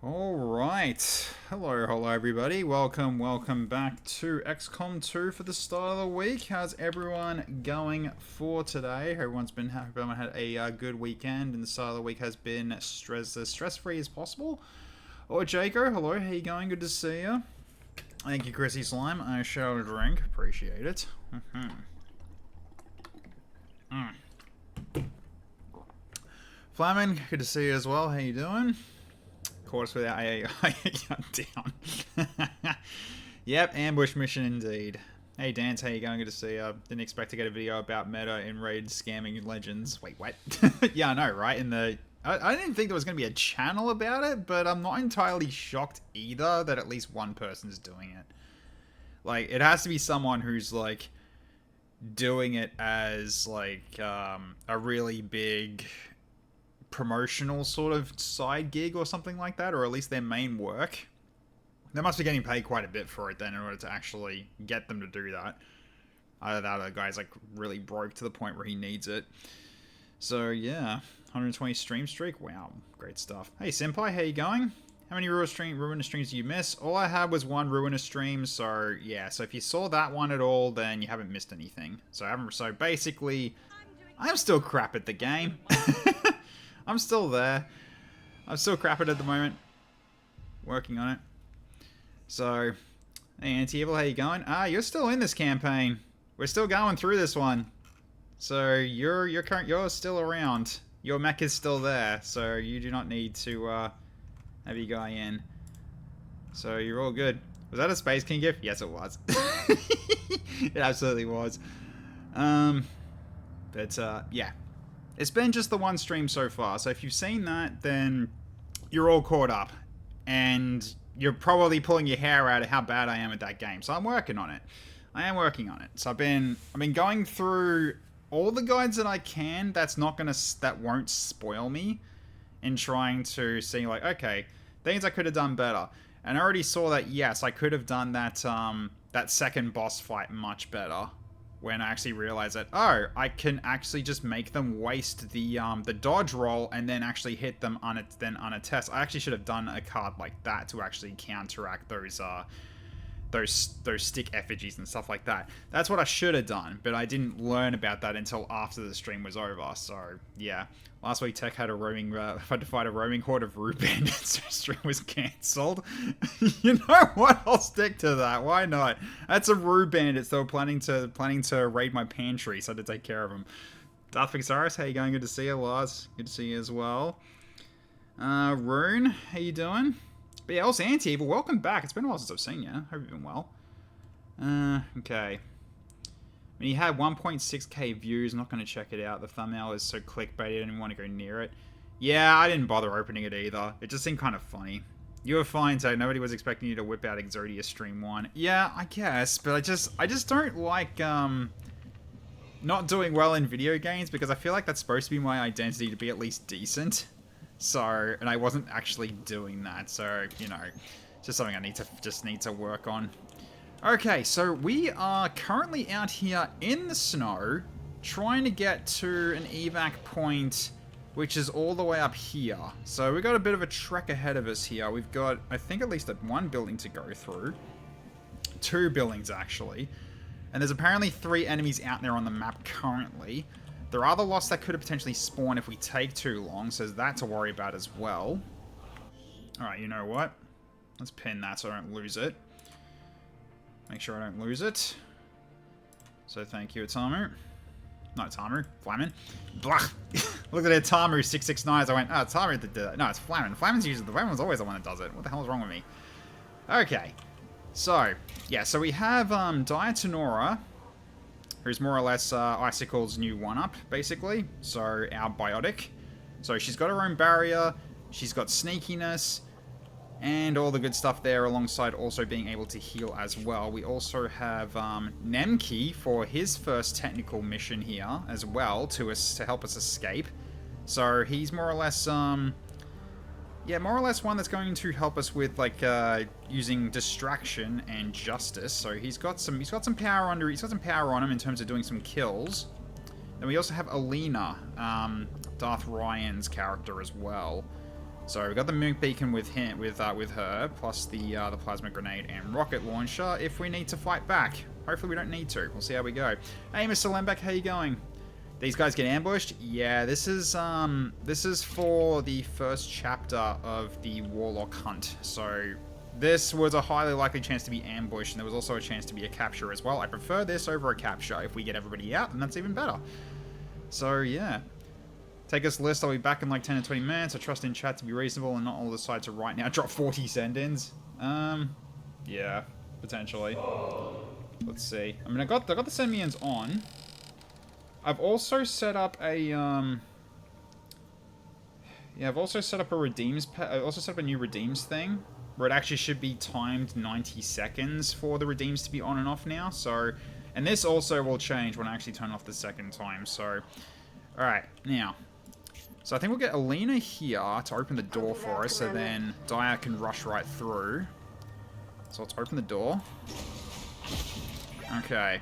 Alright, hello everybody, welcome back to XCOM 2 for the start of the week. How's everyone going for today? Everyone had a good weekend and the start of the week has been as stress-free as possible. Or Jaco, hello, how you going? Good to see you. Thank you, Chrissy Slime. I shall drink, appreciate it. Flamin, good to see you as well, how you doing? Course without AI down. Yep, ambush mission indeed. Hey Dance, how you going? Good to see you. Didn't expect to get a video about meta in raid scamming legends. Wait, what? Yeah, I know, right? I didn't think there was going to be a channel about it, but I'm not entirely shocked either that at least one person's doing it. Like, it has to be someone who's like doing it as like a really big promotional sort of side gig or something like that, or at least their main work. They must be getting paid quite a bit for it then in order to actually get them to do that. Either that or the guy's like really broke to the point where he needs it. So yeah, 120 stream streak. Wow, great stuff. Hey Senpai, how you going? How many ruinous streams do you miss? All I had was one ruinous stream, so yeah. So if you saw that one at all, then you haven't missed anything. So basically, I'm still crap at the game. I'm still there. I'm still crap at the moment. Working on it. So, hey Anti-Evil, how you going? You're still in this campaign. We're still going through this one. So you're still around. Your mech is still there. So you do not need to have your guy in. So you're all good. Was that a Space King gift? Yes, it was. It absolutely was. Yeah. It's been just the one stream so far, so if you've seen that, then you're all caught up. And you're probably pulling your hair out of how bad I am at that game. So I'm working on it. I am working on it. So I've been going through all the guides that I can that won't spoil me, and trying to see like, okay, things I could have done better. And I already saw that yes, I could have done that that second boss fight much better. When I actually realized that, oh, I can actually just make them waste the dodge roll and then actually hit them on a test. I actually should have done a card like that to actually counteract those stick effigies and stuff like that. That's what I should have done, but I didn't learn about that until after the stream was over. So yeah, last week Tech had had to fight a roaming horde of Rue Bandits, so stream was cancelled. You know what? I'll stick to that. Why not? That's a Rue Bandits. They were planning to raid my pantry, so I had to take care of them. Darth Vixaris, how you going? Good to see you, Lars. Good to see you as well. Rune, how you doing? But yeah, also Anti-Evil, welcome back. It's been a while since I've seen you. Hope you've been well. Okay. I mean, he had 1.6k views. I'm not going to check it out. The thumbnail is so clickbait, I didn't even want to go near it. Yeah, I didn't bother opening it either. It just seemed kind of funny. You were fine, so nobody was expecting you to whip out Exodia Stream 1. Yeah, I guess, but I just don't like, not doing well in video games, because I feel like that's supposed to be my identity, to be at least decent. So, and I wasn't actually doing that, so, you know, it's just something I need to work on. Okay, so we are currently out here in the snow, trying to get to an evac point, which is all the way up here. So we've got a bit of a trek ahead of us here. We've got, I think, at least one building to go through. 2 buildings, actually. And there's apparently 3 enemies out there on the map currently. There are the lots that could have potentially spawned if we take too long, so there's that to worry about as well. Alright, you know what? Let's pin that so I don't lose it. Make sure I don't lose it. So thank you, Atamu. Not Atamu, Flamin. Blah! Looked at Atamu 669 as I went, oh, Atamu that did that. No, it's Flamin. Flamin's always the one that does it. What the hell is wrong with me? Okay. So, yeah, so we have Diatonora, who's more or less Icicle's new one-up, basically. So, our Biotic. So, she's got her own barrier, she's got sneakiness, and all the good stuff there, alongside also being able to heal as well. We also have Nemki for his first technical mission here as well, to help us escape. So, he's more or less, yeah, more or less one that's going to help us with, like, using distraction and justice. So he's got some power on him in terms of doing some kills. Then we also have Alina, Darth Ryan's character as well. So we got the moon beacon with him, with her, plus the plasma grenade and rocket launcher. If we need to fight back, hopefully we don't need to. We'll see how we go. Hey, Mr. Lembeck, how you going? These guys get ambushed. Yeah, this is for the first chapter of the Warlock hunt. So this was a highly likely chance to be ambushed, and there was also a chance to be a capture as well. I prefer this over a capture. If we get everybody out, then that's even better. So yeah. Take us list, I'll be back in like 10 to 20 minutes. I trust in chat to be reasonable and not all decide to right now drop 40 send-ins. Yeah, potentially. Let's see. I mean, I got the send-me-ins on. I've also set up a, yeah, I've also set up a redeems, I also set up a new redeems thing, where it actually should be timed 90 seconds for the redeems to be on and off now, so, and this also will change when I actually turn off the second time, so, alright, now. So I think we'll get Alina here to open the door for us, so then Dyer can rush right through. So let's open the door. Okay.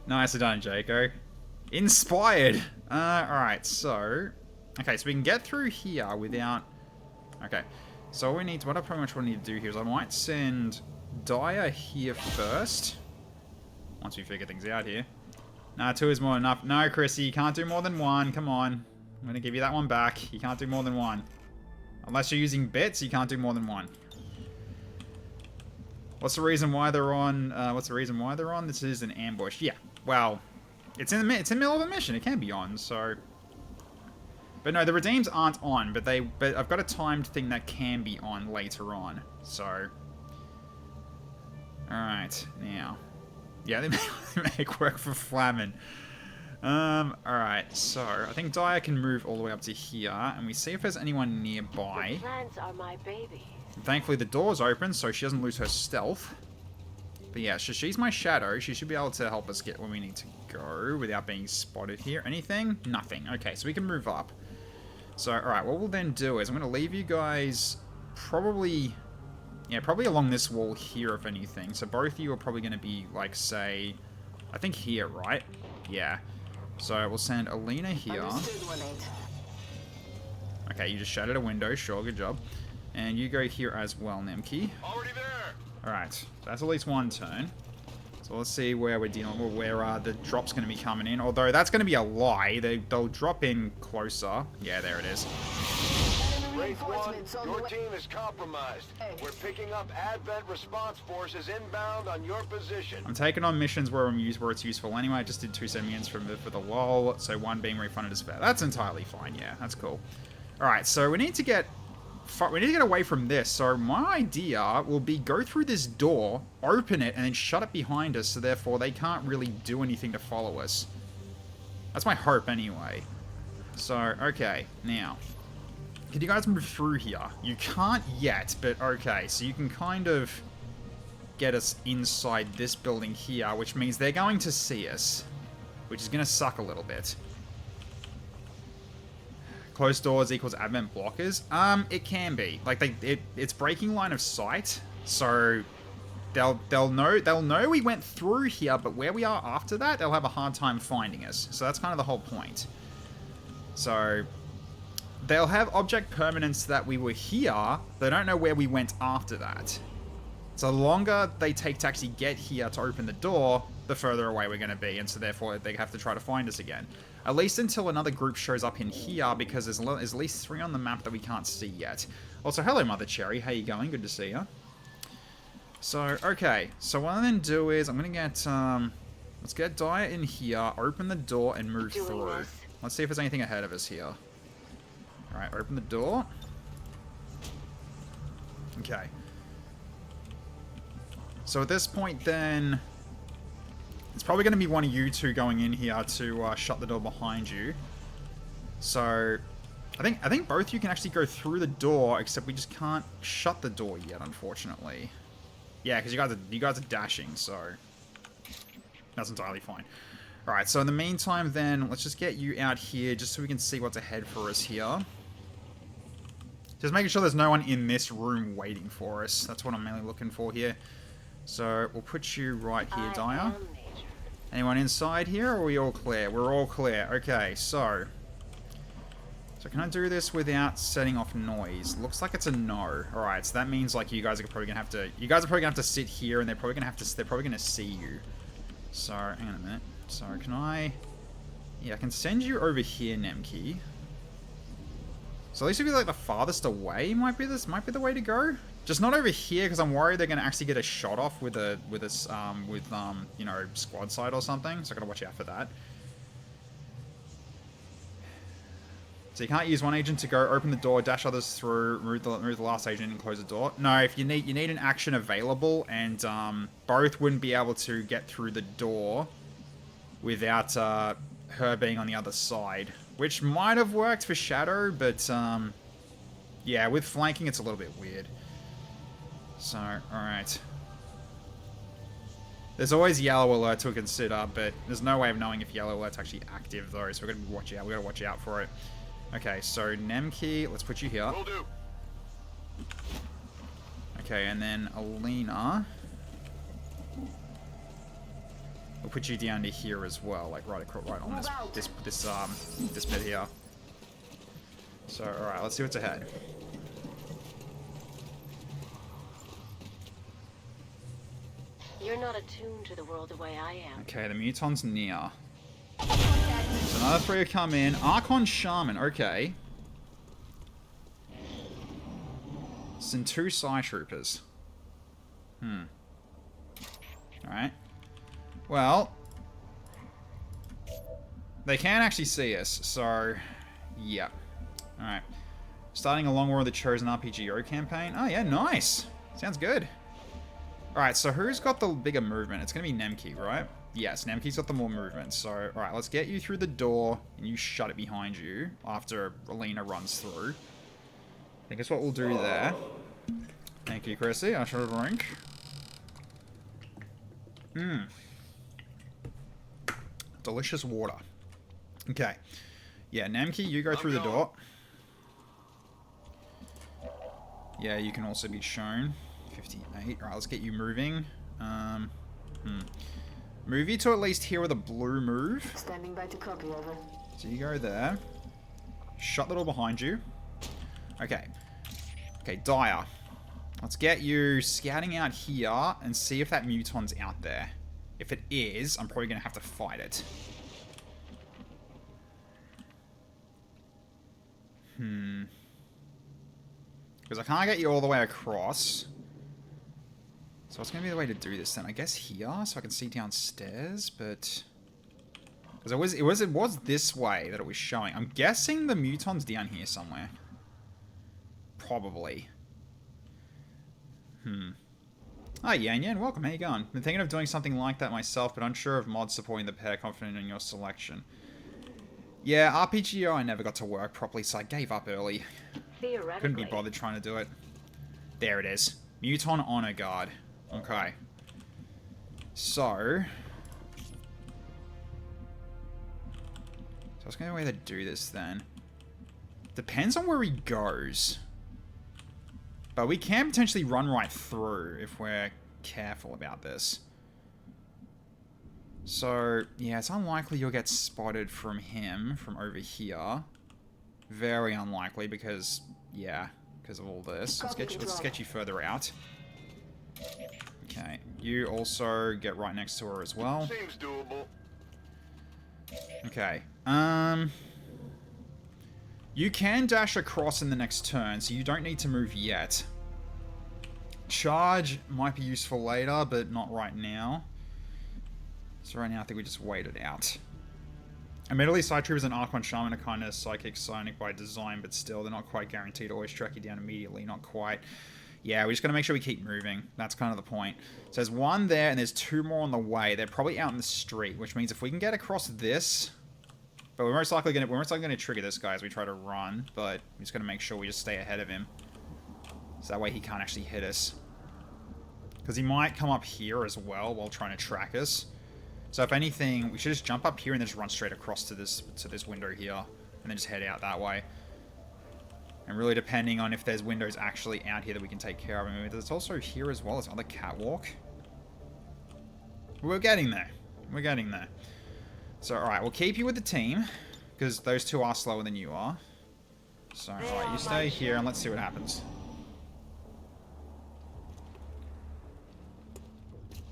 Nicely done, Jaco. Inspired! Alright, so... Okay, so we can get through here without... Okay, so what I pretty much need to do here is I might send Dyer here first. Once we figure things out here. Nah, 2 is more than enough. No, Chrissy, you can't do more than 1. Come on. I'm going to give you that one back. You can't do more than 1. Unless you're using bits, you can't do more than 1. What's the reason why they're on? This is an ambush. Yeah, well, it's in the middle of a mission. It can be on, so... But no, the redeems aren't on, but I've got a timed thing that can be on later on, so... Alright, now... Yeah, they make work for Flamin. Alright, so I think Dyer can move all the way up to here, and we see if there's anyone nearby. The plants are my baby. Thankfully the door's open, so she doesn't lose her stealth. But yeah, so she's my shadow. She should be able to help us get where we need to go without being spotted here. Anything? Nothing. Okay, so we can move up. So, alright, what we'll then do is I'm going to leave you guys probably... Yeah, probably along this wall here, if anything. So both of you are probably going to be, like, say... I think here, right? Yeah. So we'll send Alina here. Okay, you just shattered a window. Sure, good job. And you go here as well, Nemki. Already there. Alright, so that's at least one turn. So let's see where we're dealing with, where the drop's going to be coming in. Although that's going to be a lie. They'll drop in closer. Yeah, there it is. Wraith 1, your team is compromised. We're picking up Advent response forces inbound on your position. I'm taking on missions where it's useful anyway. I just did 2 send-me-ins for the lol, so 1 being refunded is fair. That's entirely fine, yeah, that's cool. Alright, so we need to get away from this. So my idea will be go through this door, open it, and then shut it behind us, so therefore they can't really do anything to follow us. That's my hope anyway. So, okay, now... Can you guys move through here? You can't yet, but okay. So you can kind of get us inside this building here, which means they're going to see us, which is going to suck a little bit. Closed doors equals advent blockers. It can be. Like it's breaking line of sight, so they'll know we went through here, but where we are after that, they'll have a hard time finding us. So that's kind of the whole point. So they'll have object permanence that we were here. They don't know where we went after that. So the longer they take to actually get here to open the door, the further away we're going to be, and so therefore they have to try to find us again. At least until another group shows up in here, because there's at least 3 on the map that we can't see yet. Also, hello Mother Cherry, how you going? Good to see you. So, okay. So what I'm going to do is, I'm going to get, let's get Dyer in here, open the door, and move through. Let's see if there's anything ahead of us here. Alright, open the door. Okay. So at this point then, it's probably going to be one of you two going in here to shut the door behind you. So, I think both of you can actually go through the door, except we just can't shut the door yet, unfortunately. Yeah, because you guys are dashing, so that's entirely fine. Alright, so in the meantime then, let's just get you out here, just so we can see what's ahead for us here. Just making sure there's no one in this room waiting for us. That's what I'm mainly looking for here. So, we'll put you right here, Dyer. Anyone inside here, or are we all clear? We're all clear. Okay, so So can I do this without setting off noise? Looks like it's a no. Alright, so that means like you guys are probably gonna have to sit here, and they're probably gonna see you. So hang on a minute. So can I? Yeah, I can send you over here, Nemki. So at least if you're like the farthest away, might be the way to go. Just not over here, because I'm worried they're gonna actually get a shot off with you know, squad side or something. So I gotta watch out for that. So you can't use one agent to go open the door, dash others through, remove the last agent, and close the door. No, if you need an action available, and both wouldn't be able to get through the door without her being on the other side, which might have worked for Shadow, but yeah, with flanking it's a little bit weird. So, all right. There's always yellow alert to consider, but there's no way of knowing if yellow alert's actually active though, so we're gonna watch out. We gotta watch out for it. Okay, so Nemki, let's put you here. Will do. Okay, and then Alina, we'll put you down to here as well, like right on this bit here. So, all right, let's see what's ahead. You're not attuned to the world the way I am. Okay, the Muton's near. So another 3 will come in. Archon Shaman, okay. And 2 Psy Troopers. Alright. Well, they can actually see us, so yeah. Alright. Starting a long war of the Chosen RPGO campaign. Oh yeah, nice. Sounds good. Alright, so who's got the bigger movement? It's going to be Nemki, right? Yes, Nemki's got the more movement. So, alright, let's get you through the door, and you shut it behind you after Alina runs through. I think that's what we'll do there. Thank you, Chrissy. I should have rank. Delicious water. Okay. Yeah, Nemki, you go through the door. Yeah, you can also be shown. 58. Alright, let's get you moving. Move you to at least here with a blue move. Standing by to copy, over. So you go there. Shut the door behind you. Okay. Okay, Dyer. Let's get you scouting out here and see if that Muton's out there. If it is, I'm probably going to have to fight it. Because I can't get you all the way across. So what's going to be the way to do this then? I guess here, so I can see downstairs, but... Because it was this way that it was showing. I'm guessing the Muton's down here somewhere. Probably. Hi, Yan Yan. Welcome. How you going? Been thinking of doing something like that myself, but unsure of mods supporting the pair, confident in your selection. Yeah, RPGO I never got to work properly, so I gave up early. Couldn't be bothered trying to do it. There it is. Muton Honor Guard. Okay. So what's going to be a way to do this then? Depends on where he goes. But we can potentially run right through if we're careful about this. So, yeah, it's unlikely you'll get spotted from him, from over here. Very unlikely because, yeah, because of all this. Let's get you further out. Okay, you also get right next to her as well. Seems doable. Okay, you can dash across in the next turn, so you don't need to move yet. Charge might be useful later, but not right now. So right now, I think we just wait it out. Admittedly, Side Troopers and Archon Shaman are kind of psychic psionic by design, but still, they're not quite guaranteed to always track you down immediately. Not quite. Yeah, we just got to make sure we keep moving. That's kind of the point. So there's one there, and there's 2 more on the way. They're probably out in the street, which means if we can get across this... But we're most likely gonna trigger this guy as we try to run, but we're just gonna make sure we just stay ahead of him. So that way he can't actually hit us. Because he might come up here as well while trying to track us. So if anything, we should just jump up here and then just run straight across to this window here. And then just head out that way. And really depending on if there's windows actually out here that we can take care of. I mean, there's also here as well as other catwalk. We're getting there. We're getting there. So, alright, we'll keep you with the team. Because those 2 are slower than you are. So, alright, you stay here and let's see what happens.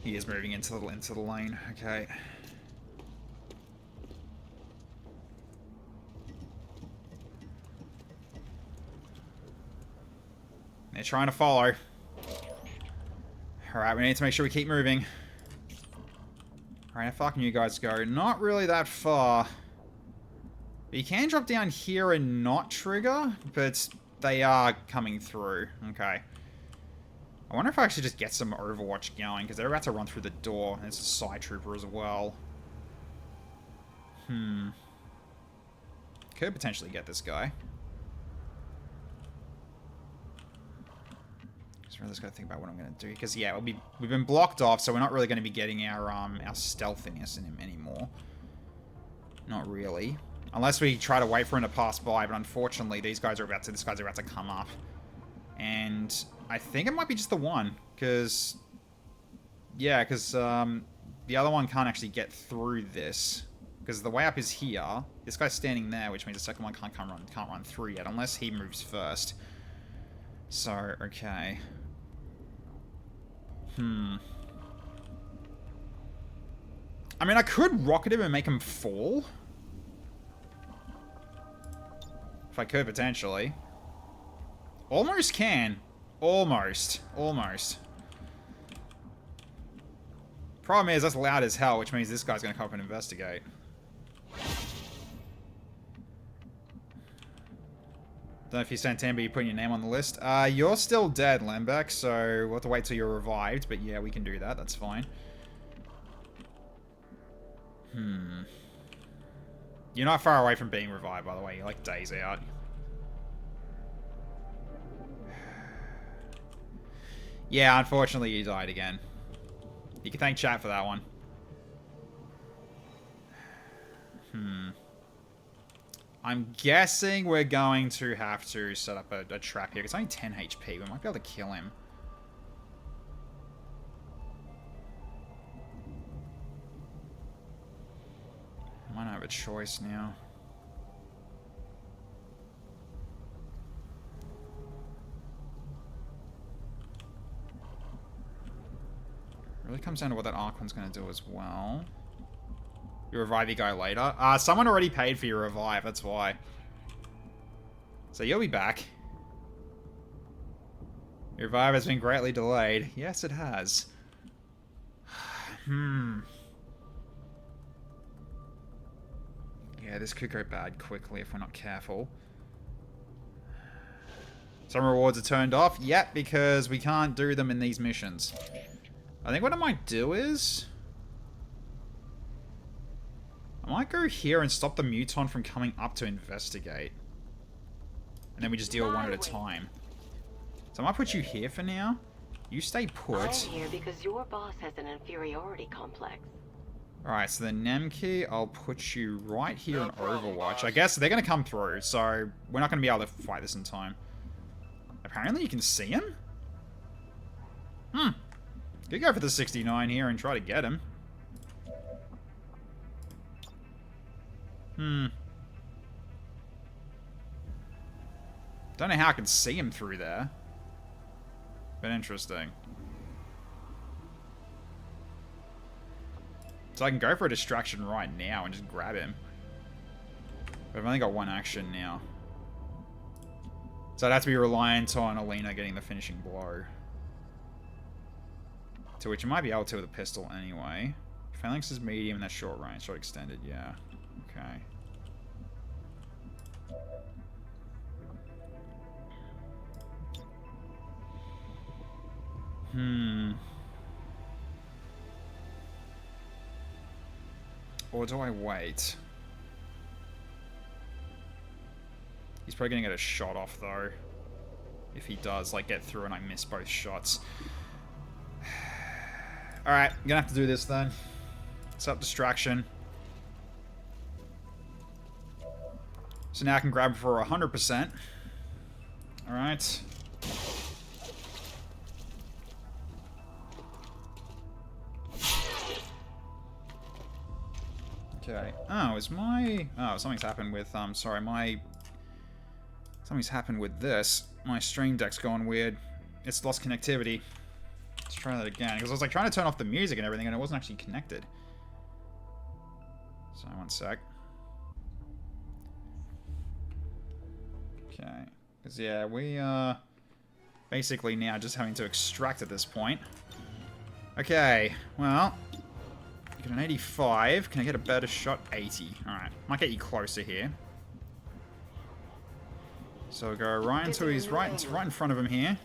He is moving into the lane. Okay. They're trying to follow. Alright, we need to make sure we keep moving. Alright, how far can you guys go? Not really that far. But you can drop down here and not trigger, but they are coming through. Okay. I wonder if I actually just get some Overwatch going, because they're about to run through the door. And it's a side trooper as well. Could potentially get this guy. I just gotta think about what I'm gonna do, because yeah, we've been blocked off, so we're not really gonna be getting our stealthiness in him anymore. Not really, unless we try to wait for him to pass by. But unfortunately, this guy's are about to come up, and I think it might be just the one, because yeah, because the other one can't actually get through this, because the way up is here. This guy's standing there, which means the second one can't run through yet, unless he moves first. So okay. I mean, I could rocket him and make him fall. If I could, potentially. Almost can. Almost. Almost. Problem is, that's loud as hell, which means this guy's gonna come up and investigate. Don't know if you sent 10, but you're putting your name on the list. You're still dead, Lembeck, so we'll have to wait till you're revived. But yeah, we can do that. That's fine. You're not far away from being revived, by the way. You're like days out. Yeah, unfortunately, you died again. You can thank chat for that one. I'm guessing we're going to have to set up a trap here. It's only 10 HP. We might be able to kill him. I might not have a choice now. It really comes down to what that Archon's going to do as well. You revive your guy later. Someone already paid for your revive, that's why. So you'll be back. Your revive has been greatly delayed. Yes, it has. Yeah, this could go bad quickly if we're not careful. Some rewards are turned off. Yep, because we can't do them in these missions. I think what I might do is... I might go here and stop the Muton from coming up to investigate. And then we just deal one at a time. So I might put you here for now. You stay put. I'm here because your boss has an inferiority complex. Alright, so the Nemki, I'll put you right here in Overwatch. I guess they're going to come through, so we're not going to be able to fight this in time. Apparently you can see him? Could go for the 69 here and try to get him. Don't know how I can see him through there. But interesting. So I can go for a distraction right now and just grab him. But I've only got one action now. So I'd have to be reliant on Alina getting the finishing blow. To which you might be able to with a pistol anyway. Phalanx is medium and that's short range. Short extended, yeah. Okay. Or do I wait? He's probably gonna get a shot off though. If he does, like, get through and I miss both shots. Alright, I'm gonna have to do this then. Set up distraction. So now I can grab for 100%. Alright. Okay. Oh, is my... Oh, something's happened with, sorry, my Something's happened with this. My stream deck's gone weird. It's lost connectivity. Let's try that again. Because I was like trying to turn off the music and everything and it wasn't actually connected. So, one sec. Okay. Because, yeah, we are basically now just having to extract at this point. Okay. Well, you got an 85. Can I get a better shot? 80. Alright. Might get you closer here. So we'll go right until he's right in front of him here.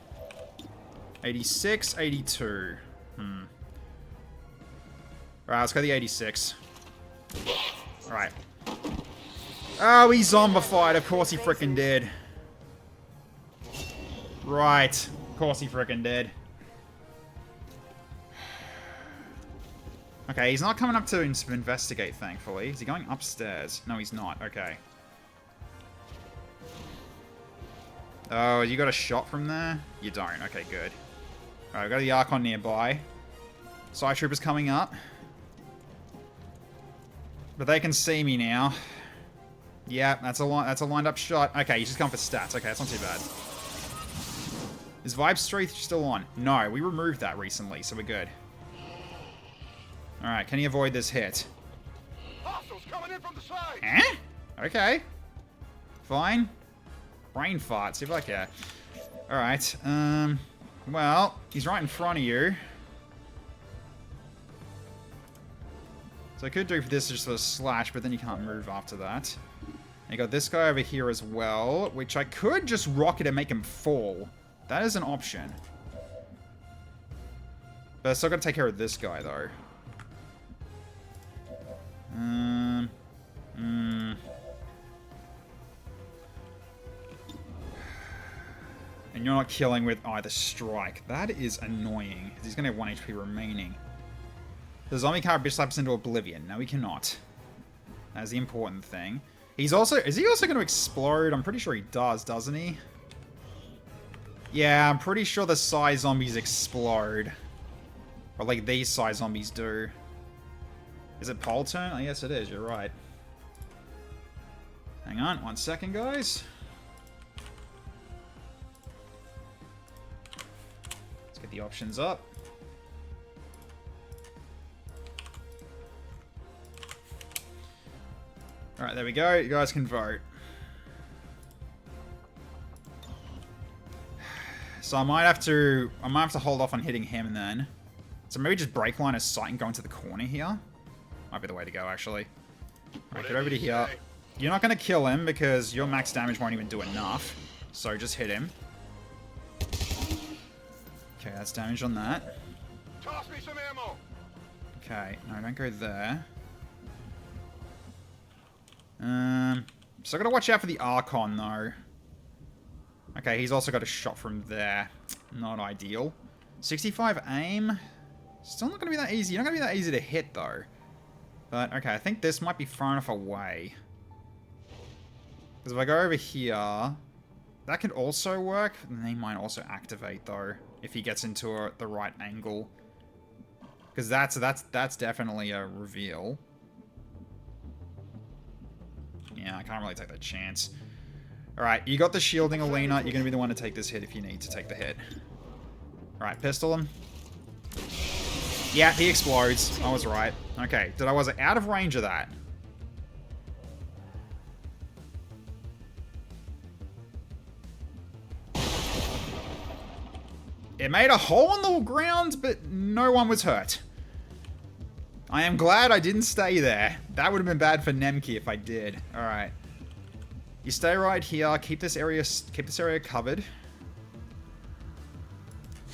86, 82. Alright, let's go the 86. Alright. Oh, he zombified. Of course he frickin' did. Right. Of course he frickin' did. Okay, he's not coming up to investigate, thankfully. Is he going upstairs? No, he's not. Okay. Oh, you got a shot from there? You don't. Okay, good. Alright, we've got the Archon nearby. Side Troopers coming up. But they can see me now. Yeah, that's a lined up shot. Okay, he's just going for stats. Okay, that's not too bad. Is Vibe Streak still on? No, we removed that recently, so we're good. Alright, can he avoid this hit? Hostiles coming in from the side. Eh? Okay. Fine. Brain fart, see if I care. Alright, well, he's right in front of you. So I could do this just for a slash, but then you can't move after that. And you got this guy over here as well, which I could just rocket and make him fall. That is an option. But I still gotta take care of this guy, though. And you're not killing with either strike. That is annoying. He's going to have 1 HP remaining. The zombie can't bitch slaps into oblivion. No, he cannot. That's the important thing. He's also... Is he also going to explode? I'm pretty sure he does, doesn't he? Yeah, I'm pretty sure the Psi zombies explode. Or like these Psi zombies do. Is it Pole turn? Oh, yes, it is. You're right. Hang on. 1 second, guys. Let's get the options up. Alright, there we go. You guys can vote. So I might have to hold off on hitting him then. So maybe just break line of sight and go into the corner here. Might be the way to go, actually. Alright, get over to here. You're not going to kill him because your max damage won't even do enough. So just hit him. Okay, that's damage on that. Toss me some ammo. Okay, no, don't go there. So I gotta watch out for the Archon, though. Okay, he's also got a shot from there. Not ideal. 65 aim. Still not gonna be that easy. You're not gonna be that easy to hit, though. But, okay, I think this might be far enough away. Because if I go over here... That could also work. And he might also activate, though. If he gets into the right angle. Because that's definitely a reveal. Yeah, I can't really take that chance. Alright, you got the shielding, Alina. You're going to be the one to take this hit if you need to take the hit. Alright, pistol him. Yeah, he explodes. I was right. Okay, I was out of range of that. It made a hole in the ground, but no one was hurt. I am glad I didn't stay there. That would have been bad for Nemki if I did. Alright. You stay right here. Keep this area covered.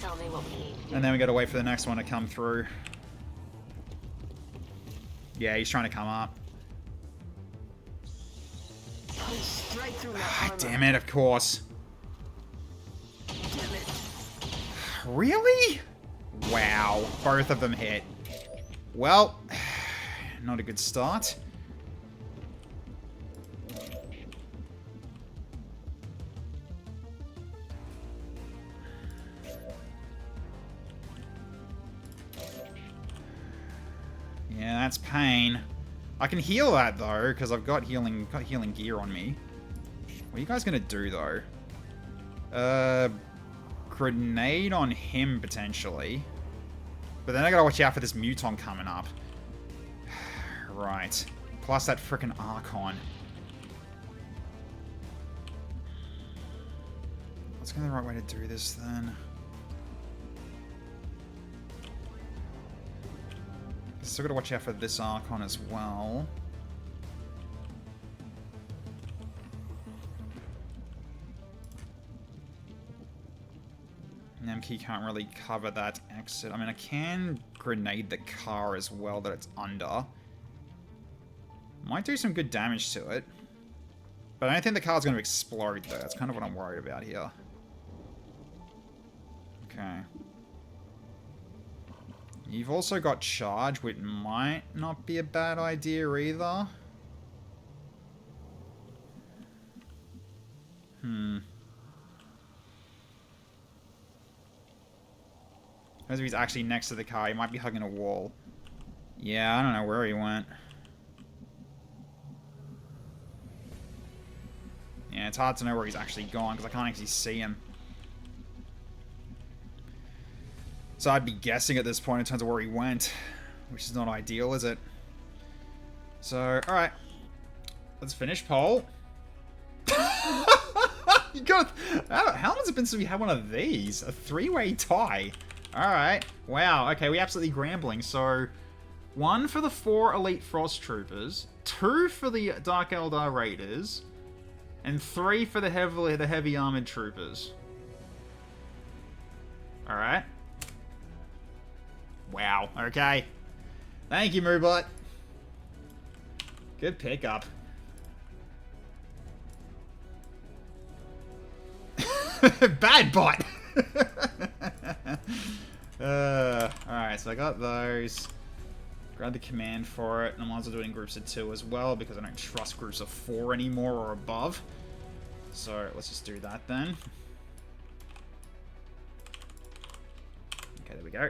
Tell me what we need to do. And then we gotta wait for the next one to come through. Yeah, he's trying to come up. Straight through my armor. Damn it, of course. Really? Wow. Both of them hit. Well, not a good start. Yeah, that's pain. I can heal that though, because I've got healing gear on me. What are you guys gonna do, though? Grenade on him, potentially. But then I gotta watch out for this Muton coming up. Right. Plus that frickin' Archon. What's gonna be the right way to do this, then? Still gotta watch out for this Archon as well. Nemkey can't really cover that exit. I mean, I can grenade the car as well that it's under. Might do some good damage to it. But I don't think the car's going to explode, though. That's kind of what I'm worried about here. Okay. You've also got charge, which might not be a bad idea either. As if he's actually next to the car, he might be hugging a wall. Yeah, I don't know where he went. Yeah, it's hard to know where he's actually gone, because I can't actually see him. So I'd be guessing at this point in terms of where he went, which is not ideal, is it? So, alright. Let's finish poll. You got... How long has it been since we had one of these? A three-way tie. Alright. Wow. Okay, we absolutely grambling. So, 1 for the 4 Elite Frost Troopers, 2 for the Dark Eldar Raiders, and 3 for the heavy armored troopers. Alright. Wow. Okay. Thank you, Moobot. Good pickup. Bad bot! Alright, so I got those. Grab the command for it. And I might as well do it in groups of 2 as well, because I don't trust groups of 4 anymore or above. So let's just do that then. Okay, there we go.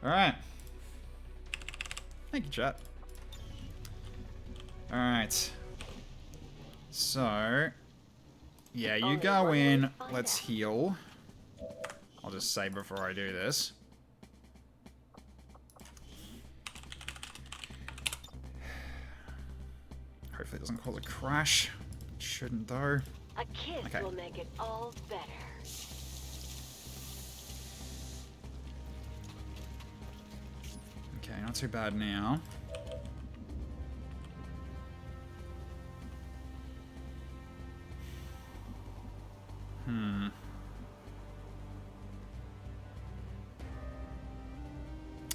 Alright. Thank you, chat. Alright. So... yeah, you go in. Let's heal. I'll just say before I do this. Hopefully it doesn't cause a crash. It shouldn't, though. A kiss will make it all better. Okay, not too bad now.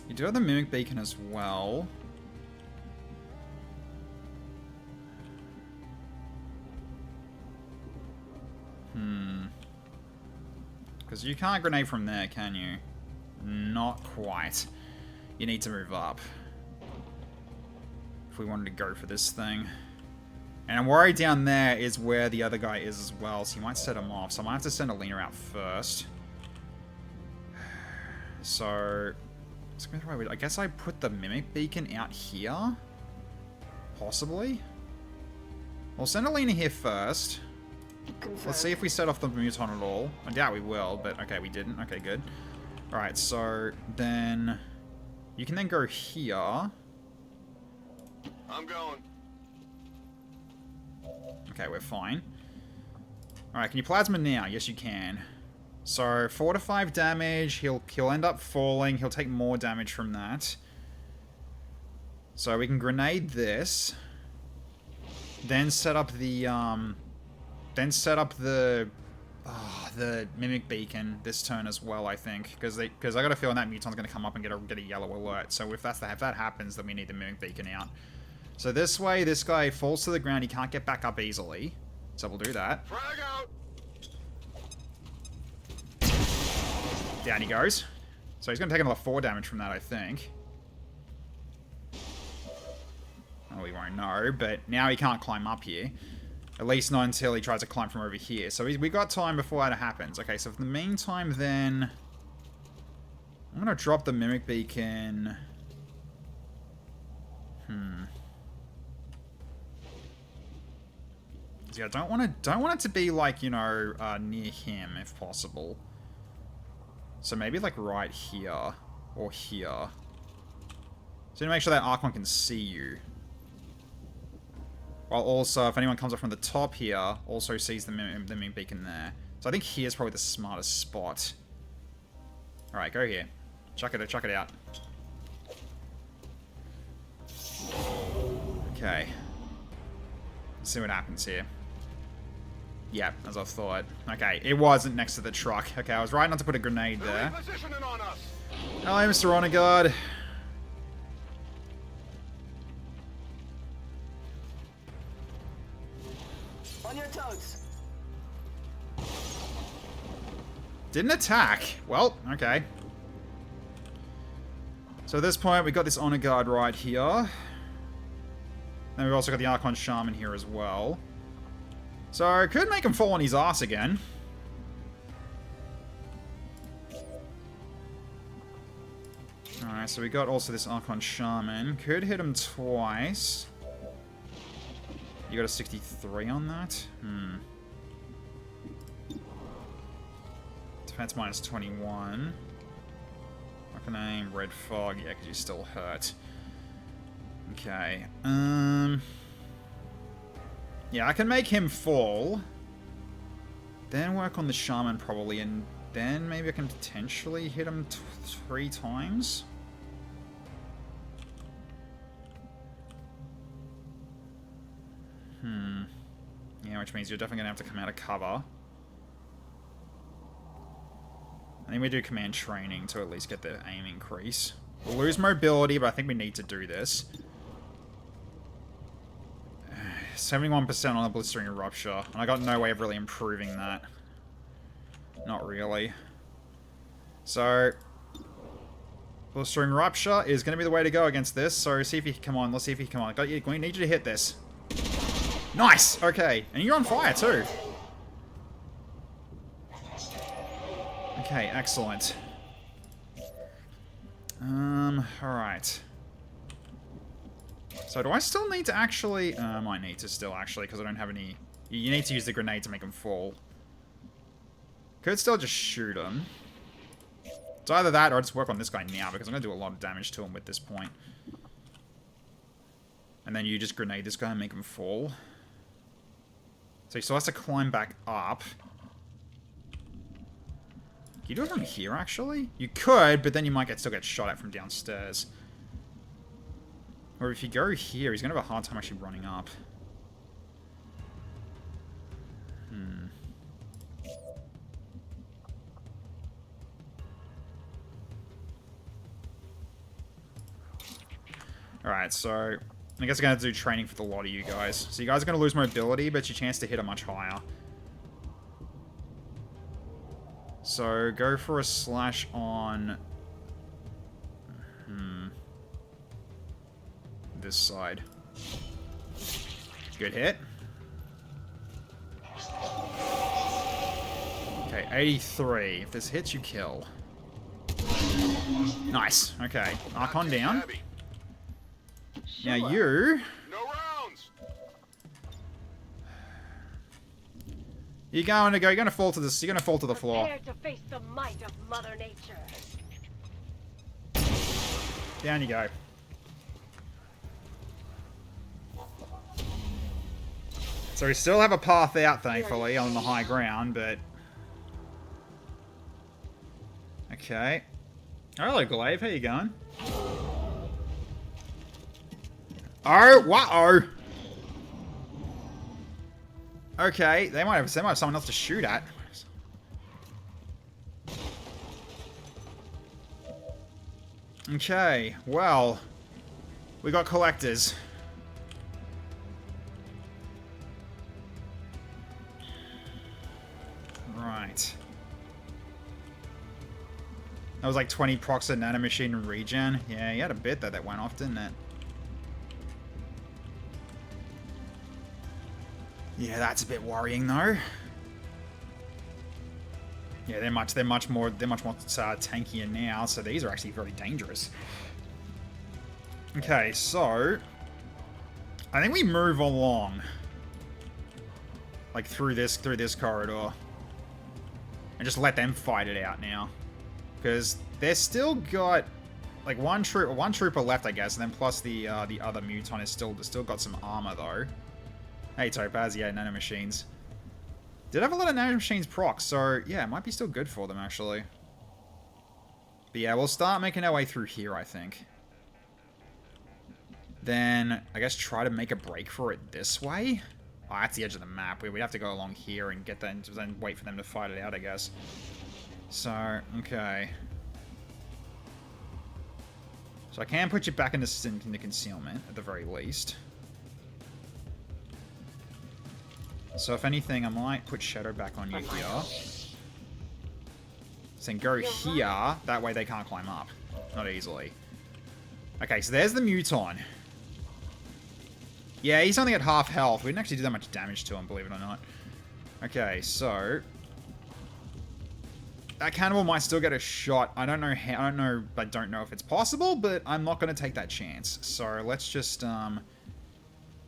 You do have the Mimic Beacon as well. Because you can't grenade from there, can you? Not quite. You need to move up. If we wanted to go for this thing. And I'm worried down there is where the other guy is as well, so you might set him off. So I might have to send Alina out first. So... I guess I put the Mimic Beacon out here? Possibly? We'll send Alina here first. Confirmed. Let's see if we set off the Muton at all. I doubt we will, but okay, we didn't. Okay, good. Alright, so then... you can then go here. I'm going. Okay, we're fine. Alright, can you plasma now? Yes, you can. So, 4 to 5 damage. He'll end up falling. He'll take more damage from that. So we can grenade this. Then set up the the Mimic Beacon this turn as well, I think, because I got a feeling that Muton's going to come up and get a yellow alert. So if that happens, then we need the Mimic Beacon out. So this way, this guy falls to the ground. He can't get back up easily. So we'll do that. Frag out. Down he goes. So he's going to take another 4 damage from that, I think. Oh, we won't know, but now he can't climb up here. At least not until he tries to climb from over here. So we got time before that happens. Okay, so for the meantime then... I'm going to drop the Mimic Beacon... Yeah, don't want it to be like, you know, near him if possible. So maybe like right here or here. So to make sure that Archon can see you. While also, if anyone comes up from the top here, also sees the moon beacon there. So I think here's probably the smartest spot. Alright, go here. Chuck it out. Okay. Let's see what happens here. Yeah, as I thought. Okay, it wasn't next to the truck. Okay, I was right not to put a grenade there. Hello, Mr. Honor Guard. On your toes. Didn't attack. Well, okay. So at this point, we got this Honor Guard right here. Then we've also got the Archon Shaman here as well. So I could make him fall on his ass again. Alright, so we got also this Archon Shaman. Could hit him twice. You got a 63 on that? Defense minus 21. Not gonna aim Red Fog, yeah, because you're still hurt. Okay, yeah, I can make him fall. Then work on the Shaman probably, and then maybe I can potentially hit him 3 times. Yeah, which means you're definitely gonna have to come out of cover. I think we do command training to at least get the aim increase. We'll lose mobility, but I think we need to do this. 71% on the Blistering Rupture, and I got no way of really improving that. Not really. So, Blistering Rupture is going to be the way to go against this, so see if you can come on, let's see if you can come on. We need you to hit this. Nice! Okay, and you're on fire too. Okay, excellent. Alright. So do I still need to actually... I might need to still actually, because I don't have any... You need to use the grenade to make him fall. Could still just shoot him. It's either that or just work on this guy now, because I'm going to do a lot of damage to him with this point. And then you just grenade this guy and make him fall. So he still has to climb back up. Can you do it from here, actually? You could, but then you might still get shot at from downstairs. Or if you go here, he's going to have a hard time actually running up. Alright, so... I guess I'm going to do training for the lot of you guys. So you guys are going to lose mobility, but your chance to hit are much higher. So, go for a slash on... this side. Good hit. Okay, 83. If this hits, you kill. Nice. Okay. Archon down. Now you... No rounds. You're going to fall to this. You're going to fall to the floor. Prepare to face the might of Mother Nature. Down you go. So we still have a path out, thankfully, on the high ground, but... Okay. Hello, Glaive. How you going? Oh, what-oh! Okay, they might have someone else to shoot at. Okay, well... We got collectors. Right. That was like 20 procs at nanomachine and regen. Yeah, you had a bit that went off, didn't it? Yeah, that's a bit worrying though. Yeah, they're much more tankier now, so these are actually very dangerous. Okay, so I think we move along. like through this corridor, and just let them fight it out now, because they're still got like one trooper left, I guess, and then plus the other muton is still got some armor though. Hey Topaz, yeah, nanomachines. Did have a lot of nanomachines procs, so yeah, it might be still good for them actually. But yeah, we'll start making our way through here, I think. Then, I guess try to make a break for it this way? Oh, that's the edge of the map. We have to go along here and get that, and then wait for them to fight it out, I guess. So, okay. So I can put you back into concealment, at the very least. So if anything, I might put Shadow back on you here. So then go here, that way they can't climb up. Not easily. Okay, so there's the muton. Yeah, he's only at half health. We didn't actually do that much damage to him, believe it or not. Okay, so that cannibal might still get a shot. I don't know how. I don't know if it's possible, but I'm not going to take that chance. So let's just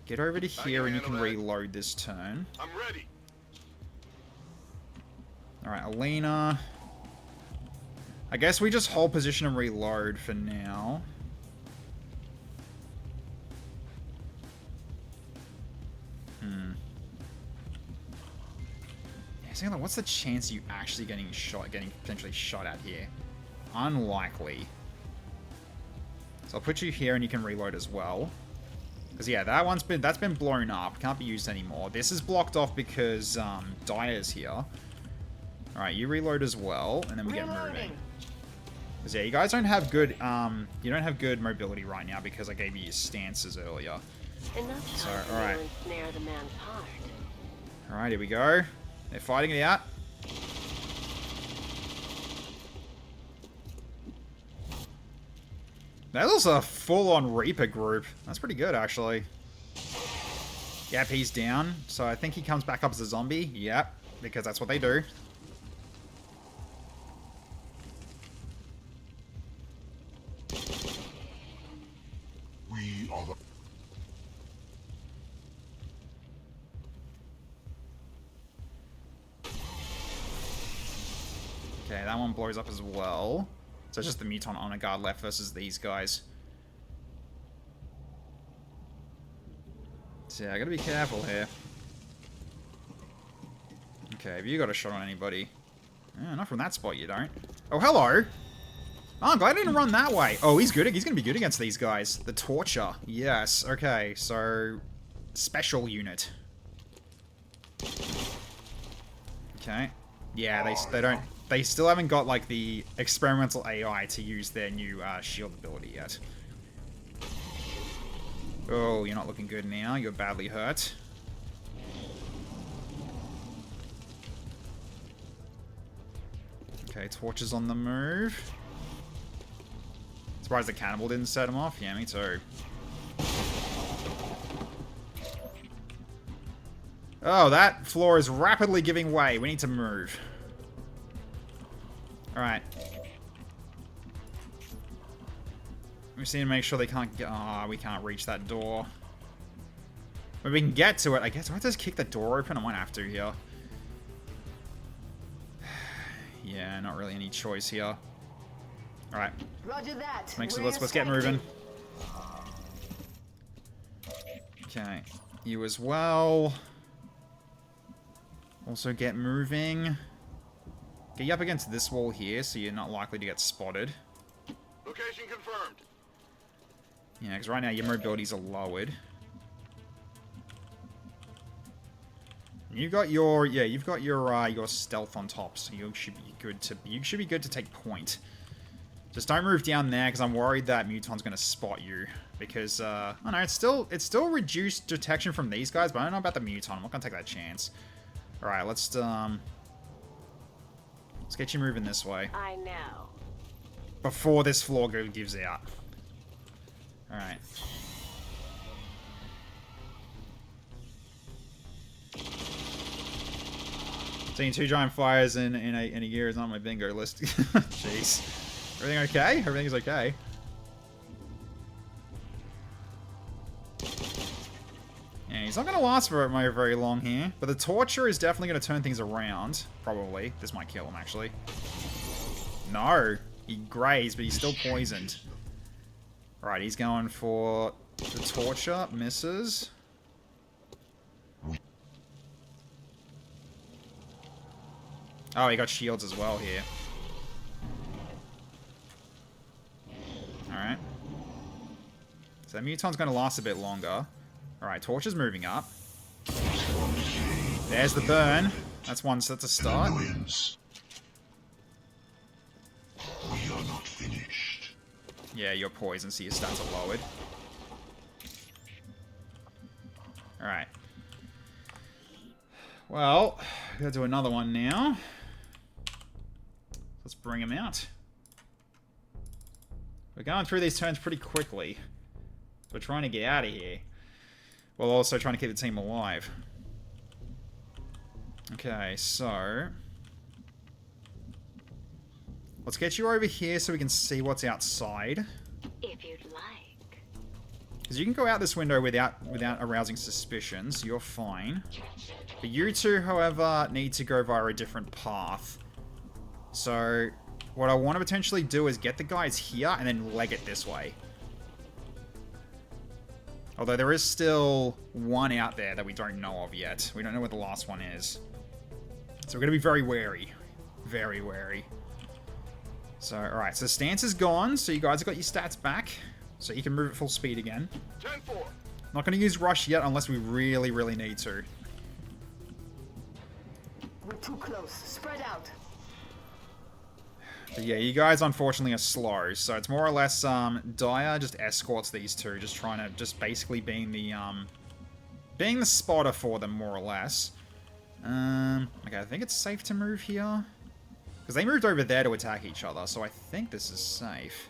get over to here, and you can reload this turn. I'm ready. All right, Alina. I guess we just hold position and reload for now. Yeah, what's the chance of you actually getting potentially shot at here? Unlikely. So I'll put you here and you can reload as well. Because yeah, that's been blown up. Can't be used anymore. This is blocked off because Dyer's here. Alright, you reload as well, and then we get moving. Because yeah, you guys don't have good you don't have good mobility right now because I gave you your stances earlier. Enough time So alright. to ensnare the man's heart. Alright, here we go. They're fighting it out. That was a full-on Reaper group. That's pretty good, actually. Yep, he's down. So I think he comes back up as a zombie. Yep, because that's what they do. We are the... Okay, that one blows up as well. So it's just the Muton Honor Guard left versus these guys. So yeah, I gotta be careful here. Okay, have you got a shot on anybody? Yeah, not from that spot, you don't. Oh, hello! Oh, I'm glad I didn't run that way. Oh, he's good. He's gonna be good against these guys. The Torture. Yes, okay, so... Special unit. Okay. Yeah, they don't... They still haven't got, like, the experimental AI to use their new shield ability yet. Oh, you're not looking good now. You're badly hurt. Okay, Torch on the move. Surprised the cannibal didn't set him off. Yeah, me too. Oh, that floor is rapidly giving way. We need to move. Alright. We just need to make sure they can't get... Oh, we can't reach that door. But we can get to it. I guess I have to just kick the door open. I might have to here. Yeah, not really any choice here. Alright. Roger that. Let's get moving. Okay. You as well. Also get moving. Get you up against this wall here so you're not likely to get spotted. Location confirmed. Yeah, because right now your mobilities are lowered. You've got your your stealth on top, so you should be good to take point. Just don't move down there because I'm worried that Muton's going to spot you because I don't know, it's still reduced detection from these guys, but I don't know about the Muton. I'm not going to take that chance. All right, let's get you moving this way. I know. Before this floor gives out. Alright. Seeing 2 giant fires in a year is on my bingo list. Jeez. Everything okay? Everything's okay. Yeah, He's not going to last very, very long here. But the Torture is definitely going to turn things around. Probably. This might kill him, actually. No. He grazed, but he's still poisoned. Right, he's going for the Torture. Misses. Oh, he got shields as well here. Alright. So that Muton's going to last a bit longer. Alright, Torch is moving up. There's the burn. That's a start. We are not finished. Yeah, you're poisoned, so your stats are lowered. Alright. Well, we gotta do another one now. Let's bring him out. We're going through these turns pretty quickly. We're trying to get out of here. While also trying to keep the team alive. Okay, so... let's get you over here so we can see what's outside. If you'd like. Because you can go out this window without arousing suspicions. You're fine. But you two, however, need to go via a different path. So, what I want to potentially do is get the guys here and then leg it this way. Although there is still one out there that we don't know of yet. We don't know where the last one is. So we're going to be very wary. Very wary. So, alright. So the stance is gone. So you guys have got your stats back. So you can move at full speed again. 10-4. Not going to use rush yet unless we really, really need to. We're too close. Spread out. But yeah, you guys unfortunately are slow, so it's more or less Dyer just escorts these two, just trying to basically being the spotter for them more or less. Okay, I think it's safe to move here because they moved over there to attack each other, so I think this is safe.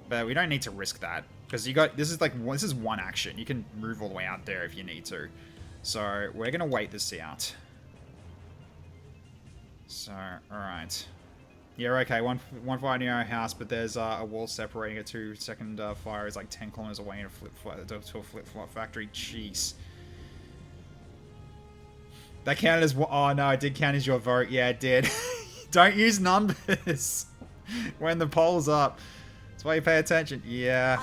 But we don't need to risk that because this is one action. You can move all the way out there if you need to. So we're gonna wait this out. So all right. Yeah, okay, one fire near our house, but there's a wall separating it. 2-second fire is like 10 kilometers away in a to a flip-flop factory. Jeez. That counted as... oh, no, it did count as your vote. Yeah, it did. Don't use numbers when the poll's up. That's why you pay attention. Yeah.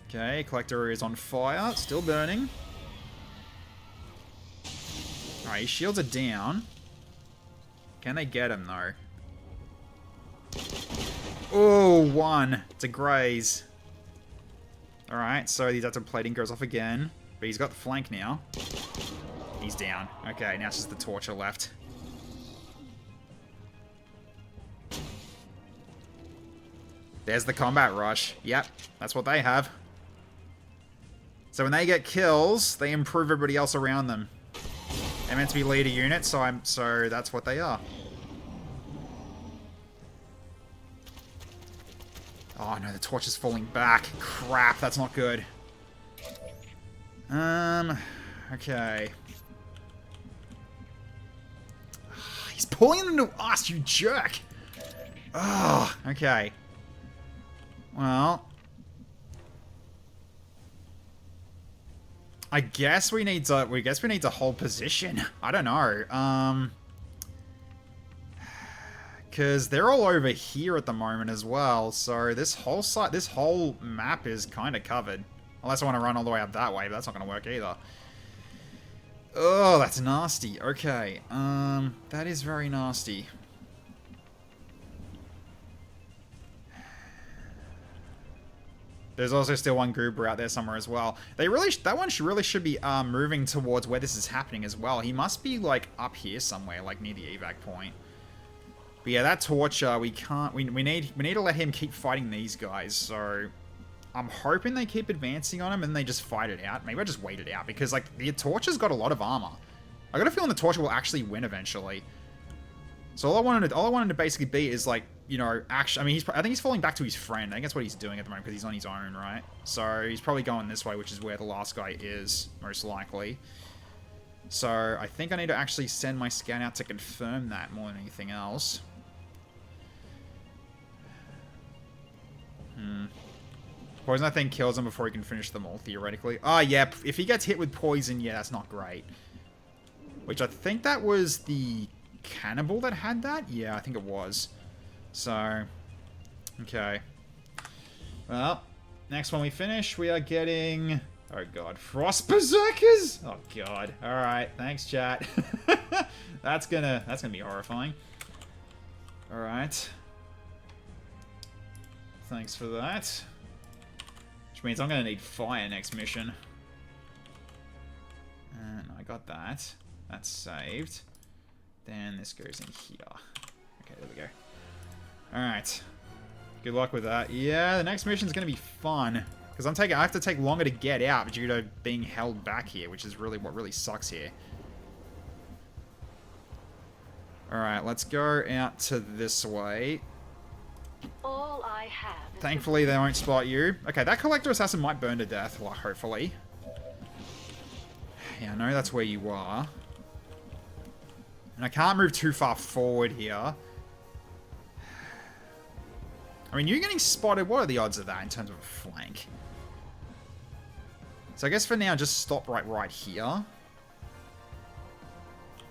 Okay, collector is on fire. Still burning. Alright, his shields are down. Can they get him, though? Oh, one. It's a graze. Alright, so the adaptive plating goes off again. But he's got the flank now. He's down. Okay, now it's just the Torture left. There's the combat rush. Yep, that's what they have. So when they get kills, they improve everybody else around them. They're meant to be leader units, so that's what they are. Oh no, the torch is falling back. Crap, that's not good. Okay. He's pulling them into us, you jerk! Oh, okay. Well, I guess we need to hold position. I don't know. Because they're all over here at the moment as well. So this whole map is kind of covered. Unless I want to run all the way up that way, but that's not going to work either. Oh, that's nasty. Okay. That is very nasty. There's also still one Goober out there somewhere as well. That one really should be moving towards where this is happening as well. He must be like up here somewhere, like near the evac point. But yeah, that Torture, we can't. We need to let him keep fighting these guys. So I'm hoping they keep advancing on him and they just fight it out. Maybe I just wait it out because like the Torture's got a lot of armor. I got a feeling the Torture will actually win eventually. So all I wanted to basically be is like, you know, actually, I mean, I think he's falling back to his friend. I think that's what he's doing at the moment because he's on his own, right? So he's probably going this way, which is where the last guy is, most likely. So I think I need to actually send my scout out to confirm that more than anything else. Poison, I think, kills him before he can finish them all, theoretically. Oh, yeah, if he gets hit with poison, yeah, that's not great. Which I think that was the cannibal that had that? Yeah, I think it was. So, okay. Well, next one we finish, we are getting... Oh, God. Frost Berserkers? Oh, God. Alright, thanks, chat. That's gonna be horrifying. Alright. Thanks for that. Which means I'm gonna need fire next mission. And I got that. That's saved. Then this goes in here. Okay, there we go. Alright. Good luck with that. Yeah, the next mission's gonna be fun. Because I have to take longer to get out due to being held back here, which is really what really sucks here. Alright, let's go out to this way. All I have is Thankfully, they won't spot you. Okay, that Collector Assassin might burn to death, well, hopefully. Yeah, I know that's where you are. And I can't move too far forward here. I mean, you're getting spotted. What are the odds of that in terms of a flank? So I guess for now, just stop right here.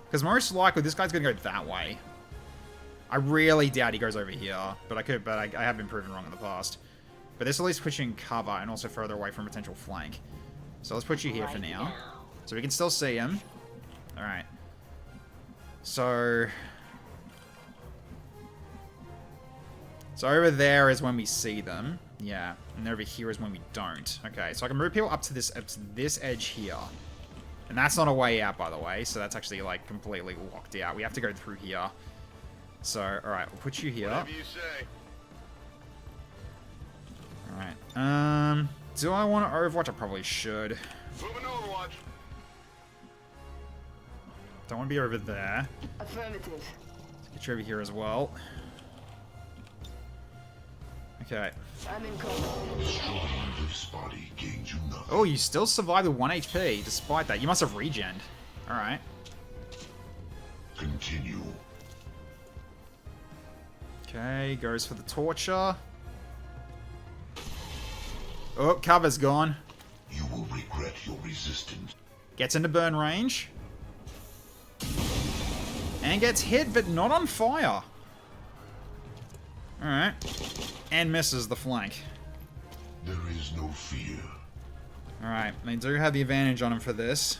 Because most likely, this guy's going to go that way. I really doubt he goes over here, but I have been proven wrong in the past. But this at least puts you in cover and also further away from potential flank. So let's put you here for now. So we can still see him. Alright. So over there is when we see them. Yeah. And over here is when we don't. Okay, so I can move people up to this edge here. And that's not a way out, by the way. So that's actually, like, completely locked out. We have to go through here. So, alright, we'll put you here. Whatever you say. Alright. Do I want to Overwatch? I probably should. Moving Overwatch. Don't want to be over there. Affirmative. Let's get you over here as well. Okay. I'm in cover. Destroying this body gains you nothing. Oh, you still survived with 1 HP, despite that. You must have regened. Alright. Continue. Okay, goes for the torture. Oh, cover's gone. You will regret your resistance. Gets into burn range. And gets hit, but not on fire. Alright. And misses the flank. There is no fear. Alright, they do have the advantage on him for this.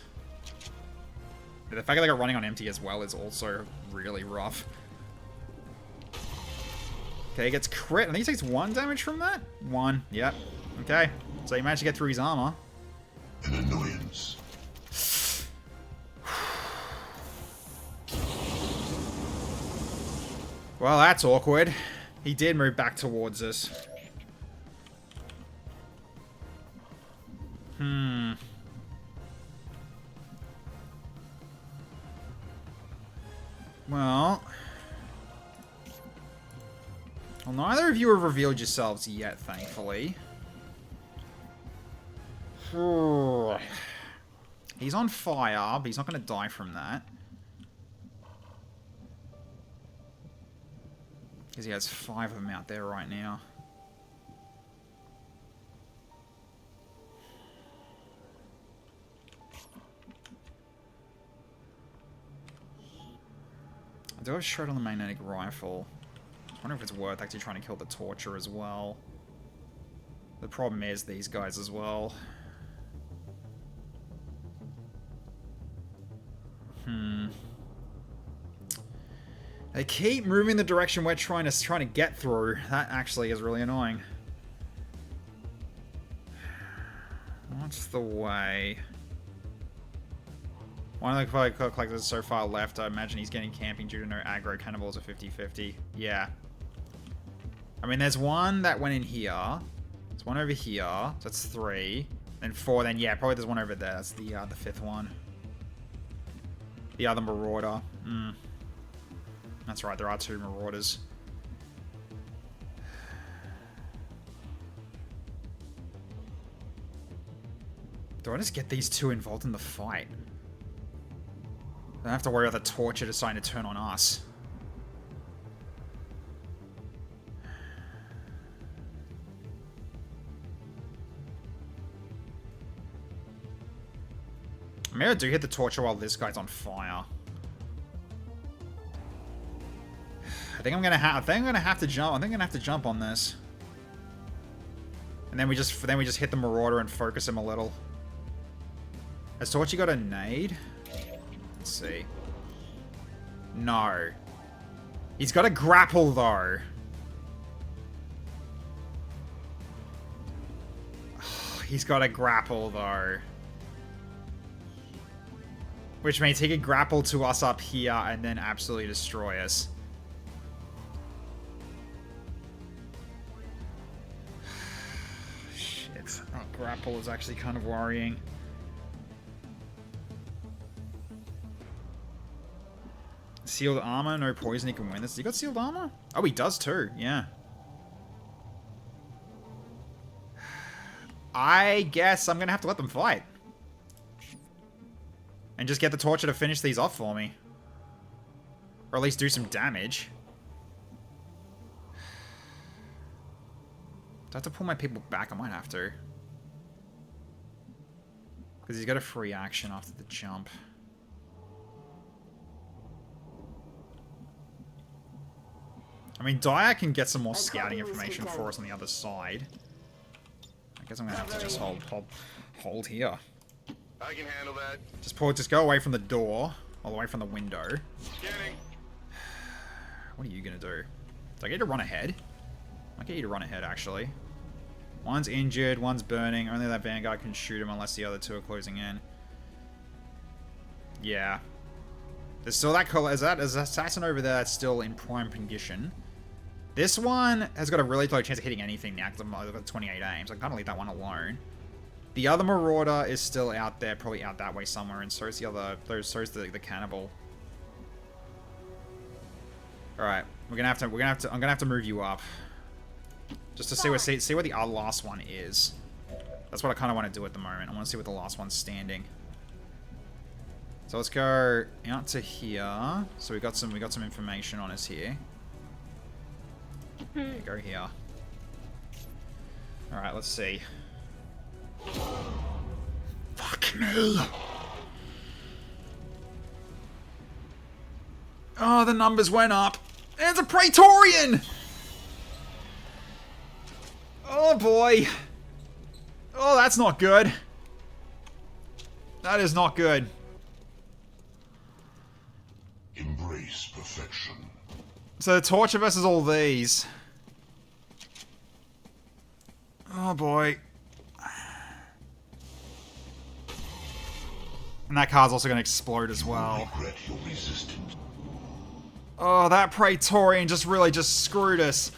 But the fact that they got running on empty as well is also really rough. Okay, he gets crit. I think he takes 1 damage from that? 1, yep. Okay, so he managed to get through his armor. An annoyance. Well, that's awkward. He did move back towards us. Well, neither of you have revealed yourselves yet, thankfully. He's on fire, but he's not going to die from that. Because he has 5 of them out there right now. I do have a shot on the magnetic rifle. I wonder if it's worth actually trying to kill the torture as well. The problem is these guys as well. They keep moving the direction we're trying to get through. That actually is really annoying. What's the way? One of the collectors so far left, I imagine he's getting camping due to no aggro. Cannibals are 50-50. Yeah. I mean, there's one that went in here. There's one over here. So that's 3. Then 4. Then, yeah, probably there's one over there. That's the 5th one. The other Marauder. That's right, there are 2 Marauders. Do I just get these 2 involved in the fight? I don't have to worry about the torture deciding to turn on us. Maybe I do hit the torture while this guy's on fire. I think I'm gonna have to jump. I think I'm gonna have to jump on this. And then we just hit the Marauder and focus him a little. Has Torchy got a nade? Let's see. No. He's got a grapple though. He's got a grapple though. Which means he could grapple to us up here and then absolutely destroy us. Shit. That grapple is actually kind of worrying. Sealed armor, no poison, he can win this. He got sealed armor? Oh, he does too, yeah. I guess I'm gonna have to let them fight. And just get the Torture to finish these off for me. Or at least do some damage. Do I have to pull my people back? I might have to. Because he's got a free action after the jump. I mean, Dyer can get some more scouting information for us on the other side. I guess I'm gonna have to just hold here. I can handle that. Just go away from the door, all the way from the window. Scanning. What are you gonna do? Do I get you to run ahead? I get you to run ahead, actually. One's injured, one's burning. Only that Vanguard can shoot him unless the other two are closing in. Yeah. There's still that color. Is that assassin over there that's still in prime condition? This one has got a really low chance of hitting anything now because I've got 28 aims. I can't leave that one alone. The other Marauder is still out there, probably out that way somewhere, and so is the other. So is the cannibal. All right, I'm gonna have to move you up, just to see what the last one is. That's what I kind of want to do at the moment. I want to see what the last one's standing. So let's go out to here. So we got some information on us here. Go here. All right, let's see. Fuck me. Oh, the numbers went up. It's a Praetorian! Oh boy. Oh, that's not good. That is not good. Embrace perfection. So the Torture versus all these. Oh boy. And that card's also going to explode as well. Regret your resistance. Oh, that Praetorian just really screwed us.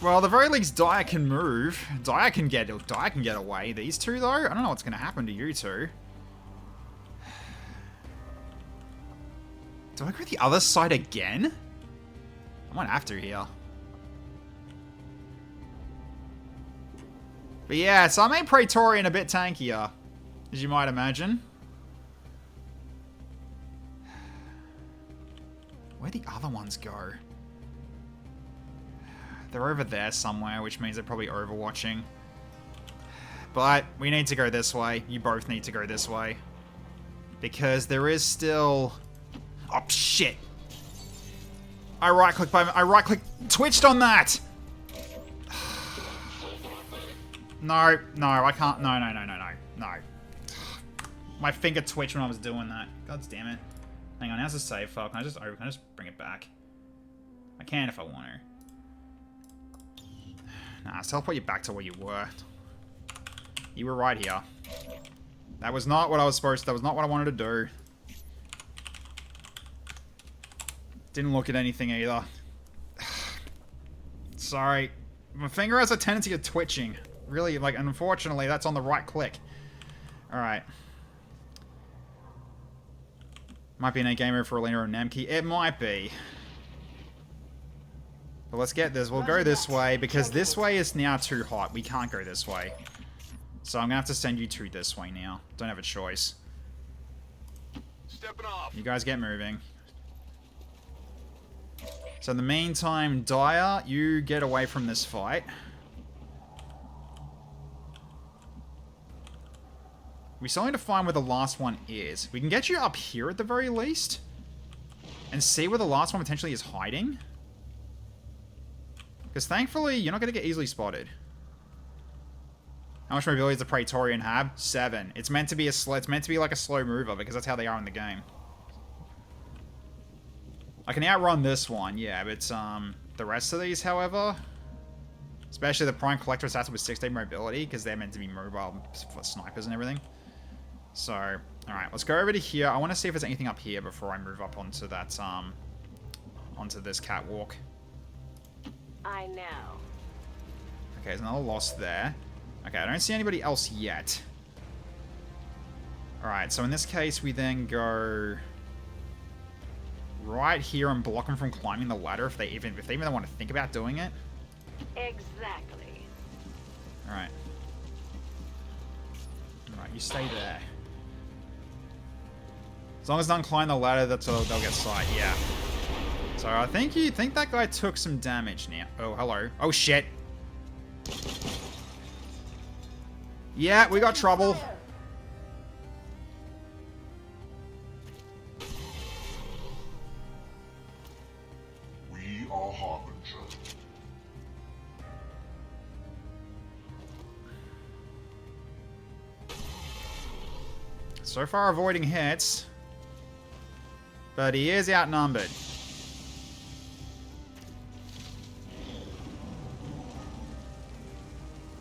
Well, the very least Dyer can move. Dyer can get away. These two though, I don't know what's going to happen to you two. Do I go the other side again? I might have to here. But yeah, so I made Praetorian a bit tankier, as you might imagine. Where'd the other ones go? They're over there somewhere, which means they're probably overwatching. But we need to go this way. You both need to go this way. Because there is still... Oh, shit! I right-clicked, twitched on that! No, I can't. No. My finger twitched when I was doing that. God damn it. Hang on, how's the save file? Can I just bring it back? I can if I want to. Nah, let's teleport you back to where you were. You were right here. That was not what I was supposed to. That was not what I wanted to do. Didn't look at anything either. Sorry. My finger has a tendency of twitching. Really, like, unfortunately, that's on the right click. Alright. Might be an A-game move for Alina or Namki. It might be. But let's get this. We'll go this way, because this way is now too hot. We can't go this way. So I'm going to have to send you two this way now. Don't have a choice. Stepping off. You guys get moving. So in the meantime, Dyer, you get away from this fight. We still need to find where the last one is. We can get you up here at the very least. And see where the last one potentially is hiding. Because thankfully, you're not going to get easily spotted. How much mobility does the Praetorian have? 7. It's meant to be it's meant to be like a slow mover because that's how they are in the game. I can outrun this one, yeah, but the rest of these, however, especially the Prime Collector stats with 6-day mobility because they're meant to be mobile for snipers and everything. So, alright, let's go over to here. I want to see if there's anything up here before I move up onto that, onto this catwalk. I know. Okay, there's another lost there. Okay, I don't see anybody else yet. Alright, so in this case, we then go right here and block them from climbing the ladder if they even want to think about doing it. Exactly. Alright. Alright, you stay there. As long as they don't climb the ladder, that's all, they'll get sight, yeah. So I think that guy took some damage now. Oh, hello. Oh, shit. Yeah, we got trouble. We are Harbinger. So far avoiding hits. But he is outnumbered.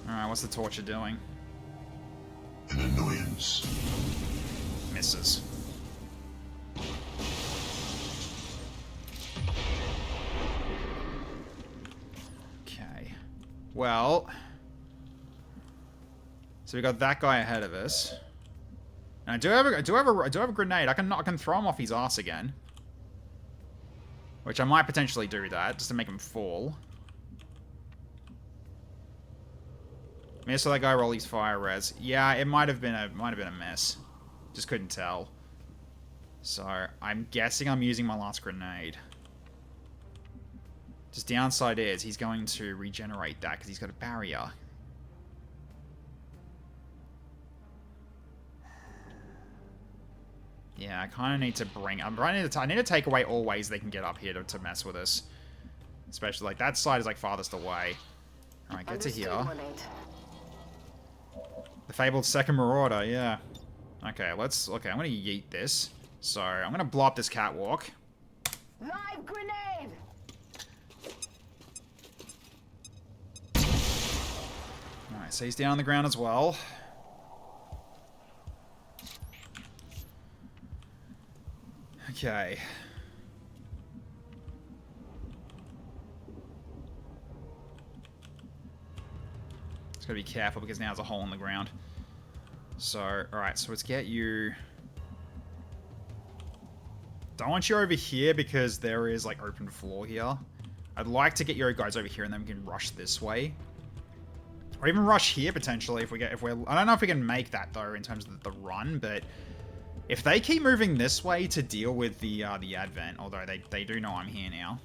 Alright, what's the torture doing? An annoyance. Misses. Okay. Well. So we got that guy ahead of us. And I do have a grenade. I can throw him off his ass again. Which I might potentially do that, just to make him fall. Maybe so that guy roll his fire res. Yeah, it might have been a miss. Just couldn't tell. So I'm guessing I'm using my last grenade. Just downside is he's going to regenerate that because he's got a barrier. Yeah, I kind of need to I need to take away all ways they can get up here to mess with us. Especially, like, that side is, like, farthest away. Alright, get to here. The fabled second marauder, yeah. Okay, I'm gonna yeet this. So, I'm gonna blow up this catwalk. Live grenade! Alright, so he's down on the ground as well. Okay. Just gotta be careful because now there's a hole in the ground. So, alright, so let's get you... Don't want you over here because there is, like, open floor here. I'd like to get your guys over here and then we can rush this way. Or even rush here, potentially, I don't know if we can make that, though, in terms of the run, but... If they keep moving this way to deal with the Advent, although they do know I'm here now.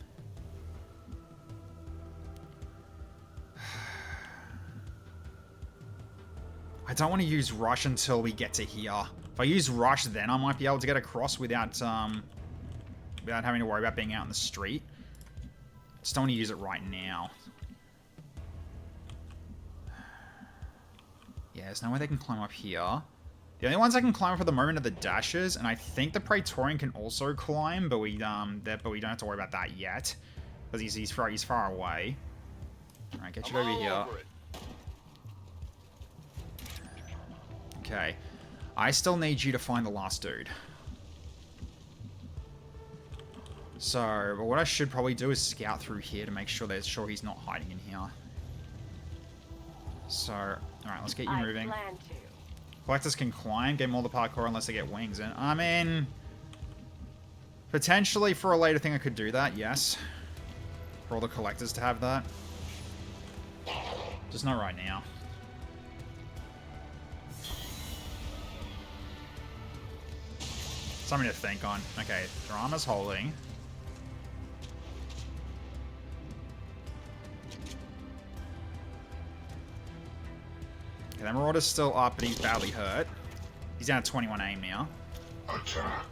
I don't want to use Rush until we get to here. If I use Rush, then I might be able to get across without having to worry about being out in the street. Just don't want to use it right now. Yeah, there's no way they can climb up here. The only ones I can climb for the moment are the dashes, and I think the Praetorian can also climb, but we don't have to worry about that yet, because he's far away. All right, get you over here. Okay, I still need you to find the last dude. So, but what I should probably do is scout through here to make sure he's not hiding in here. So, all right, let's get you moving. Collectors can climb, get all the parkour unless they get wings. And I mean, potentially for a later thing I could do that, yes. For all the collectors to have that. Just not right now. Something to think on. Okay, Drama's holding. Okay, the Marauder's still up, but he's badly hurt. He's down to 21 aim now. Attack.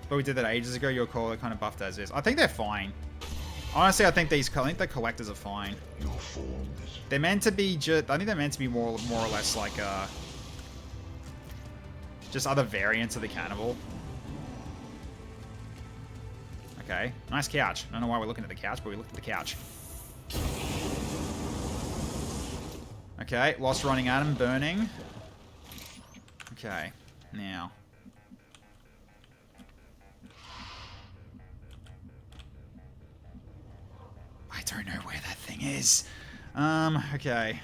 But we did that ages ago. Your call, they're kind of buffed as is. I think they're fine. Honestly, I think the collectors are fine. Your form is They're meant to be just... I think they're meant to be more or less like just other variants of the cannibal. Okay, nice couch. I don't know why we're looking at the couch, but we looked at the couch. Okay, Lost running at him, burning. Okay, now. I don't know where that thing is. Okay.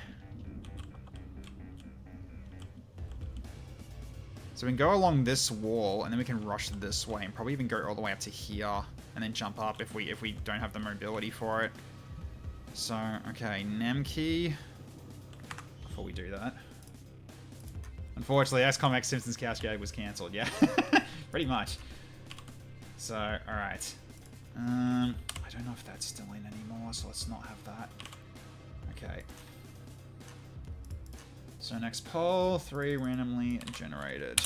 So we can go along this wall, and then we can rush this way, and probably even go all the way up to here, and then jump up if we don't have the mobility for it. So, okay, Nemkey. Before we do that. Unfortunately, XCOM X Simpsons Cascade was cancelled, yeah. Pretty much. So, alright. I don't know if that's still in anymore, so let's not have that. Okay. So next poll, 3 randomly generated.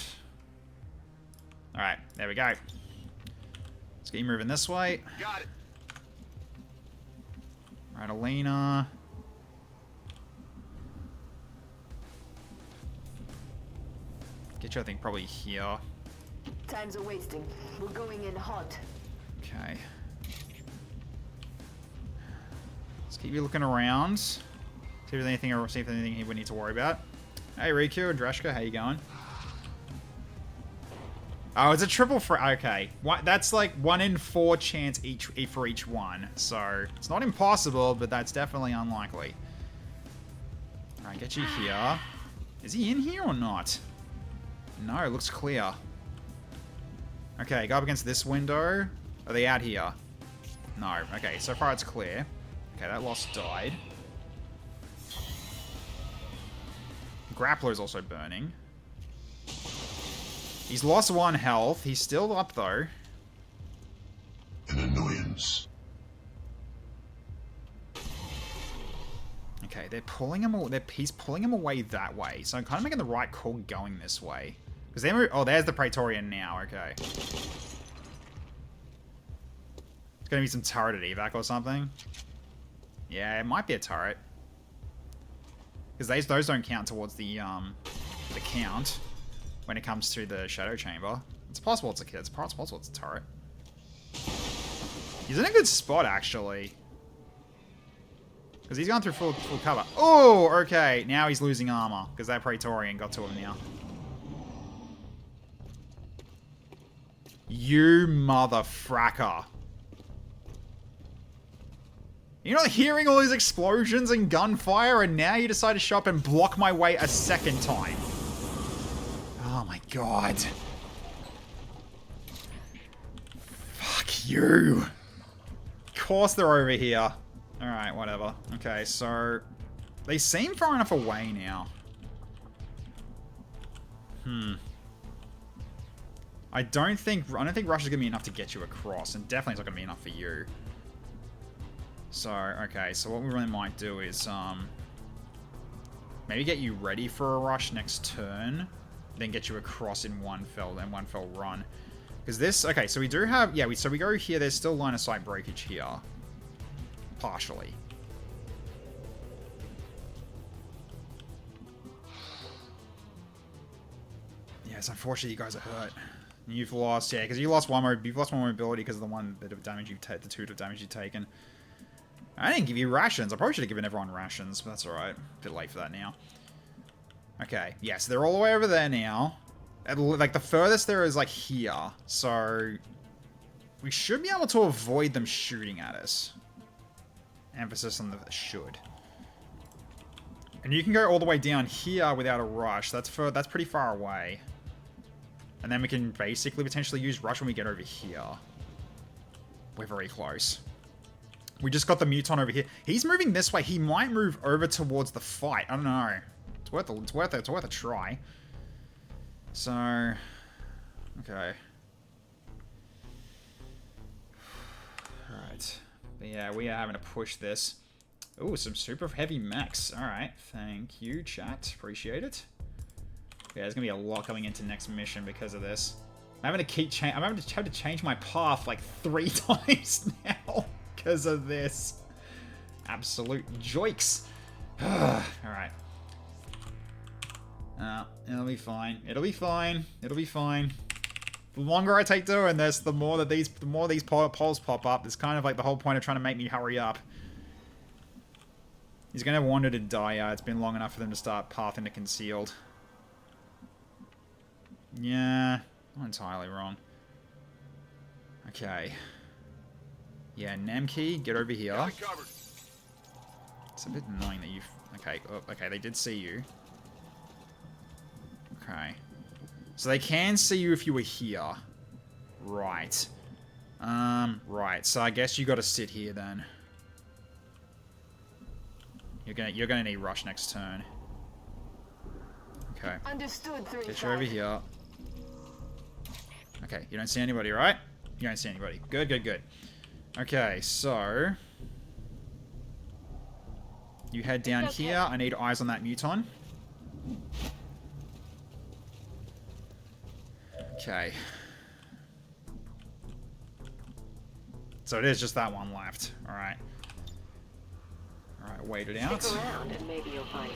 Alright, there we go. Let's get you moving this way. Got it. Alright, Alina. Get you, I think, probably here. Time's a wasting. We're going in hot. Okay. Let's keep you looking around. See if there's anything we need to worry about. Hey, Riku and Dreshka, how you going? Oh, it's a triple for... Okay. That's like 1 in 4 chance for each one. So, it's not impossible, but that's definitely unlikely. Alright, get you here. Is he in here or not? No, it looks clear. Okay, go up against this window. Are they out here? No. Okay, so far it's clear. Okay, that Lost died. Grappler's also burning. He's lost 1 health. He's still up, though. an annoyance. Okay, they're pulling him. He's pulling him away that way. So I'm kind of making the right call going this way. Because they're... Oh, there's the Praetorian now. Okay. It's going to be some turret evac or something. Yeah, it might be a turret. Because those don't count towards the count when it comes to the Shadow Chamber. It's possible it's possible it's a turret. He's in a good spot, actually. Because he's gone through full cover. Oh, okay. Now he's losing armor. Because that Praetorian got to him now. You motherfracker. You're not hearing all these explosions and gunfire, and now you decide to show up and block my way a second time. Oh my god. Fuck you. Of course they're over here. Alright, whatever. Okay, so... They seem far enough away now. I don't think rush is gonna be enough to get you across, and definitely it's not gonna be enough for you. So, okay, so what we really might do is, maybe get you ready for a rush next turn, then get you across in one fell run. Because this, okay, so we do have, yeah, so we go here, there's still line of sight breakage here. Partially. Yes, unfortunately you guys are hurt. You've lost, yeah, because you've lost one mobility because of the bit of damage you've taken, the 2 of damage you've taken. I didn't give you rations. I probably should have given everyone rations, but that's alright. A bit late for that now. Okay, yes, yeah, so they're all the way over there now. Like, the furthest there is, like, here. So, we should be able to avoid them shooting at us. Emphasis on the should. And you can go all the way down here without a rush. That's pretty far away. And then we can basically potentially use rush when we get over here. We're very close. We just got the Muton over here. He's moving this way. He might move over towards the fight. I don't know. It's worth a try. So, okay. Alright. But yeah, we are having to push this. Ooh, some super heavy mechs. Alright, thank you, chat. Appreciate it. Yeah, there's gonna be a lot coming into next mission because of this. I'm having to change my path like 3 times now because of this. Absolute joiks. Alright. It'll be fine. It'll be fine. It'll be fine. The longer I take doing this, the more these poles pop up. It's kind of like the whole point of trying to make me hurry up. He's gonna wander to die. It's been long enough for them to start pathing to concealed. Yeah, not entirely wrong. Okay. Yeah, Namkey, get over here. It's a bit annoying that you've... Okay, oh, okay, they did see you. Okay. So they can see you if you were here. Right. Right, so I guess you gotta sit here then. You're gonna need rush next turn. Okay. Understood. Get you over here. Okay, you don't see anybody, right? You don't see anybody. Good, good, good. Okay, so... You head down here. I need eyes on that muton. Okay. So it is just that one left. Alright. Alright, wait it out. Stick around and maybe you'll find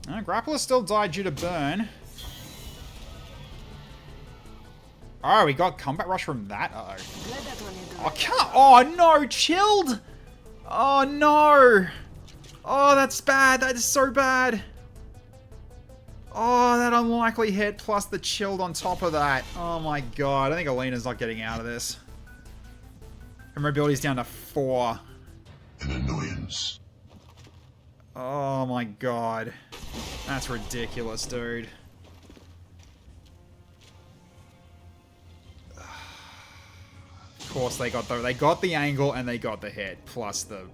out. Grappler still died due to burn. Oh, we got combat rush from that. Uh-oh. Oh, can't. Oh, no. Chilled. Oh, no. Oh, that's bad. That is so bad. Oh, that unlikely hit plus the chilled on top of that. Oh, my God. I think Alina's not getting out of this. Her mobility's down to 4. An annoyance. Oh, my God. That's ridiculous, dude. Of course they got the angle and they got the hit plus the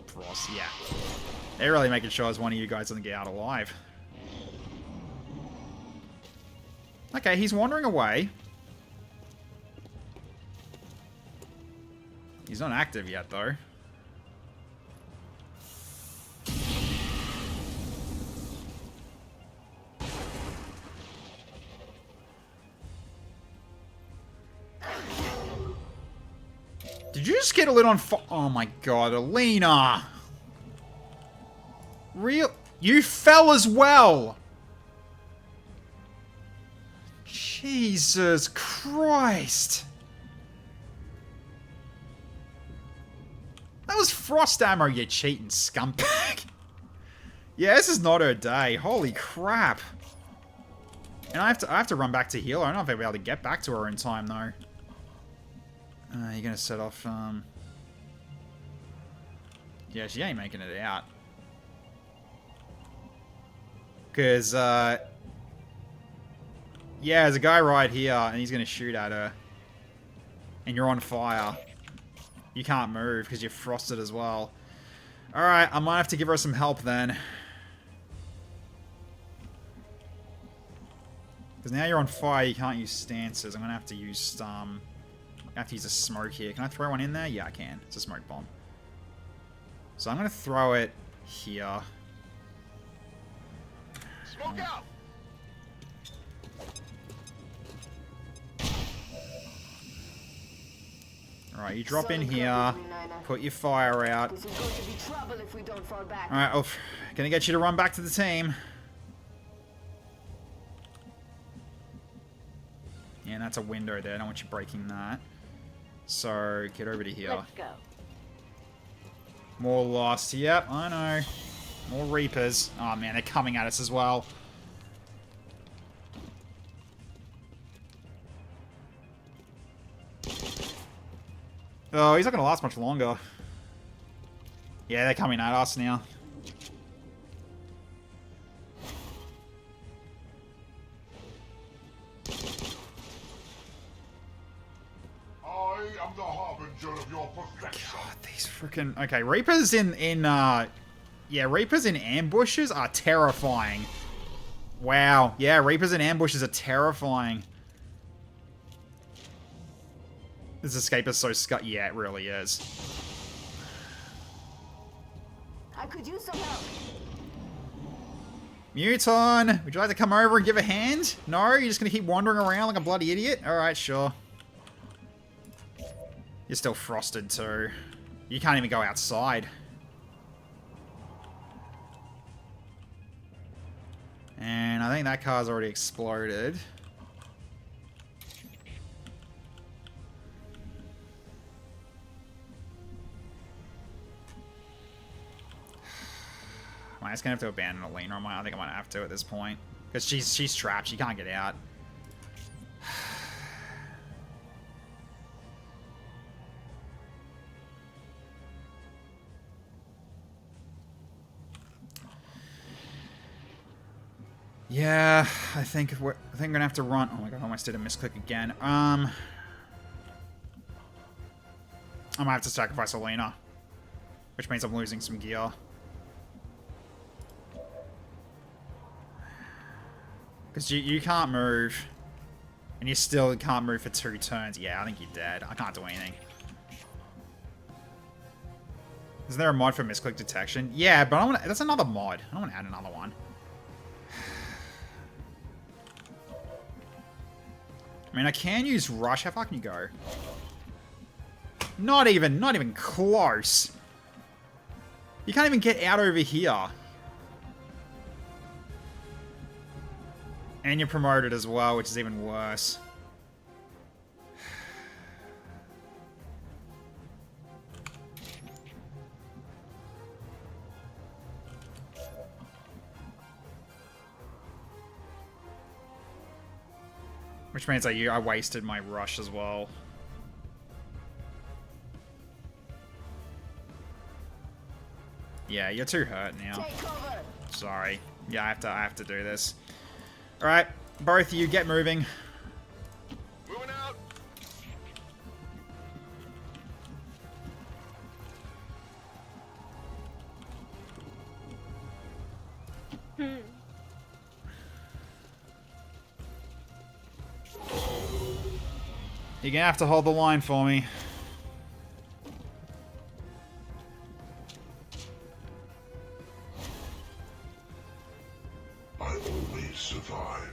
pros. Yeah, they're really making sure as one of you guys doesn't get out alive. Okay, he's wandering away. He's not active yet though. Did you just get a lid on fire? Oh my God, Alina! You fell as well! Jesus Christ! That was frost ammo, you cheating scumbag! Yeah, this is not her day. Holy crap! And I have to run back to heal her. I don't know if I'll be able to get back to her in time though. You're gonna set off, yeah, she ain't making it out. Cause, yeah, there's a guy right here, and he's gonna shoot at her. And you're on fire. You can't move, because you're frosted as well. Alright, I might have to give her some help then. Because now you're on fire, you can't use stances. I'm gonna have to use, I have to use a smoke here. Can I throw one in there? Yeah, I can. It's a smoke bomb. So I'm going to throw it here. Smoke out! Alright, you drop in here. Put your fire out. Alright, oh, gonna get you to run back to the team. Yeah, and that's a window there. I don't want you breaking that. So, get over to here. Let's go. More lost. Yep, I know. More Reapers. Oh, man, they're coming at us as well. Oh, he's not going to last much longer. Yeah, they're coming at us now. I am the harbinger of your perfection. God, these freaking... Okay, Reapers yeah, Reapers in ambushes are terrifying. Wow. Yeah, Reapers in ambushes are terrifying. This escape is so scut. Yeah, it really is. I could use some help. Muton, would you like to come over and give a hand? No? You're just gonna keep wandering around like a bloody idiot? Alright, sure. You're still frosted too. You can't even go outside. And I think that car's already exploded. I'm just gonna have to abandon Alina. I think I might have to at this point. Because she's trapped. She can't get out. Yeah, I think I'm gonna have to run. Oh my god, I almost did a misclick again. I might have to sacrifice Alina, which means I'm losing some gear. Because you can't move, and you still can't move for 2 turns. Yeah, I think you're dead. I can't do anything. Is there a mod for misclick detection? Yeah, but that's another mod. I don't want to add another one. I mean, I can use Rush. How far can you go? Not even close. You can't even get out over here. And you're promoted as well, which is even worse. Which means I wasted my rush as well. Yeah, you're too hurt now. Sorry. Yeah, I have to do this. Alright, both of you get moving. Moving out. You're gonna have to hold the line for me. I always survive.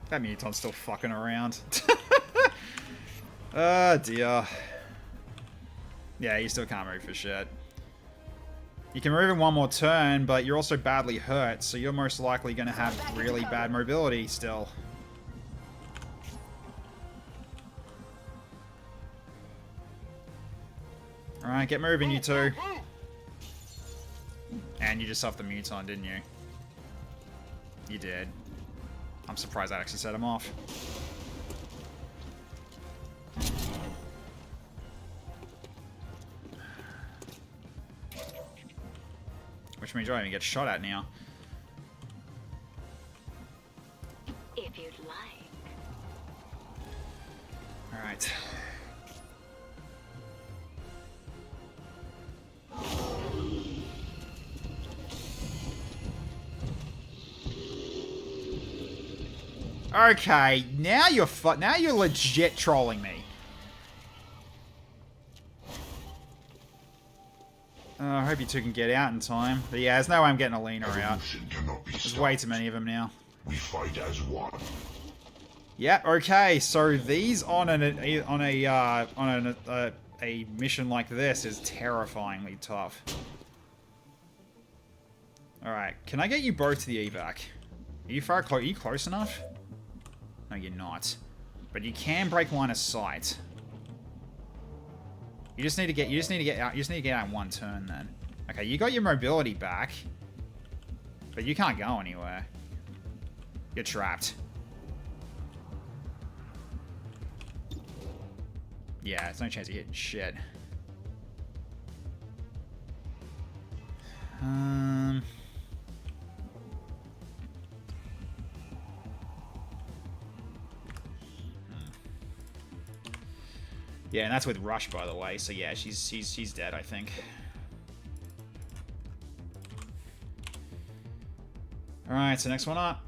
That Muton's still fucking around. Oh dear. Yeah, you still can't move for shit. You can move in one more turn, but you're also badly hurt, so you're most likely going to have really bad mobility still. Alright, get moving, you two. And you just off the Muton, didn't you? You did. I'm surprised that actually set him off. Which means you don't even get shot at now. If you'd like. Alright. Okay, now you're legit trolling me. I hope you two can get out in time. But yeah, there's no way I'm getting Alina out. There's way too many of them now. We fight as one. Yeah. Okay. So these on a mission like this is terrifyingly tough. All right. Can I get you both to the evac? Are you close enough? No, you're not. But you can break line of sight. You just need to get out in one turn then. Okay, you got your mobility back. But you can't go anywhere. You're trapped. Yeah, there's no chance of hitting shit. Yeah, and that's with Rush, by the way. So yeah, she's dead, I think. All right, so next one up.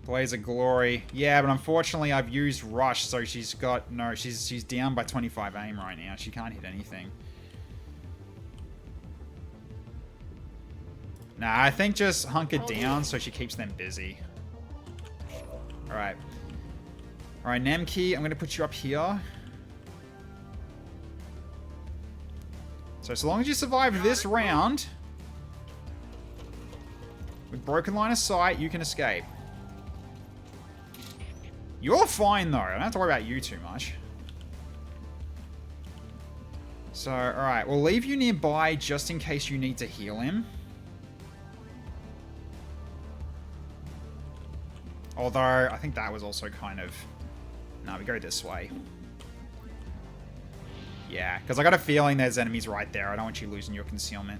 Blaze of Glory. Yeah, but unfortunately I've used Rush, so she's got... No, she's down by 25 aim right now. She can't hit anything. Nah, I think just hunker down so she keeps them busy. Alright. Alright, Nemki, I'm going to put you up here. So long as you survive this round, with broken line of sight, you can escape. You're fine, though. I don't have to worry about you too much. So, alright. We'll leave you nearby just in case you need to heal him. Although, I think that was also kind of... No, we go this way. Yeah, because I got a feeling there's enemies right there. I don't want you losing your concealment.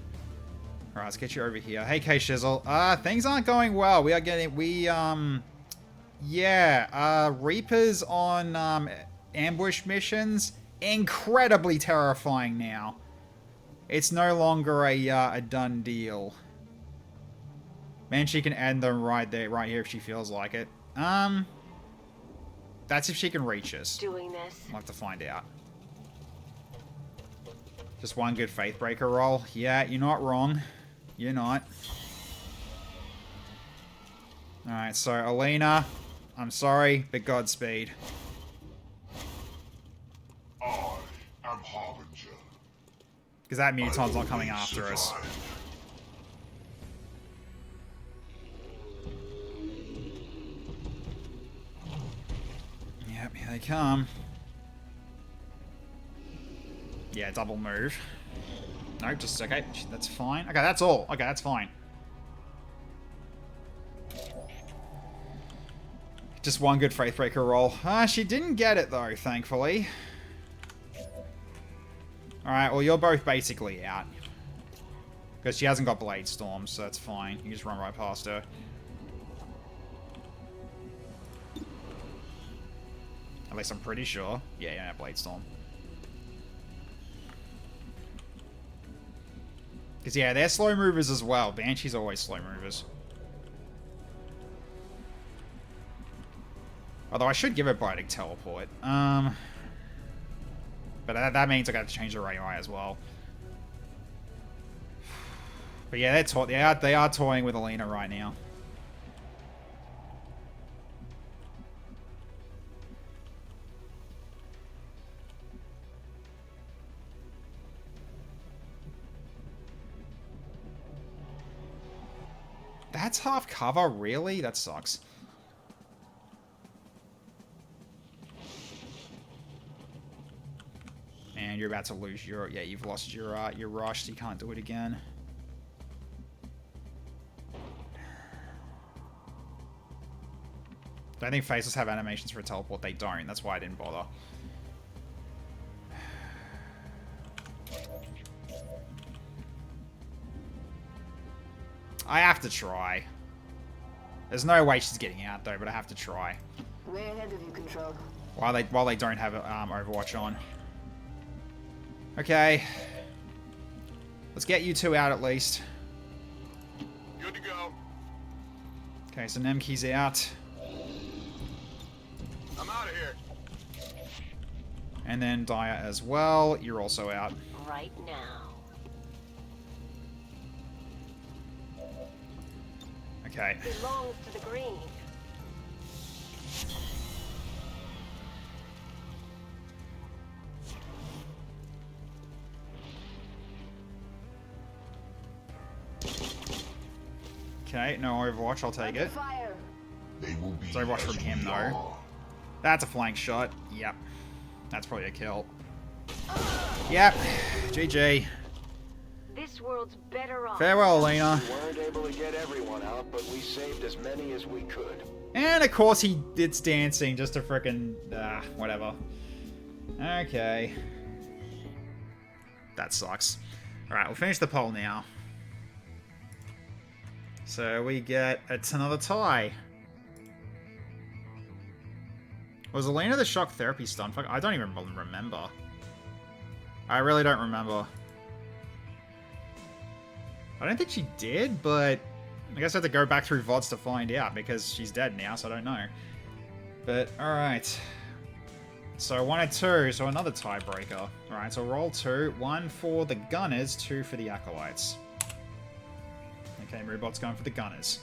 Alright, let's get you over here. Hey, K-Shizzle. Things aren't going well. We are getting... Yeah, Reapers on ambush missions, incredibly terrifying now. It's no longer a done deal. Man, she can end them right here if she feels like it. That's if she can reach us. Doing this. I'll have to find out. Just one good Faithbreaker roll. Yeah, you're not wrong. You're not. Alright, so Alina... I'm sorry, but Godspeed. I am Harbinger. Because that muton's not coming after us. Yep, here they come. Yeah, double move. No, just okay. That's fine. Okay, that's all. Okay, that's fine. Just one good Faithbreaker roll. She didn't get it, though, thankfully. Alright, well, you're both basically out. Because she hasn't got Blade Storm, so that's fine. You just run right past her. At least I'm pretty sure. Yeah, you don't have Blade Storm. Because, yeah, they're slow movers as well. Banshee's always slow movers. Although I should give it Biotic Teleport. But that means I got to change the AI as well. But yeah, they are toying with Alina right now. That's half cover, really? That sucks. And you're about to lose your... Yeah, you've lost your rush, so you can't do it again. I think Faceless have animations for a teleport. They don't. That's why I didn't bother. I have to try. There's no way she's getting out, though, but I have to try. Way ahead of you, Control. While they don't have Overwatch on. Okay. Let's get you two out at least. Good to go. Okay, so Nemki's out. I'm out of here. And then Daya as well. You're also out. Right now. Okay. Belongs to the green. Okay, no Overwatch, I'll take it. They will be It's Overwatch from him, we though. are. That's a flank shot. Yep. That's probably a kill. Yep. GG. This world's better off. Farewell, Alina. We weren't able to get everyone out, but we saved as many as we could. And of course he did dancing just to frickin' whatever. Okay. That sucks. Alright, we'll finish the poll now. So we get it's another tie. Was Alina the shock therapy stun? Fuck, I don't even remember. I really don't remember. I don't think she did, but I guess I have to go back through VODs to find out because she's dead now, so I don't know. But, alright. So 1 and 2, so another tiebreaker. Alright, so roll 2. 1 for the Gunners, 2 for the Acolytes. Okay, Moobot's going for the Gunners.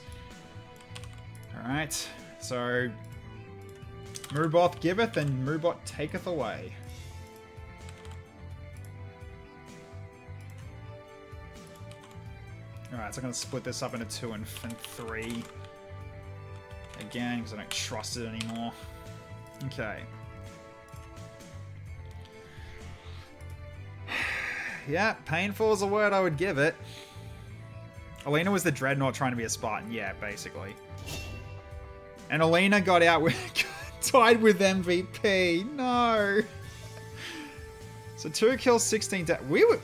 Alright, so Moobot giveth and Moobot taketh away. Alright, so I'm going to split this up into 2 and 3. Again, because I don't trust it anymore. Okay. Yeah, painful is a word I would give it. Alina was the Dreadnought trying to be a Spartan. Yeah, basically. And Alina got out with... tied with MVP. No. So 2 kills, 16 deaths. We were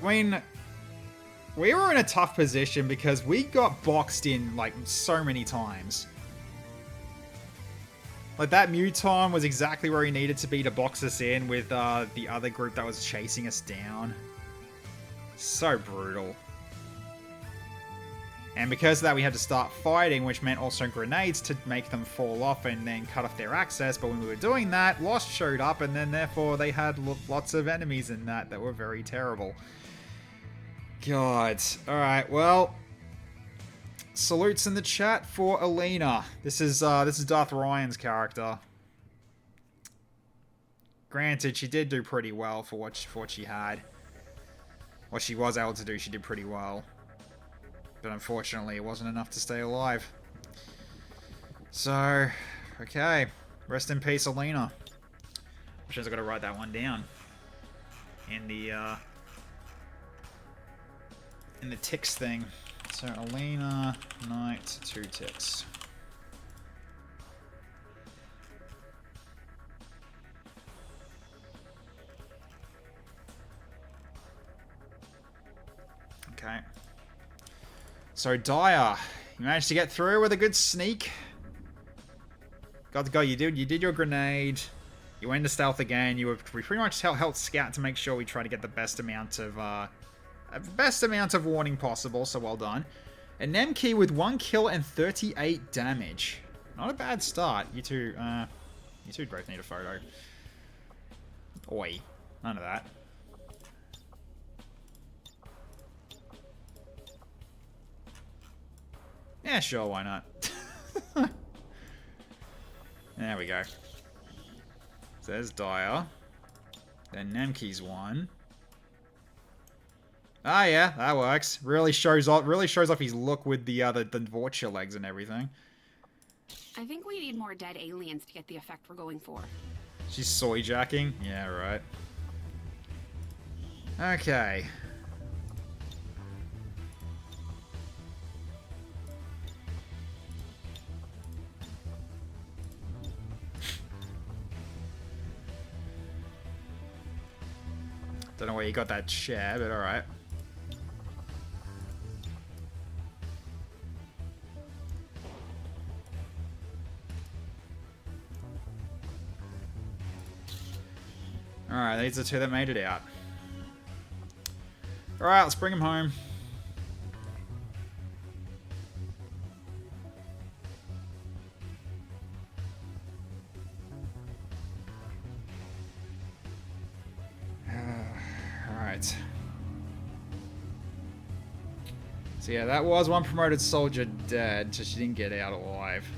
in a tough position because we got boxed in, like, so many times. Like, that Muton was exactly where he needed to be to box us in with the other group that was chasing us down. So brutal. And because of that, we had to start fighting, which meant also grenades to make them fall off and then cut off their access. But when we were doing that, Lost showed up, and then therefore they had lots of enemies in that were very terrible. God. Alright, well... salutes in the chat for Alina. This is Darth Ryan's character. Granted, she did do pretty well for what she had. What she was able to do, she did pretty well. But unfortunately, it wasn't enough to stay alive. So, okay. Rest in peace, Alina. Which means I've got to write that one down. In the ticks thing. So, Alina, Knight, 2 ticks. Okay. So, Dyer, you managed to get through with a good sneak. Got to go. You did your grenade. You went into stealth again. We pretty much helped scout to make sure we try to get the best amount of warning possible. So well done. And Nemki with 1 kill and 38 damage. Not a bad start. You two both need a photo. Oi, none of that. Yeah, sure, why not? There we go. So there's Dyer. Then Nemki's one. Ah, yeah, that works. Really shows off his look with the Vorcha legs and everything. I think we need more dead aliens to get the effect we're going for. She's soy jacking? Yeah, right. Okay. Don't know where you got that share, but alright. Alright, these are 2 that made it out. Alright, let's bring them home. Alright. So yeah, that was one promoted soldier dead, so she didn't get out alive.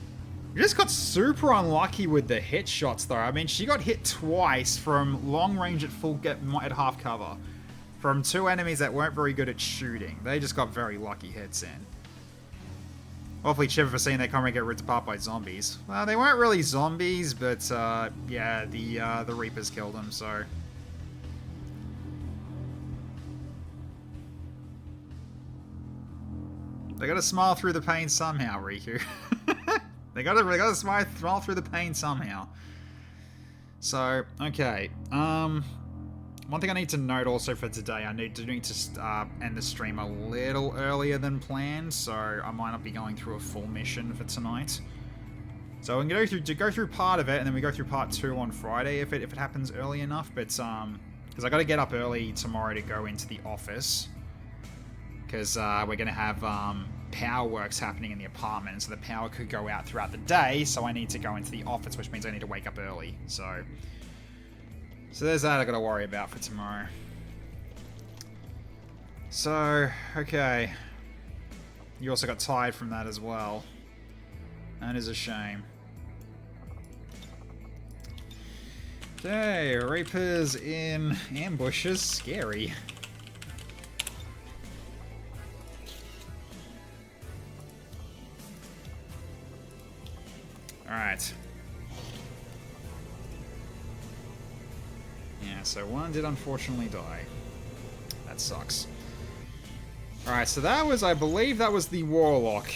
We just got super unlucky with the hit shots, though. I mean, she got hit twice from long range at half cover. From 2 enemies that weren't very good at shooting. They just got very lucky hits in. Awfully chipper for seeing they come and get ripped apart by zombies. Well, they weren't really zombies, but yeah, the Reapers killed them, so... They gotta smile through the pain somehow, Riku. They gotta smile through the pain somehow. So, okay. One thing I need to note also for today, I need to end the stream a little earlier than planned, so I might not be going through a full mission for tonight. So I'm going to go through part of it, and then we go through part 2 on Friday if it happens early enough. But because I got to get up early tomorrow to go into the office, because we're going to have power works happening in the apartment, and so the power could go out throughout the day, so I need to go into the office, which means I need to wake up early. So there's that I gotta worry about for tomorrow. So, okay. You also got tired from that as well. That is a shame. Okay, Reapers in ambushes. Scary. Alright. Yeah, so one did unfortunately die. That sucks. Alright, so that was, I believe that was the Warlock.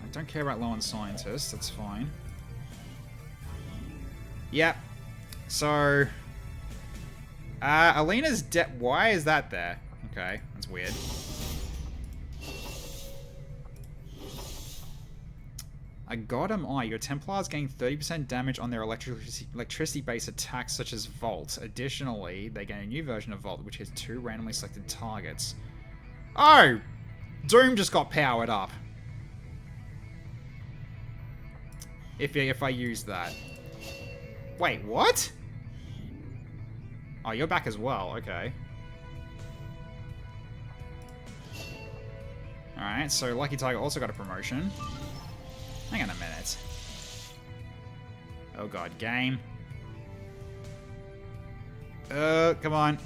I don't care about low-end scientists, that's fine. Yep. So... Alina's dead. Why is that there? Okay, that's weird. I got him. Oh, your Templars gain 30% damage on their electricity-based attacks, such as Volt. Additionally, they gain a new version of Volt, which hits 2 randomly selected targets. Oh! Doom just got powered up. If I use that. Wait, what? Oh, you're back as well. Okay. Alright, so Lucky Tiger also got a promotion. Hang on a minute. Oh god, game. Come on.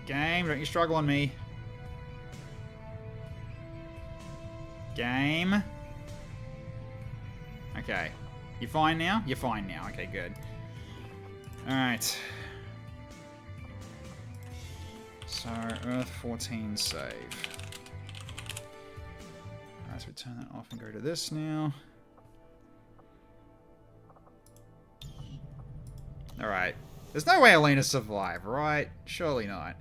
Game, don't you struggle on me. Game. Okay. You fine now? You're fine now. Okay, good. Alright. So, Earth-14 save. Alright, so we turn that off and go to this now. Alright. There's no way Alina survived, right? Surely not.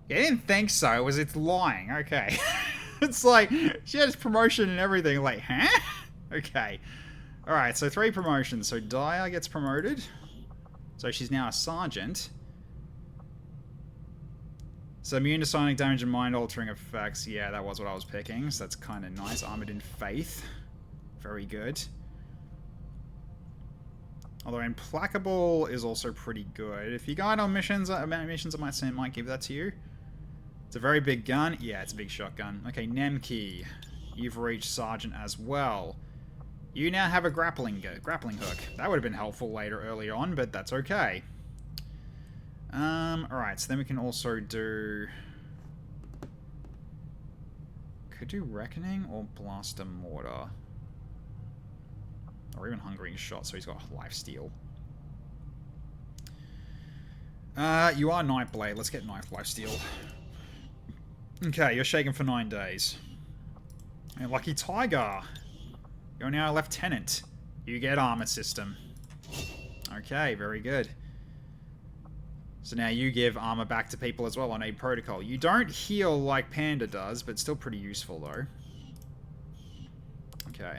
Yeah, I didn't think so. It's lying. Okay. It's like, she had his promotion and everything. Like, huh? Okay. Alright, so 3 promotions. So Dyer gets promoted. So she's now a sergeant. So immune to sonic damage and mind-altering effects. Yeah, that was what I was picking. So that's kind of nice. Armored in Faith. Very good. Although Implacable is also pretty good. If you guide on missions, I might give that to you. It's a very big gun. Yeah, it's a big shotgun. Okay, Nemki. You've reached Sergeant as well. You now have a grappling hook. That would have been helpful earlier on, but that's okay. Alright, so then we can also do... Could do Reckoning or Blaster Mortar. Or even Hungering Shot, so he's got Lifesteal. You are Nightblade. Let's get Knife Lifesteal. Okay, you're shaken for 9 days. And Lucky Tiger. You're now a Lieutenant. You get Armor System. Okay, very good. So now you give armor back to people as well on Aid Protocol. You don't heal like Panda does, but still pretty useful though. Okay.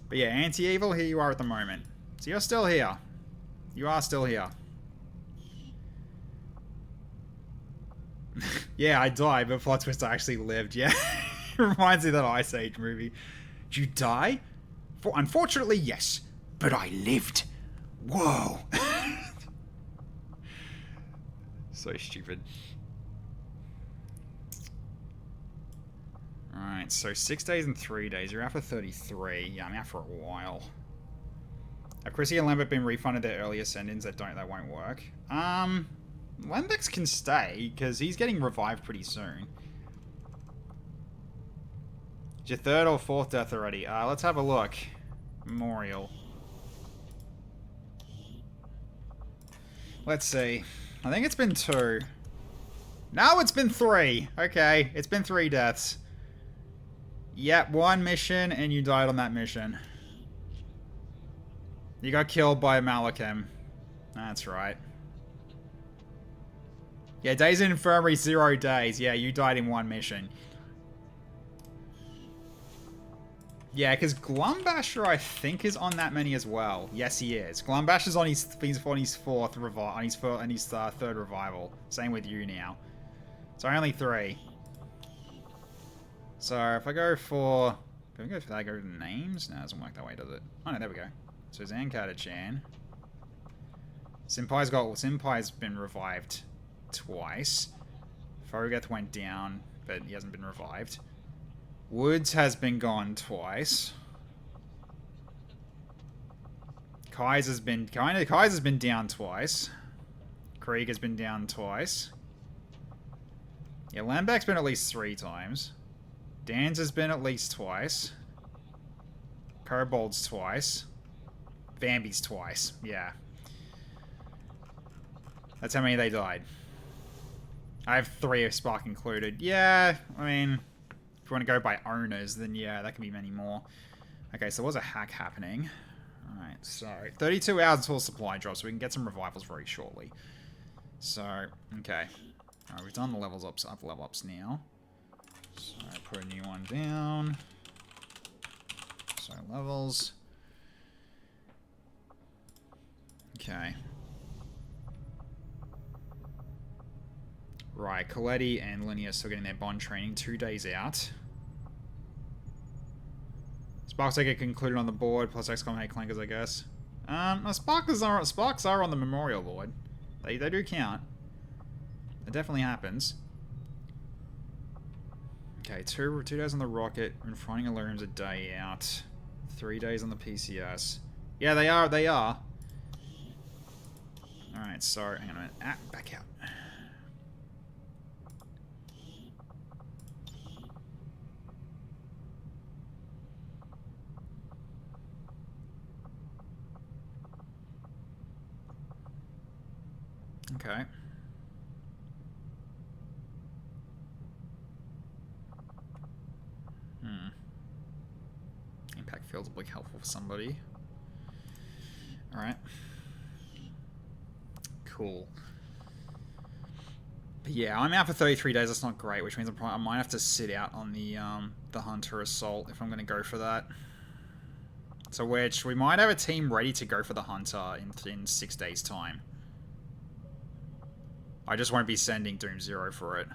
But yeah, Anti-Evil, here you are at the moment. So you're still here. You are still here. Yeah, I died, but plot twist, I actually lived. Yeah, it reminds me of that Ice Age movie. Did you die? Unfortunately, yes, but I lived. Whoa. So stupid. Alright, so 6 days and 3 days. You're out for 33. Yeah, I'm out for a while. Have Chrissy and Lambert been refunded their earlier send-ins that won't work? Lembex can stay, because he's getting revived pretty soon. It's your 3rd or 4th death already. Let's have a look. Memorial. Let's see. I think it's been 2. No, it's been 3. Okay, it's been 3 deaths. Yep, 1 mission, and you died on that mission. You got killed by Malachim. That's right. Yeah, days in infirmary, 0 days. Yeah, you died in 1 mission. Yeah, because Glumbasher, I think, is on that many as well. Yes, he is. Glumbasher's on his fourth revival, on his third revival. Same with you now. So only 3. So if I go for, can we go for that? Go to names? No, it doesn't work that way, does it? Oh no, there we go. So Zankata-chan. Senpai's been revived twice. Fogeth went down, but he hasn't been revived. Woods has been gone twice. Kaiser's been down twice. Krieg has been down twice. Yeah, Lambek's been at least 3 times. Dan's has been at least twice. Kobold's twice. Bambi's twice. Yeah. That's how many they died. I have 3 of Spark included. Yeah, I mean, if you want to go by owners, then yeah, that could be many more. Okay, so what's a hack happening? Alright, so 32 hours until supply drop, so we can get some revivals very shortly. So, okay. Alright, we've done the level ups now. So put a new one down. So levels. Okay. Right, Coletti and Linear are still getting their bond training 2 days out. Sparks I get included on the board, plus XCOM 8 clankers, I guess. No, Sparks are on the memorial board. They do count. It definitely happens. Okay, two days on the rocket, and finding alarms a day out. 3 days on the PCS. Yeah, they are. Alright, so, hang on a minute. Ah, back out. Okay. Impact feels a bit helpful for somebody. Alright. Cool. But yeah, I'm out for 33 days. That's not great, which means I might have to sit out on the Hunter Assault if I'm going to go for that. So which, we might have a team ready to go for the Hunter in 6 days' time. I just won't be sending Doom Zero for it.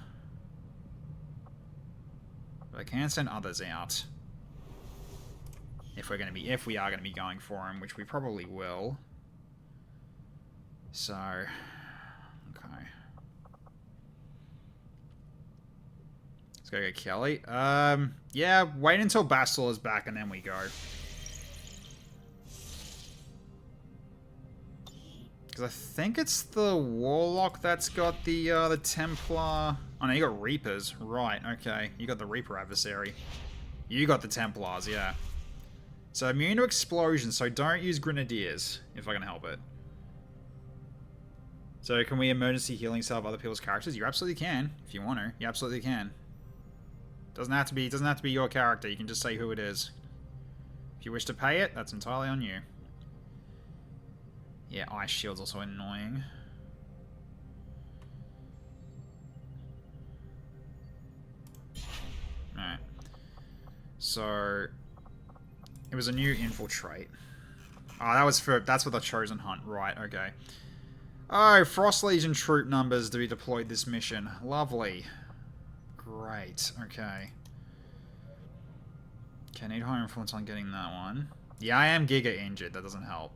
But I can send others out. If we are gonna be going for him, which we probably will. So, okay. Let's go get Kelly. Yeah, wait until Bastel is back and then we go. Because I think it's the Warlock that's got the Templar. Oh no, you got Reapers. Right, okay. You got the Reaper adversary. You got the Templars, yeah. So immune to explosion, so don't use Grenadiers, if I can help it. So can we emergency healing salve other people's characters? You absolutely can, if you want to. You absolutely can. Doesn't have to be your character, you can just say who it is. If you wish to pay it, that's entirely on you. Yeah, Ice Shield's also annoying. Alright. So, it was a new infiltrate. Oh, that's for the Chosen Hunt. Right, okay. Oh, Frost Legion troop numbers to be deployed this mission. Lovely. Great, okay. Okay, need higher influence on getting that one. Yeah, I am Giga injured, that doesn't help.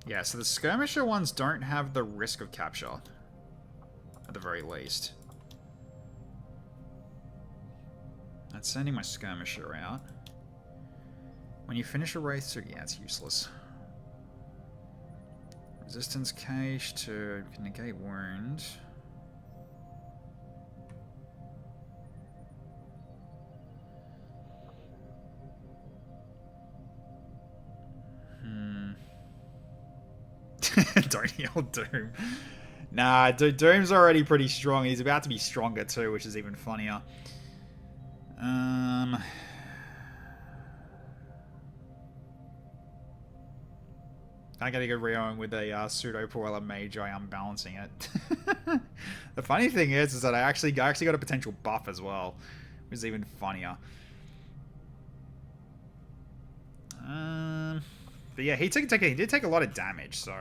Yeah, so the skirmisher ones don't have the risk of capture. At the very least. That's sending my skirmisher out. When you finish a race, so yeah, it's useless. Resistance cache to negate wound. Don't heal Doom. Nah, Doom's already pretty strong. He's about to be stronger too, which is even funnier. I gotta go reoing with a pseudo Puella Mage. I am balancing it. The funny thing is that I actually got a potential buff as well, which is even funnier. But yeah, he did take a lot of damage. So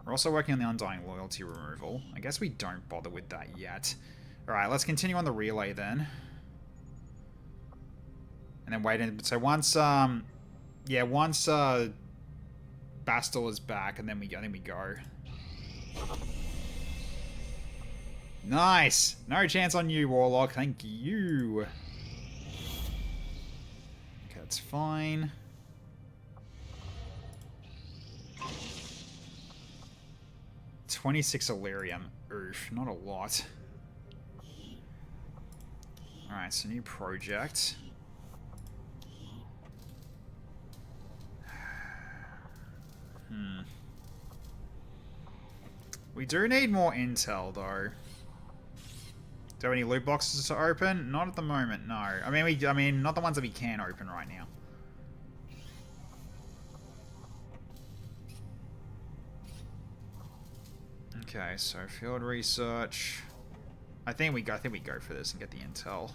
we're also working on the Undying Loyalty removal. I guess we don't bother with that yet. All right, let's continue on the relay then, and then wait. So once Bastel is back, and then I think we go. Nice! No chance on you, Warlock. Thank you. Okay, that's fine. $26 Illyrium. Oof, not a lot. Alright, so new project. We do need more intel, though. Do we have any loot boxes to open? Not at the moment, no. I mean, not the ones that we can open right now. Okay, so field research. I think we go for this and get the intel.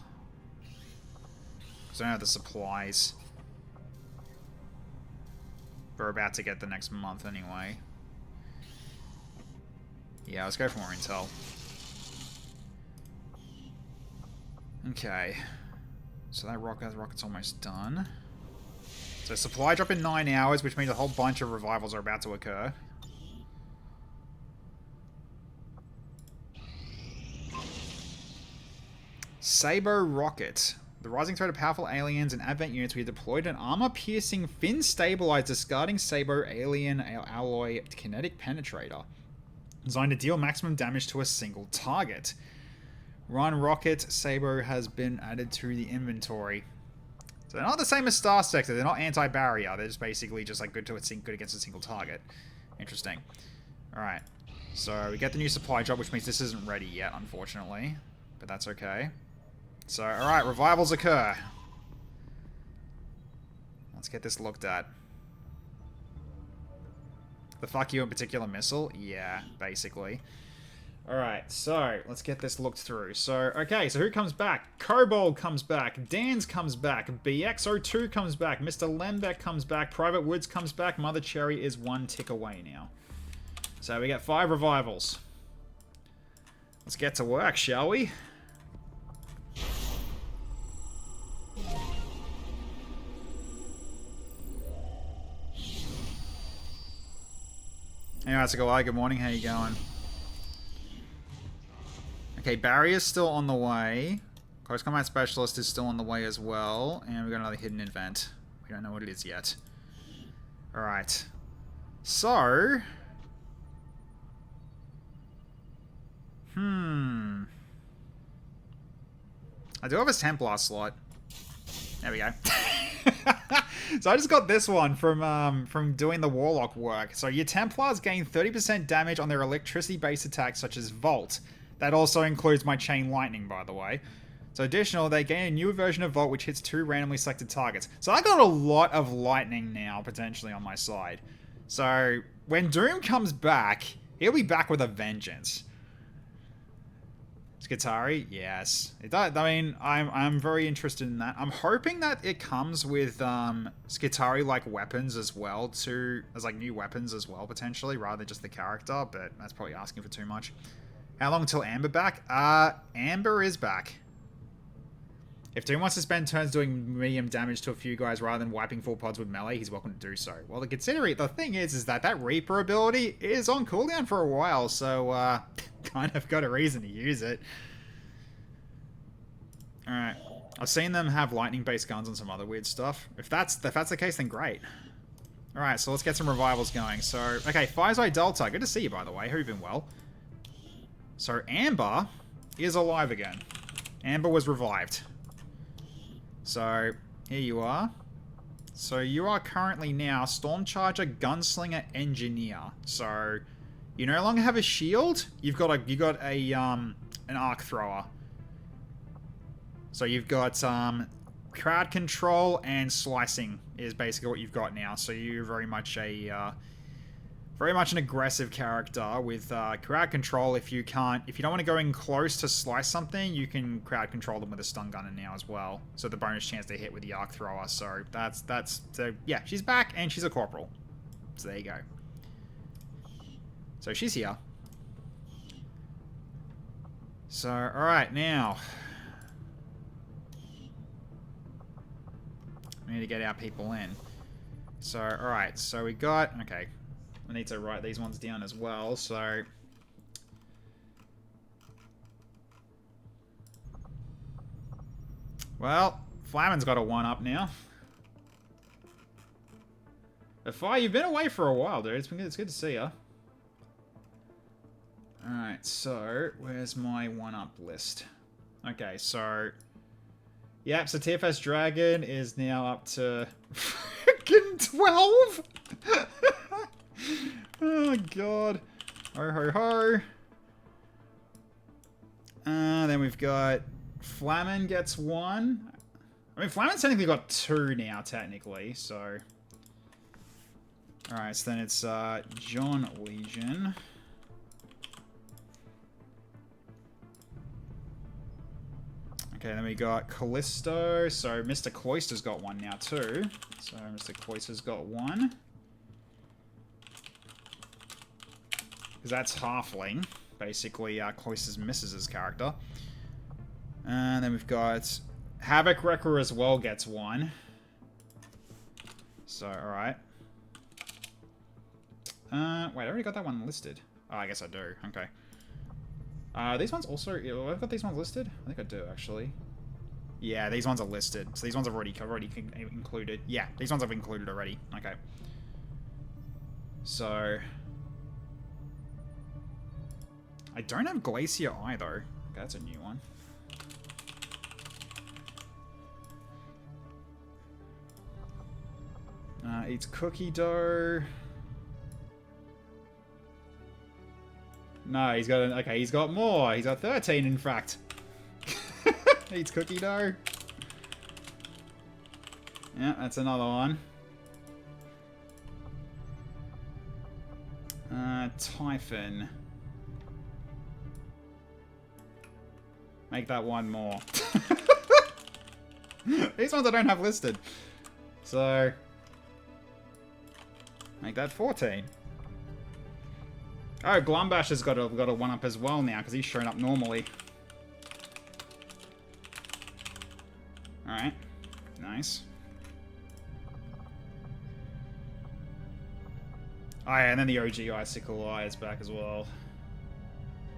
Because I don't have the supplies. We're about to get the next month anyway. Yeah, let's go for more intel. Okay. So that rocket's almost done. So supply drop in 9 hours, which means a whole bunch of revivals are about to occur. Sabo rocket. The rising threat of powerful aliens and advent units, we have deployed an armor-piercing, fin-stabilized, discarding Sabo alien alloy kinetic penetrator, designed to deal maximum damage to a single target. Run rocket Sabo has been added to the inventory. So they're not the same as Star Sector. They're not anti-barrier. They're just basically just like good against a single target. Interesting. All right. So we get the new supply drop, which means this isn't ready yet, unfortunately, but that's okay. So, alright, revivals occur. Let's get this looked at. The fuck you in particular missile? Yeah, basically. Alright, so, let's get this looked through. So, okay, so who comes back? Kobold comes back. Dan's comes back. BX02 comes back. Mr. Lembeck comes back. Private Woods comes back. Mother Cherry is 1 tick away now. So, we get 5 revivals. Let's get to work, shall we? Anyway, it's like, good morning, how you going? Okay, Barrier's still on the way. Close Combat Specialist is still on the way as well. And we've got another hidden event. We don't know what it is yet. Alright. So... I do have a Templar slot. There we go. So I just got this one from doing the Warlock work. So your Templars gain 30% damage on their electricity-based attacks, such as Volt. That also includes my Chain Lightning, by the way. So additional, they gain a newer version of Volt, which hits 2 randomly selected targets. So I got a lot of Lightning now, potentially, on my side. So when Doom comes back, he'll be back with a vengeance. Skitari, yes. I mean, I'm very interested in that. I'm hoping that it comes with Skitari-like weapons as well, too, as like new weapons as well, potentially, rather than just the character, but that's probably asking for too much. How long until Amber back? Amber is back. If Doom wants to spend turns doing medium damage to a few guys rather than wiping full pods with melee, he's welcome to do so. Well, the thing is that Reaper ability is on cooldown for a while, so kind of got a reason to use it. Alright. I've seen them have lightning-based guns and some other weird stuff. If that's the case, then great. Alright, so let's get some revivals going. So, okay, Firezeye Delta. Good to see you, by the way. Hope you've been well. So, Amber is alive again. Amber was revived. So, here you are. So, you are currently now Stormcharger, Gunslinger, Engineer. So, you no longer have a shield. You've got an arc thrower. So, you've got crowd control and slicing is basically what you've got now. So, you're very much a Very much an aggressive character with crowd control. If you don't want to go in close to slice something, you can crowd control them with a stun gunner now as well. So the bonus chance to hit with the arc thrower. So so yeah, she's back and she's a corporal. So there you go. So she's here. So alright, now we need to get our people in. So alright, so we got okay. I need to write these ones down as well, so... Well, Flamin's got a 1-up now. Fire, you've been away for a while, dude. It's good to see ya. Alright, so... Where's my 1-up list? Okay, so... Yep, so TFS Dragon is now up to... Freaking 12?! Oh god. Ho ho ho. Then we've got Flamin gets 1. I mean, Flamin's technically got 2 now, technically, so... Alright, so then it's John Legion. Okay, then we got Callisto. So Mr. Cloister's got 1 now too. So Mr. Cloister's got 1. Because that's Halfling. Basically, Cloister's Mrs.'s character. And then we've got Havoc Wrecker as well gets 1. So, alright. Wait, I already got that one listed. Oh, I guess I do. Okay. These ones also... I've got these ones listed? I think I do, actually. Yeah, these ones are listed. So these ones have already included. Yeah, these ones I've included already. Okay. So... I don't have Glacier either. Okay, that's a new one. Eats cookie dough. No, he's got an... Okay, he's got more. He's got 13, in fact. Eats cookie dough. Yeah, that's another one. Typhon. Make that 1 more. These ones I don't have listed. So... Make that 14. Oh, Glumbash has got a 1-up as well now, because he's shown up normally. Alright. Nice. Oh yeah, and then the OG Icicle Eye is back as well.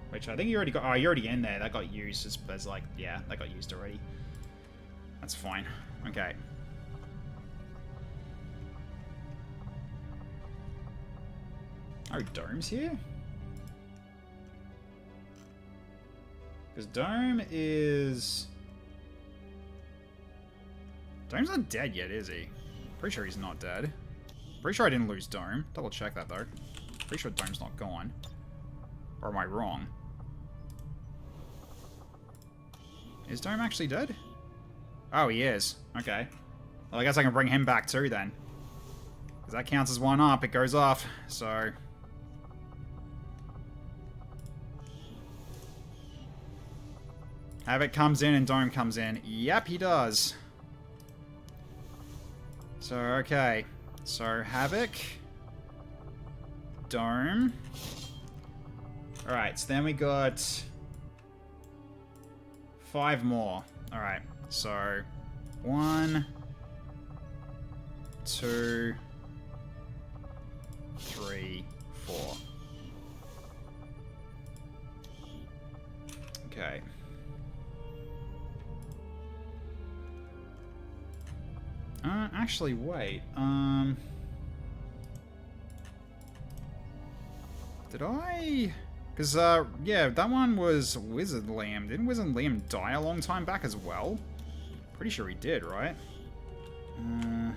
Which I think you already got... Oh, you're already in there. That got used as like... Yeah, that got used already. That's fine. Okay. Oh, Dome's here? Because Dome is... Dome's not dead yet, is he? Pretty sure he's not dead. Pretty sure I didn't lose Dome. Double check that, though. Pretty sure Dome's not gone. Or am I wrong? Is Dome actually dead? Oh, he is. Okay. Well, I guess I can bring him back too, then. Because that counts as 1 up. It goes off. So... Havoc comes in and Dome comes in. Yep, he does. So, okay. So, Havoc. Dome. Alright, so then we got... 5 more. Alright, so... 1... 2... 3... 4. Okay. Actually, wait. Did I... Because, yeah, that one was Wizard Liam. Didn't Wizard Liam die a long time back as well? Pretty sure he did, right? I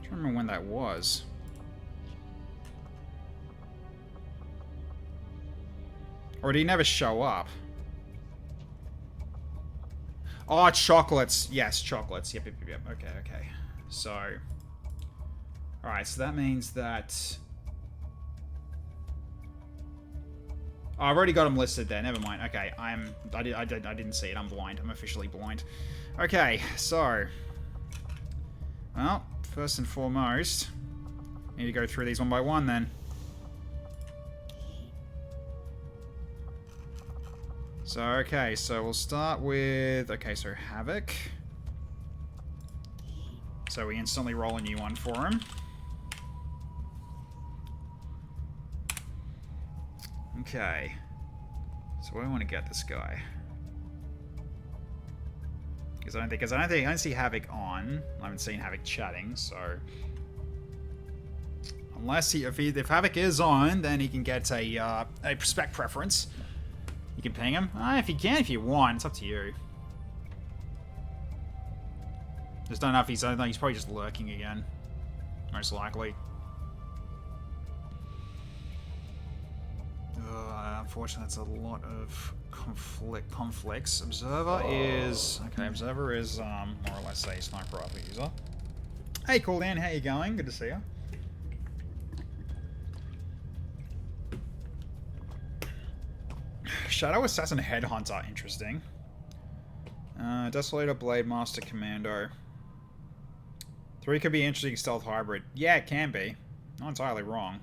don't remember when that was. Or did he never show up? Oh, chocolates. Yes, chocolates. Yep. Okay. So, alright, so that means that... Oh, I've already got them listed there. Never mind. Okay, I didn't see it. I'm blind. I'm officially blind. Okay, so... Well, first and foremost... Need to go through these one by one, then. So, okay, so we'll start with... Okay, so Havoc. So we instantly roll a new one for him. Okay. So where do I want to get this guy? Because I don't see Havoc on. I haven't seen Havoc chatting, so... Unless if Havoc is on, then he can get a spec preference. You can ping him. If you can, if you want. It's up to you. Just don't know if he's probably just lurking again. Most likely. Unfortunately, that's a lot of conflicts. Observer is more or less a sniper rifle user. Hey, Cool Dan, how you going? Good to see you. Shadow Assassin Headhunter, interesting. Desolator Blade Master Commando. 3 could be interesting stealth hybrid. Yeah, it can be. Not entirely wrong.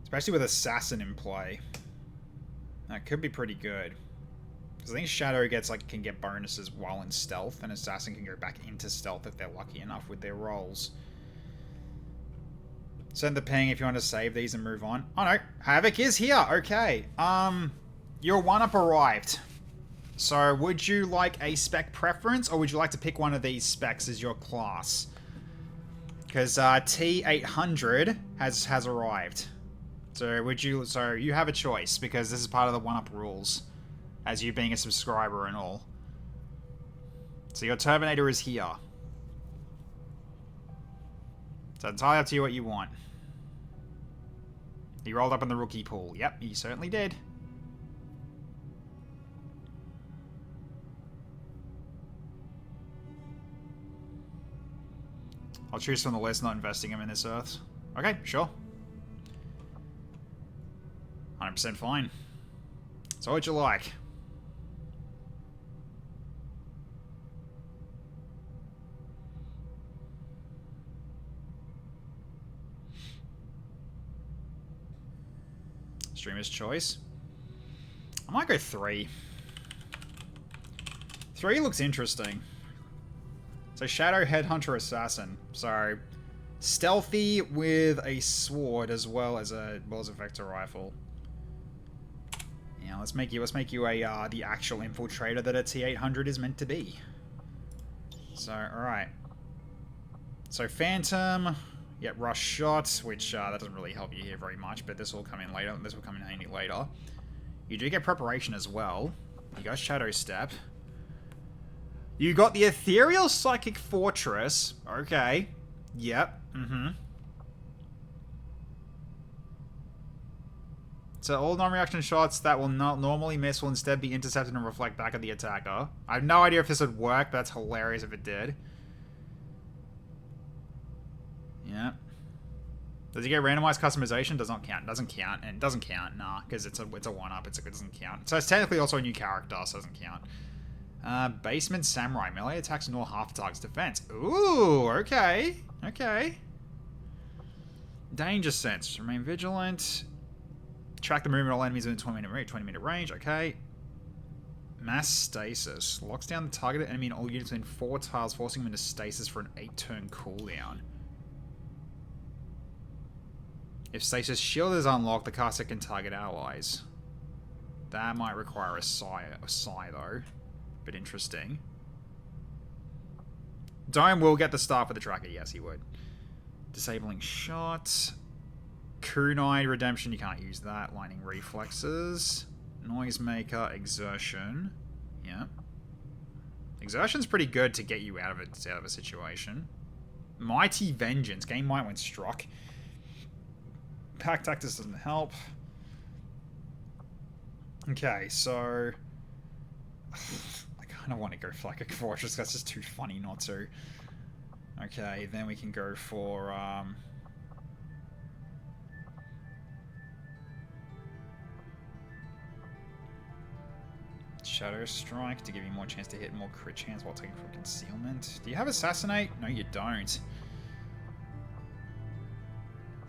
Especially with Assassin in play. That could be pretty good. Because I think Shadow can get bonuses while in stealth, and Assassin can go back into stealth if they're lucky enough with their rolls. Send the ping if you want to save these and move on. Oh no, Havoc is here. Okay. Your 1-up arrived. So would you like a spec preference, or would you like to pick one of these specs as your class? Because T800 has arrived. So you have a choice, because this is part of the 1-up rules, as you being a subscriber and all. So your Terminator is here. So it's entirely up to you what you want. He rolled up in the rookie pool. Yep, he certainly did. I'll choose from the list, not investing him in this Earth. Okay, sure. 100% fine. So what'd you like? Streamer's choice. I might go 3. 3 looks interesting. So Shadow Headhunter Assassin. So stealthy with a sword as well as a vector rifle. Yeah, let's make you a the actual infiltrator that a T800 is meant to be. So alright. So Phantom. Yeah, Rush Shot, which that doesn't really help you here very much, but this will come in later. This will come in handy later. You do get Preparation as well. You got Shadow Step. You got the Ethereal Psychic Fortress. Okay. Yep. So all non-reaction shots that will not normally miss will instead be intercepted and reflect back at the attacker. I have no idea if this would work, but that's hilarious if it did. Yeah. Does he get randomized customization? Does not count. Doesn't count. And doesn't count. Nah, because it's a 1-up. It doesn't count. So it's technically also a new character, so it doesn't count. Basement Samurai. Melee attacks nor half target's defense. Ooh, okay. Okay. Danger Sense. Remain vigilant. Track the movement of all enemies within 20-minute range. Okay. Mass Stasis. Locks down the targeted enemy and all units within 4 tiles, forcing them into stasis for an 8-turn cooldown. If Stasis Shield is unlocked, the caster can target allies. That might require a Psi though. But interesting. Dome will get the star for the tracker. Yes, he would. Disabling Shot. Kunai Redemption. You can't use that. Lightning Reflexes. Noisemaker. Exertion. Yeah. Exertion's pretty good to get you out of a situation. Mighty Vengeance. Game might when struck. Pack Tactics doesn't help. Okay, so I kind of want to go for like a fortress. That's just too funny not to. Okay, then we can go for Shadow Strike to give you more chance to hit, more crit chance while taking from concealment. Do you have Assassinate? No, you don't. So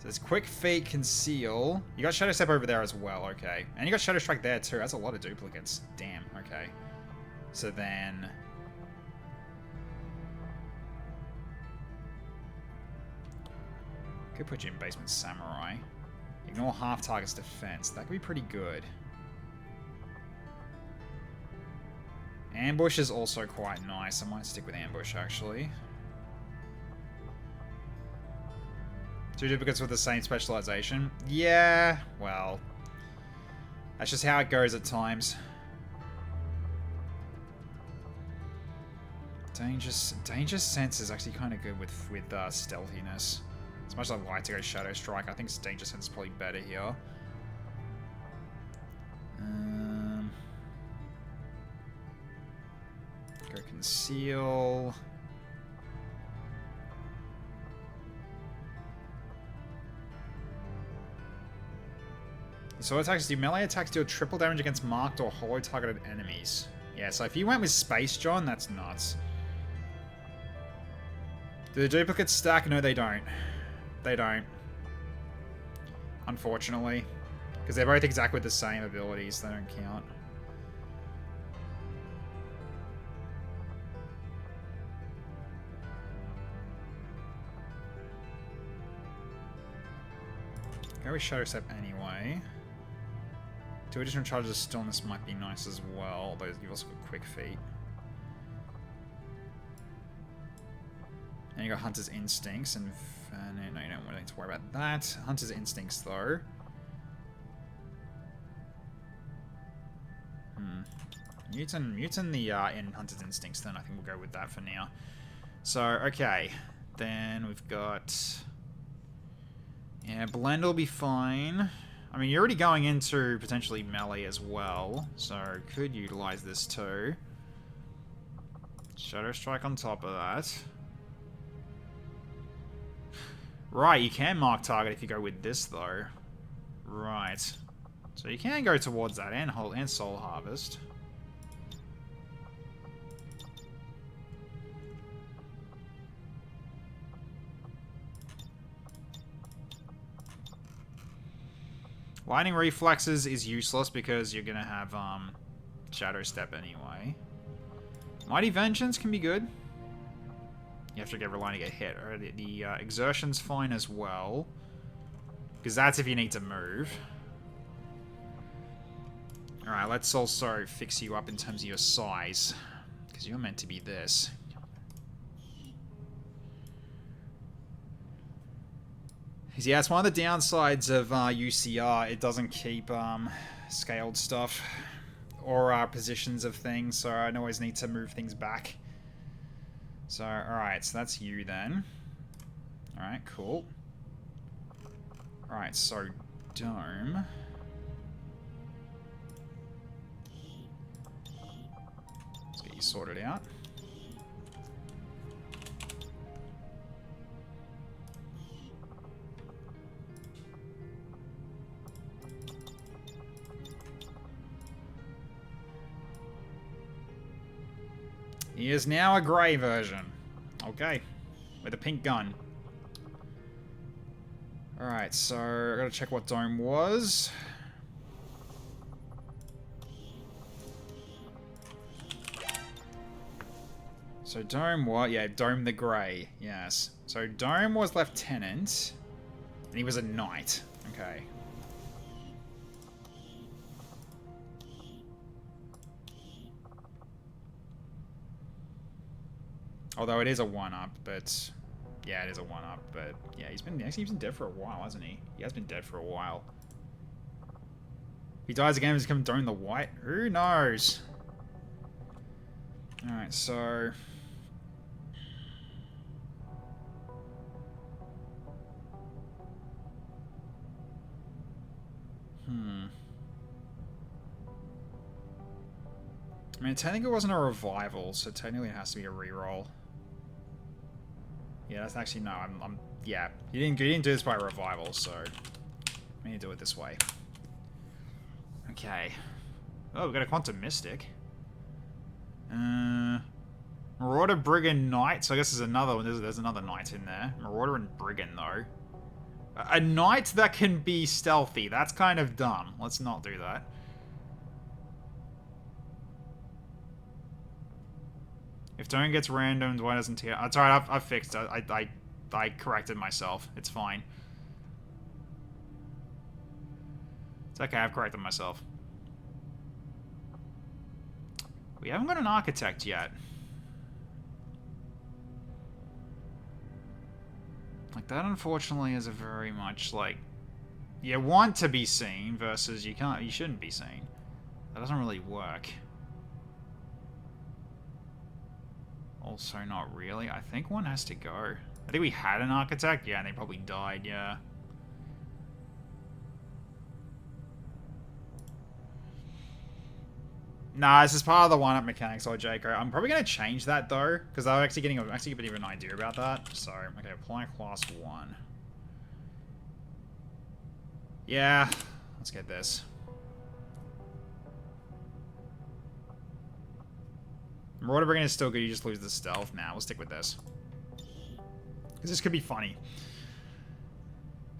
there's Quick Feet, Conceal. You got Shadow Step over there as well, okay. And you got Shadow Strike there too. That's a lot of duplicates. Damn, okay. So then... could put you in Basement Samurai. Ignore half target's defense. That could be pretty good. Ambush is also quite nice. I might stick with Ambush, actually. 2 duplicates with the same specialization? Yeah, well... that's just how it goes at times. Dangerous Sense is actually kind of good with stealthiness. As much as I'd like to go Shadow Strike, I think Dangerous Sense is probably better here. Go Conceal. So attacks do melee attacks deal triple damage against marked or hollow targeted enemies. Yeah, so if you went with Space John, that's nuts. Do the duplicates stack? No, they don't. They don't. Unfortunately. Because they're both exactly the same abilities, they don't count. Go with Shadow Step anyway. 2 additional charges of Stillness might be nice as well, although you've also got Quick Feet. And you got Hunter's Instincts, and no, you don't need to worry about that. Hunter's Instincts, though. Mutant the in Hunter's Instincts, then I think we'll go with that for now. So, okay. Then we've got... yeah, Blend will be fine. I mean, you're already going into potentially melee as well, so could utilize this too. Shadow Strike on top of that. Right, you can mark target if you go with this though. Right. So you can go towards that and Soul Harvest. Lightning Reflexes is useless because you're going to have Shadow Step anyway. Mighty Vengeance can be good. You have to get relying to get hit. The Exertion's fine as well. Because that's if you need to move. Alright, let's also fix you up in terms of your size. Because you're meant to be this. Yeah, it's one of the downsides of UCR. It doesn't keep scaled stuff or positions of things, so I always need to move things back. So, alright, so that's you then. Alright, cool. Alright, so Dome. Let's get you sorted out. He is now a grey version. Okay. With a pink gun. Alright, so I gotta check what Dome was. So Dome what? Yeah, Dome the Grey. Yes. So Dome was Lieutenant. And he was a Knight. Okay. Although it is a 1-up, but... yeah, it is a 1-up, but... yeah, he's been dead for a while, hasn't he? He has been dead for a while. If he dies again, he's become Dome the White? Who knows? Alright, so... I mean, technically it wasn't a revival, so technically it has to be a reroll. Yeah, that's actually, no, yeah. You didn't do this by revival, so we need to do it this way. Okay. Oh, we got a Quantum Mystic. Marauder, Brigand, Knight. So I guess there's another one. There's another Knight in there. Marauder and Brigand, though. A Knight that can be stealthy. That's kind of dumb. Let's not do that. If Tone gets randomed, why doesn't he? It's alright, I've fixed it. I corrected myself. It's fine. It's okay, I've corrected myself. We haven't got an Architect yet. Like, that unfortunately is a very much, like, you want to be seen versus you shouldn't be seen. That doesn't really work. Also not really. I think one has to go. I think we had an Architect, yeah, and they probably died, yeah. Nah, this is part of the one-up mechanics, or Jaco. I'm probably going to change that, though, because I'm actually getting a bit of an idea about that. So, okay, apply class 1. Yeah, let's get this. Marauder Brigand is still good, you just lose the stealth. Nah, we'll stick with this. Because this could be funny.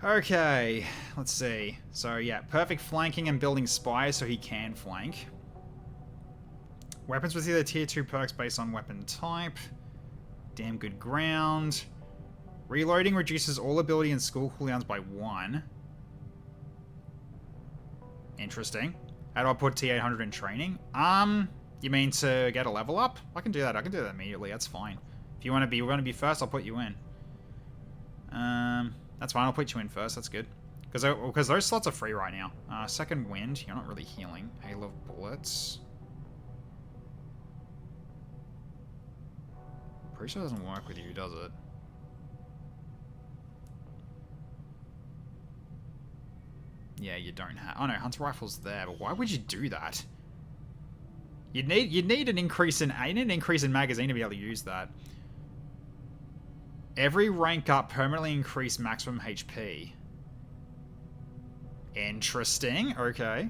Okay, let's see. So, yeah, perfect flanking and building spies so he can flank. Weapons with either tier 2 perks based on weapon type. Damn good ground. Reloading reduces all ability and skill cooldowns by 1. Interesting. How do I put T800 in training? You mean to get a level up? I can do that. I can do that immediately. That's fine. If you want to be first, I'll put you in. That's fine. I'll put you in first. That's good. Because those slots are free right now. Second wind. You're not really healing. Hail of bullets. Pretty sure it doesn't work with you, does it? Yeah, you don't have... Oh no, Hunter Rifle's there, but why would you do that? You'd need an increase in magazine to be able to use that. Every rank up permanently increase maximum HP. Interesting. Okay.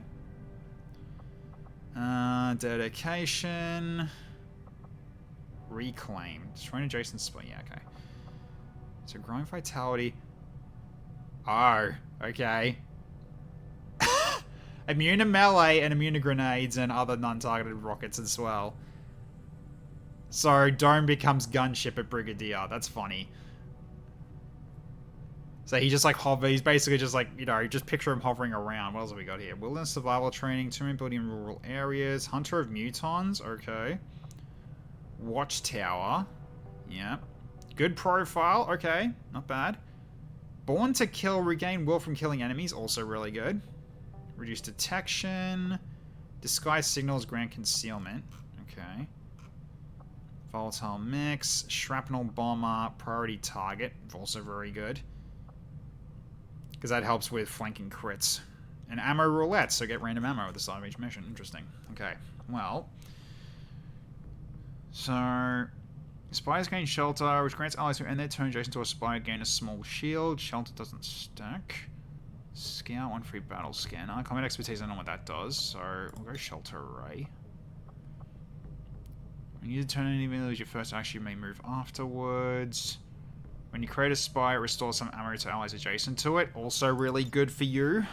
Dedication. Reclaim. Destroying adjacent spot. Yeah, okay. So growing vitality. Oh, okay. Immune to melee and immune to grenades and other non-targeted rockets as well. So Dome becomes gunship at Brigadier. That's funny. So he just like hovers. He's basically just like, you know, just picture him hovering around. What else have we got here? Wilderness survival training, 2-man building in rural areas, Hunter of Mutons. Okay. Watchtower. Yeah. Good profile. Okay. Not bad. Born to kill. Regain will from killing enemies. Also really good. Reduce detection. Disguise signals. Grant concealment. Okay. Volatile mix. Shrapnel bomber. Priority target. Also very good. Because that helps with flanking crits. And ammo roulette. So get random ammo at the start of each mission. Interesting. Okay. Well. So, spies gain shelter, which grants allies who end their turn adjacent to a spy gain a small shield. Shelter doesn't stack. Scout, 1 free battle scanner. Combat expertise, I don't know what that does, so we'll go shelter array. When you turn any village, your first action you may move afterwards. When you create a spy, it restores some ammo to allies adjacent to it. Also really good for you.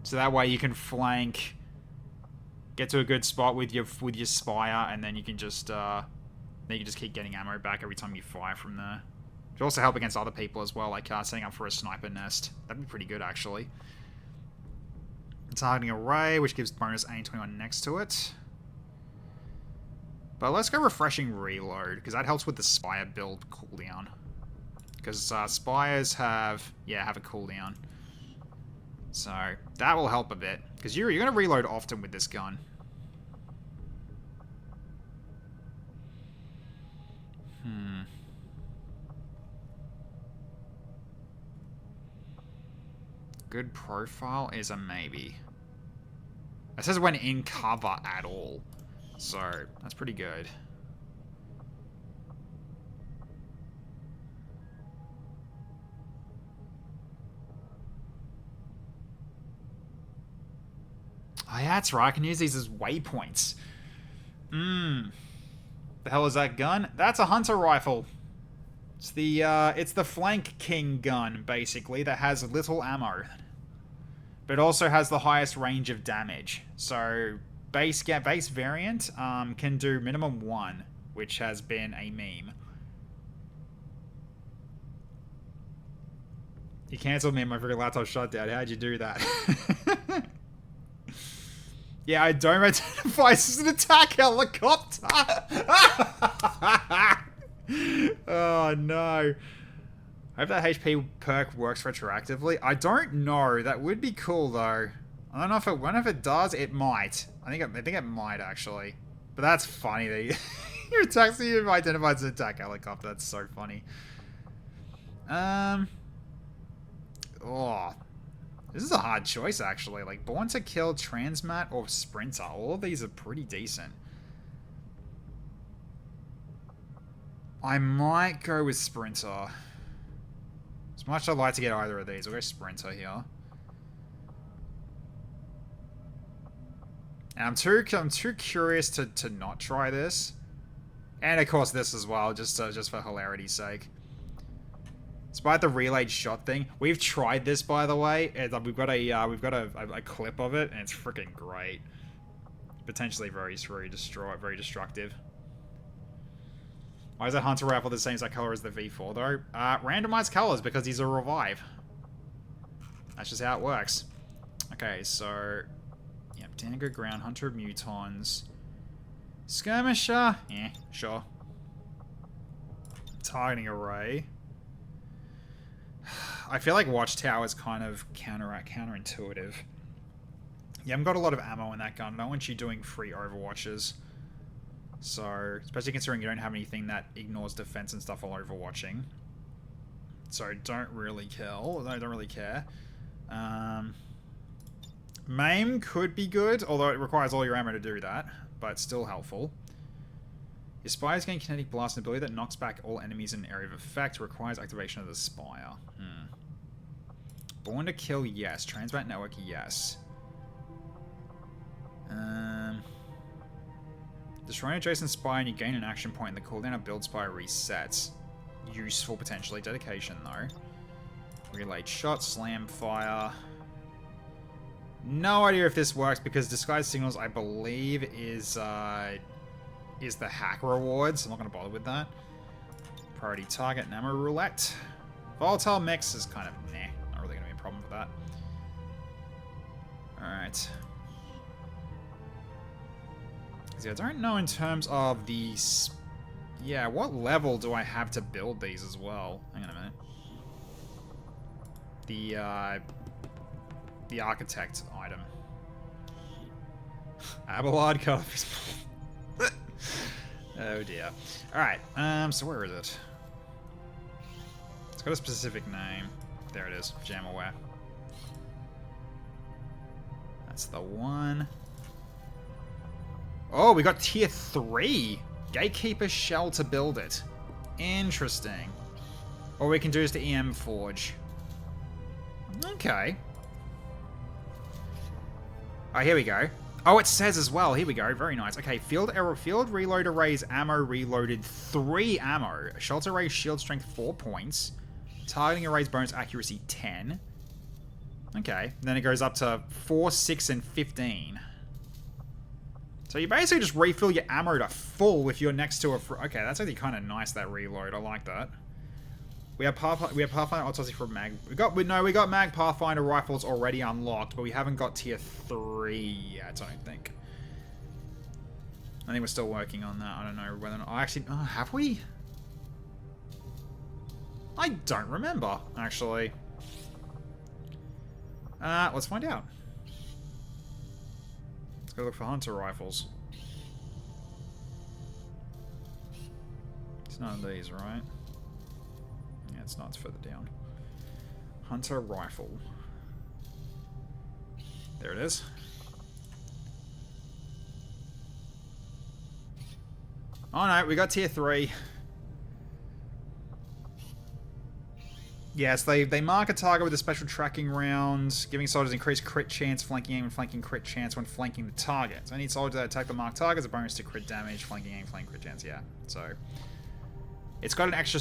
So that way you can flank, get to a good spot with your spire, and then you can just keep getting ammo back every time you fire from there. It'll also help against other people as well, like setting up for a sniper nest. That'd be pretty good actually. Targeting array, which gives bonus aim 21 next to it. But let's go refreshing reload, because that helps with the spire build cooldown. Because spires have a cooldown. So, that will help a bit. Because you're going to reload often with this gun. Good profile is a maybe. It says when in cover at all. So, that's pretty good. Oh yeah, that's right. I can use these as waypoints. The hell is that gun? That's a hunter rifle. It's the Flank King gun, basically, that has little ammo. But also has the highest range of damage. So, base variant can do minimum 1, which has been a meme. You cancelled me and my freaking laptop shut down. How'd you do that? Yeah, I don't identify as an attack helicopter. Oh no. I hope that HP perk works retroactively. I don't know. That would be cool though. I don't know if it does. It might. I think it might actually. But that's funny that your attack you identifies as an attack helicopter. That's so funny. Oh. This is a hard choice, actually. Like, Born to Kill, Transmat, or Sprinter. All of these are pretty decent. I might go with Sprinter. As much as I'd like to get either of these, I'll go Sprinter here. And I'm too curious to not try this. And, of course, this as well, just for hilarity's sake. Despite the relayed shot thing, we've tried this, by the way. And we've got a clip of it, and it's freaking great. Potentially very destructive. Why is that hunter rifle the same exact color as the V4 though? Randomized colors because he's a revive. That's just how it works. Okay, so yeah, Dango Ground, Hunter of Mutons, Skirmisher. Yeah, sure. Targeting Array. I feel like Watchtower is kind of counterintuitive. You haven't got a lot of ammo in that gun. I don't want you doing free overwatches. So, especially considering you don't have anything that ignores defense and stuff while overwatching. So, don't really kill. I don't really care. Maim could be good, although it requires all your ammo to do that. But still helpful. Your Spires gain Kinetic Blast, an ability that knocks back all enemies in an area of effect. Requires activation of the Spire. Born to Kill, yes. Transmat Network, yes. Destroy an adjacent Spire and you gain an action point and the cooldown of Build Spire resets. Useful, potentially. Dedication, though. Relayed Shot, Slam Fire. No idea if this works because Disguised Signals, I believe, is the hack reward, so I'm not going to bother with that. Priority Target and Ammo Roulette. Volatile Mix is kind of nah. Not really going to be a problem with that. Alright. See, I don't know in terms of the... Yeah, what level do I have to build these as well? Hang on a minute. The Architect item. Abelard cut off his... Oh dear. Alright, so where is it? It's got a specific name. There it is. Jamaware. That's the one. Oh, we got tier 3. Gatekeeper shell to build it. Interesting. All we can do is the EM Forge. Okay. Oh, here we go. Oh, it says as well. Here we go. Very nice. Okay, field reload arrays, ammo reloaded 3 ammo. Shelter array shield strength 4 points. Targeting arrays bonus accuracy 10. Okay, and then it goes up to 4, 6, and 15. So you basically just refill your ammo to full if you're next to a... Okay, that's actually kind of nice, that reload. I like that. We have Pathfinder autopsy for Mag. We got Mag Pathfinder rifles already unlocked, but we haven't got tier 3 yet, I don't think. I think we're still working on that. I don't know whether or not... Oh, actually... Oh, have we? I don't remember, actually. Let's find out. Let's go look for hunter rifles. It's none of these, right? Yeah, it's not. It's further down. Hunter rifle. There it is. Oh no, we got tier 3. Yes, they mark a target with a special tracking round, giving soldiers increased crit chance, flanking aim, and flanking crit chance when flanking the target. So any soldier that attack the marked target has a bonus to crit damage, flanking aim, flanking crit chance. Yeah, so it's got an extra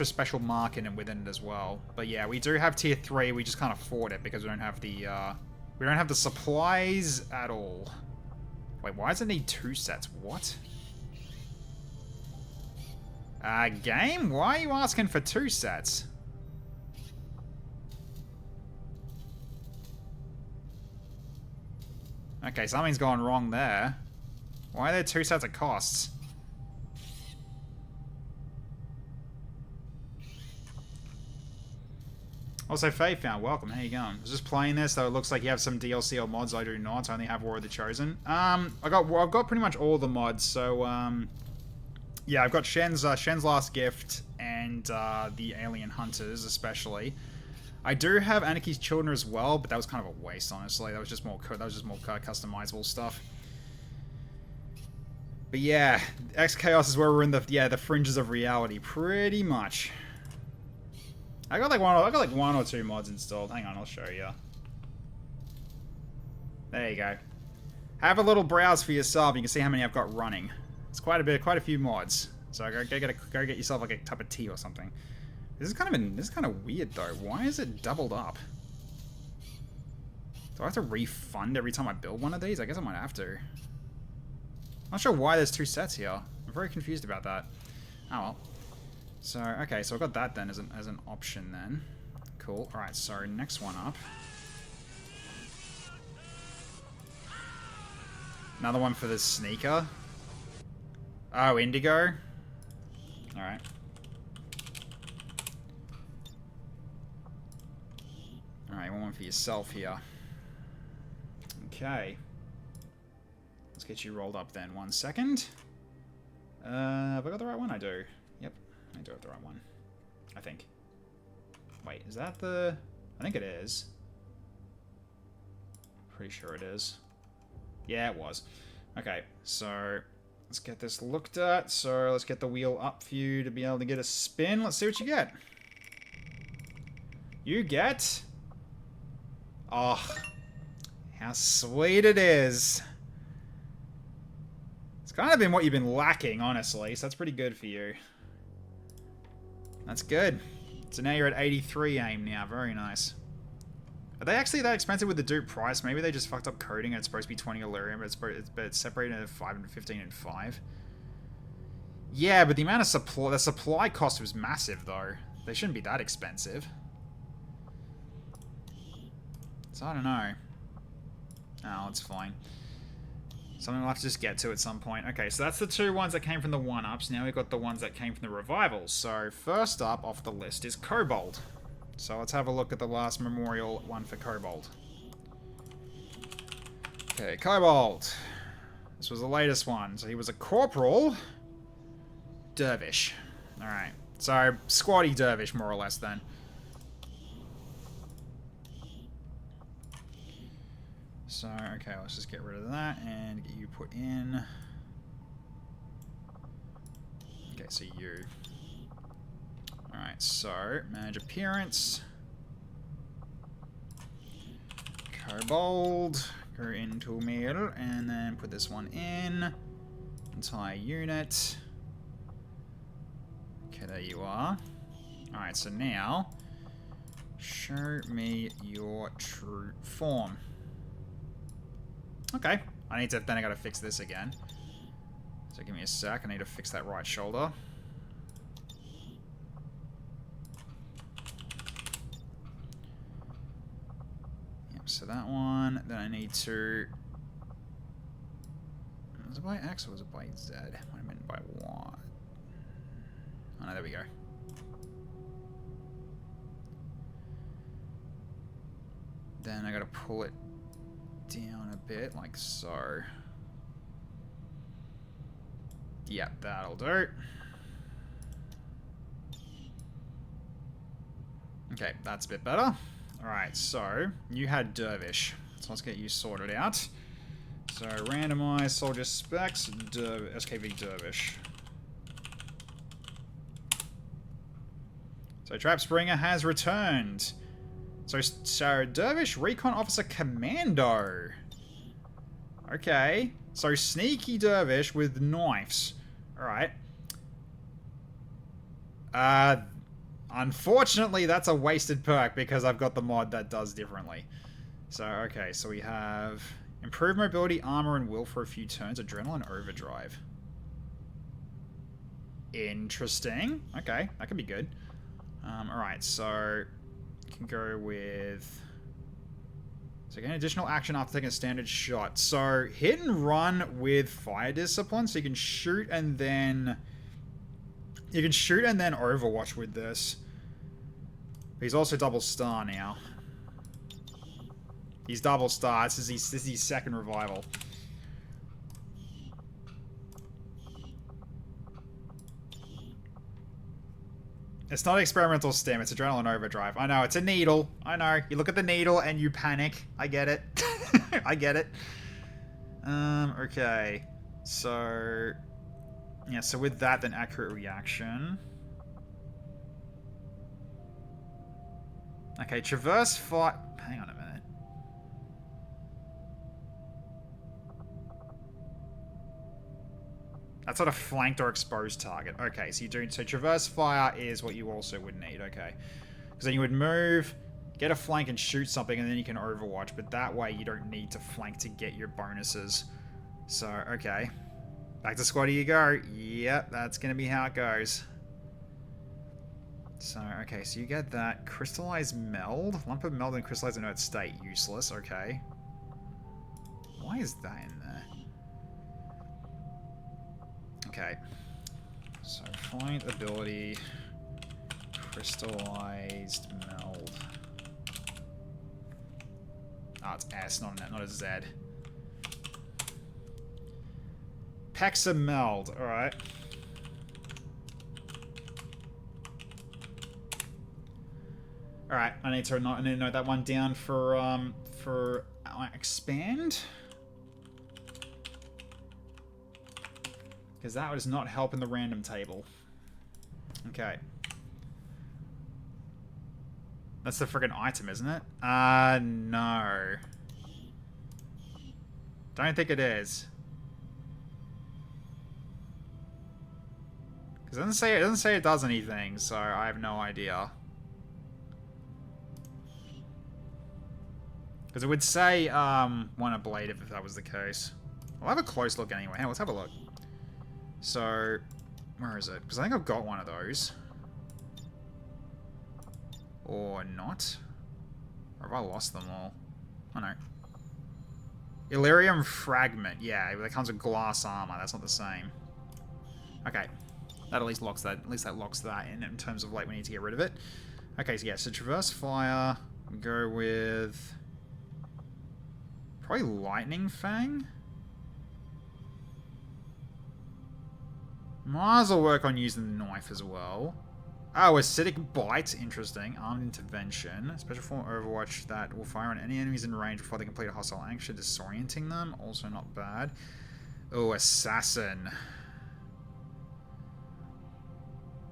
special mark in it within it as well. But yeah, we do have tier 3. We just can't afford it because we don't have the supplies at all. Wait, why does it need 2 sets? What? Game? Why are you asking for 2 sets? Okay, something's gone wrong there. Why are there 2 sets of costs? Also, Faye found, welcome, how you going? I was just playing this, though it looks like you have some DLC or mods. I do not. I only have War of the Chosen. I've got pretty much all the mods, so, yeah, I've got Shen's Last Gift and the Alien Hunters, especially. I do have Anarchy's Children as well, but that was kind of a waste, honestly. That was just more customizable stuff. But yeah, XCHAOS is where we're in the fringes of reality, pretty much. I got like one or 2 mods installed. Hang on, I'll show you. There you go. Have a little browse for yourself. You can see how many I've got running. It's quite a few mods. So go get yourself like a cup of tea or something. This is kind of weird though. Why is it doubled up? Do I have to refund every time I build one of these? I guess I might have to. I'm not sure why there's 2 sets here. I'm very confused about that. Oh well. So okay, so I got that then as an option then. Cool. All right. So next one up. Another one for the sneaker. Oh, Indigo. All right. Alright, one for yourself here. Okay. Let's get you rolled up then. 1 second. Have I got the right one? I do. Yep, I do have the right one. I think. Wait, is that the... I think it is. Pretty sure it is. Yeah, it was. Okay, so... let's get this looked at. So let's get the wheel up for you to be able to get a spin. Let's see what you get. You get... oh, how sweet it is. It's kind of been what you've been lacking, honestly, so that's pretty good for you. That's good. So now you're at 83 aim now. Very nice. Are they actually that expensive with the dupe price? Maybe they just fucked up coding and it's supposed to be 20 Illyrium, but it's separated into 5 and 15 and 5. Yeah, but the amount of the supply cost was massive, though. They shouldn't be that expensive. So I don't know. Oh, it's fine. Something we'll have to just get to at some point. Okay, so that's the 2 ones that came from the 1-ups. Now we've got the ones that came from the revivals. So first up off the list is Kobold. So let's have a look at the last memorial one for Kobold. Okay, Kobold. This was the latest one. So he was a corporal dervish. Alright, so squatty dervish more or less then. So, okay, let's just get rid of that and get you put in. Okay, so you. Alright, so, manage appearance. Kobold. Go into meal, and then put this one in. Entire unit. Okay, there you are. Alright, so now, show me your true form. Okay, then I gotta fix this again. So give me a sec, I need to fix that right shoulder. Yep, so that one, then I need to... was it by X or was it by Z? What I meant by what? Oh no, there we go. Then I gotta pull it down a bit, like so. Yep, that'll do. Okay, that's a bit better. Alright, so you had Dervish. So let's get you sorted out. So randomize soldier specs, SKV Dervish. So Trap Springer has returned. So Dervish Recon Officer Commando. Okay. So Sneaky Dervish with knives. Alright. Unfortunately, that's a wasted perk because I've got the mod that does differently. So, okay. So we have improved mobility, armor, and will for a few turns. Adrenaline Overdrive. Interesting. Okay. That could be good. Alright, so you can go with... So get an additional action after taking a standard shot. So hit and run with fire discipline, so you can shoot and then... You can shoot and then overwatch with this. But he's also double star now. He's double star. This is his second revival. It's not experimental stim, it's adrenaline overdrive. I know, it's a needle. I know. You look at the needle and you panic. I get it. I get it. Okay. So... Yeah, so with that, then accurate reaction. Okay, traverse fire... Hang on a minute. That's not a flanked or exposed target. Okay, so you do... So traverse fire is what you also would need, okay. Because then you would move, get a flank and shoot something, and then you can overwatch. But that way, you don't need to flank to get your bonuses. So, okay. Back to squad you go. Yep, that's going to be how it goes. So, okay, so you get that. Crystallized meld. Lump of meld and crystallized inert state. Useless, okay. Why is that in there? Okay. So, find ability. Crystallized meld. Ah, it's S, not a Z. Pexa meld, alright. Alright, I need to note that one down for expand. Because that does not help in the random table. Okay. That's the friggin' item, isn't it? No. Don't think it is. It doesn't say it does anything, so I have no idea. Because it would say want a blade if that was the case. I'll have a close look anyway. Hey, let's have a look. So, where is it? Because I think I've got one of those. Or not. Or have I lost them all? Oh no. Illyrium Fragment. Yeah, that comes with glass armor. That's not the same. Okay. That at least locks that. At least that locks that in terms of like we need to get rid of it. Okay, so yeah, so traverse fire. We go with probably lightning fang. Might as well work on using the knife as well. Oh, acidic bite. Interesting. Armed intervention. Special form of Overwatch that will fire on any enemies in range before they complete a hostile action, disorienting them. Also not bad. Oh, assassin.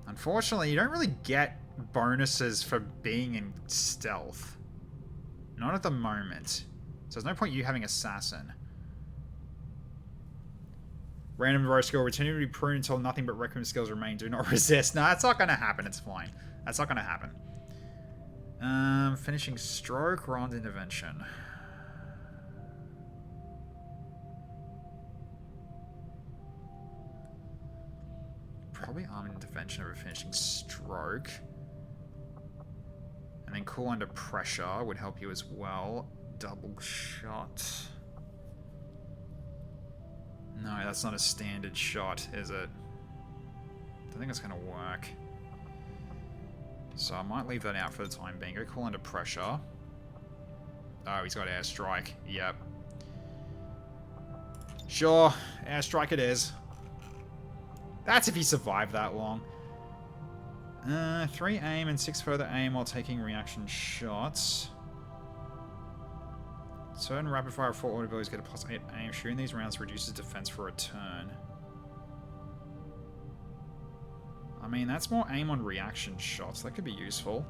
Unfortunately, you don't really get bonuses for being in stealth. Not at the moment. So there's no point you having assassin. Random row skill. Returning to be pruned until nothing but Requiem skills remain. Do not resist. No, that's not going to happen. It's fine. That's not going to happen. Finishing stroke. Armed intervention. Probably armed intervention over finishing stroke. And then cool under pressure would help you as well. Double shot. No, that's not a standard shot, is it? I don't think it's going to work. So I might leave that out for the time being. Go cool under pressure. Oh, he's got airstrike. Yep. Sure, airstrike it is. That's if he survived that long. 3 aim and 6 further aim while taking reaction shots. Certain rapid fire full auto abilities get a +8 aim. Shooting these rounds reduces defense for a turn. mean, that's more aim on reaction shots. That could be useful.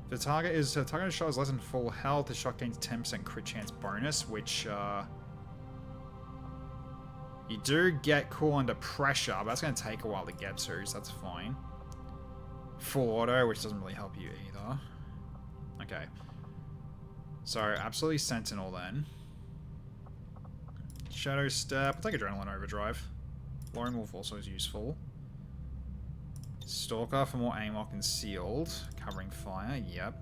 The target shot is less than full health. The shot gains 10% crit chance bonus, which you do get cool under pressure, but that's going to take a while to get to, so that's fine. Full auto, which doesn't really help you either. Okay. So, absolutely Sentinel then. Shadow Step. I'll take Adrenaline Overdrive. Lone Wolf also is useful. Stalker for more aim or concealed. Covering fire, yep.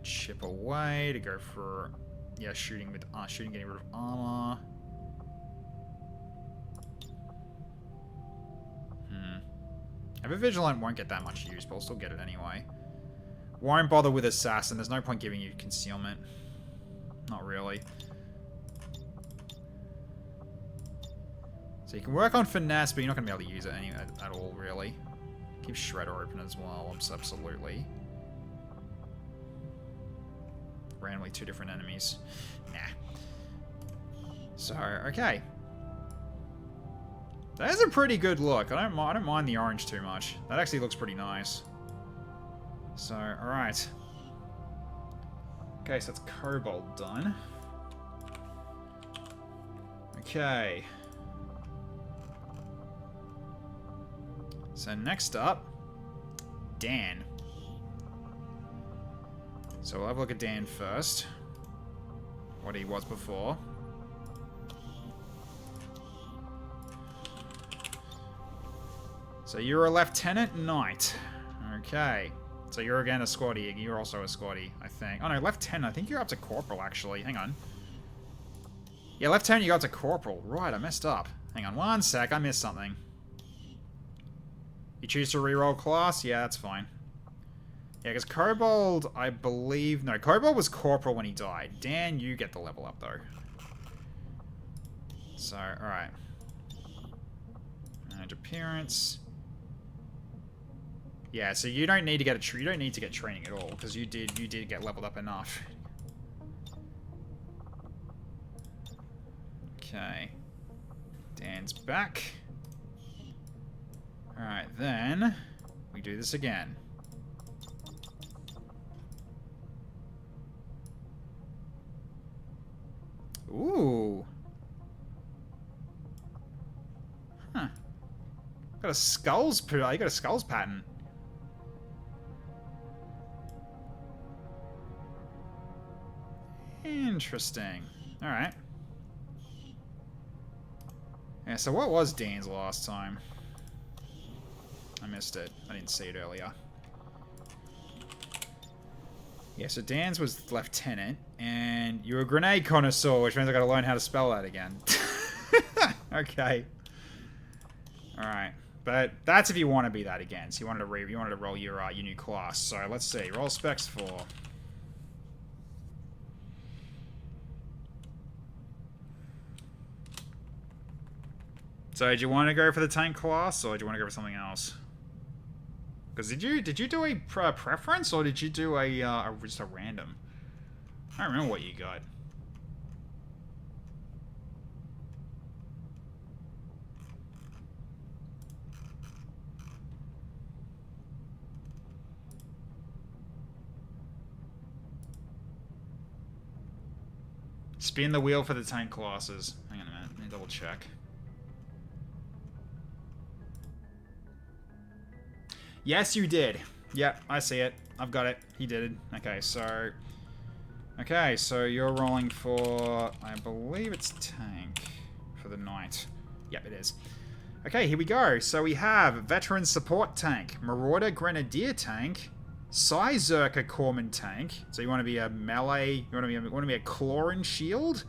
Chip away to go for... Yeah, shooting, getting rid of armor. Ever Vigilant won't get that much use, but I'll still get it anyway. Won't bother with Assassin. There's no point giving you concealment. Not really. So you can work on Finesse, but you're not going to be able to use it at all, really. Keep Shredder open as well, absolutely. Randomly 2 different enemies. Nah. So, okay. That is a pretty good look. I don't mind the orange too much. That actually looks pretty nice. So, alright. Okay, so that's Cobalt done. Okay. So next up, Dan. So we'll have a look at Dan first. What he was before. So you're a Lieutenant Knight. Okay. So you're again a squatty. You're also a squatty, I think. Oh no, Lieutenant. I think you're up to Corporal, actually. Hang on. Yeah, Lieutenant, you got to Corporal. Right, I messed up. Hang on one sec. I missed something. You choose to reroll class? Yeah, that's fine. Yeah, because Kobold, I believe... No, Kobold was Corporal when he died. Dan, you get the level up, though. So, alright. Manage appearance. Yeah, so you don't need to get training at all, because you did get leveled up enough. Okay. Dan's back. Alright, then we do this again. Ooh. Huh. Got a skulls pattern. Interesting. Alright. Yeah, so what was Dan's last time? I missed it. I didn't see it earlier. Yeah, so Dan's was Lieutenant, and you're a Grenade Connoisseur, which means I gotta learn how to spell that again. Okay. Alright. But that's if you want to be that again. So you wanted to roll your new class. So let's see. Roll specs for... So, do you want to go for the tank class, or do you want to go for something else? Because did you do a preference, or did you do just a random? I don't remember what you got. Spin the wheel for the tank classes. Hang on a minute, let me double check. Yes, you did. Yep, I see it. I've got it. He did it. Okay, so you're rolling for, I believe it's tank for the knight. Yep, it is. Okay, here we go. So we have Veteran Support Tank, Marauder Grenadier Tank, Psyzerker Corpsman Tank. So you want to be a melee, you want to be a claw and shield.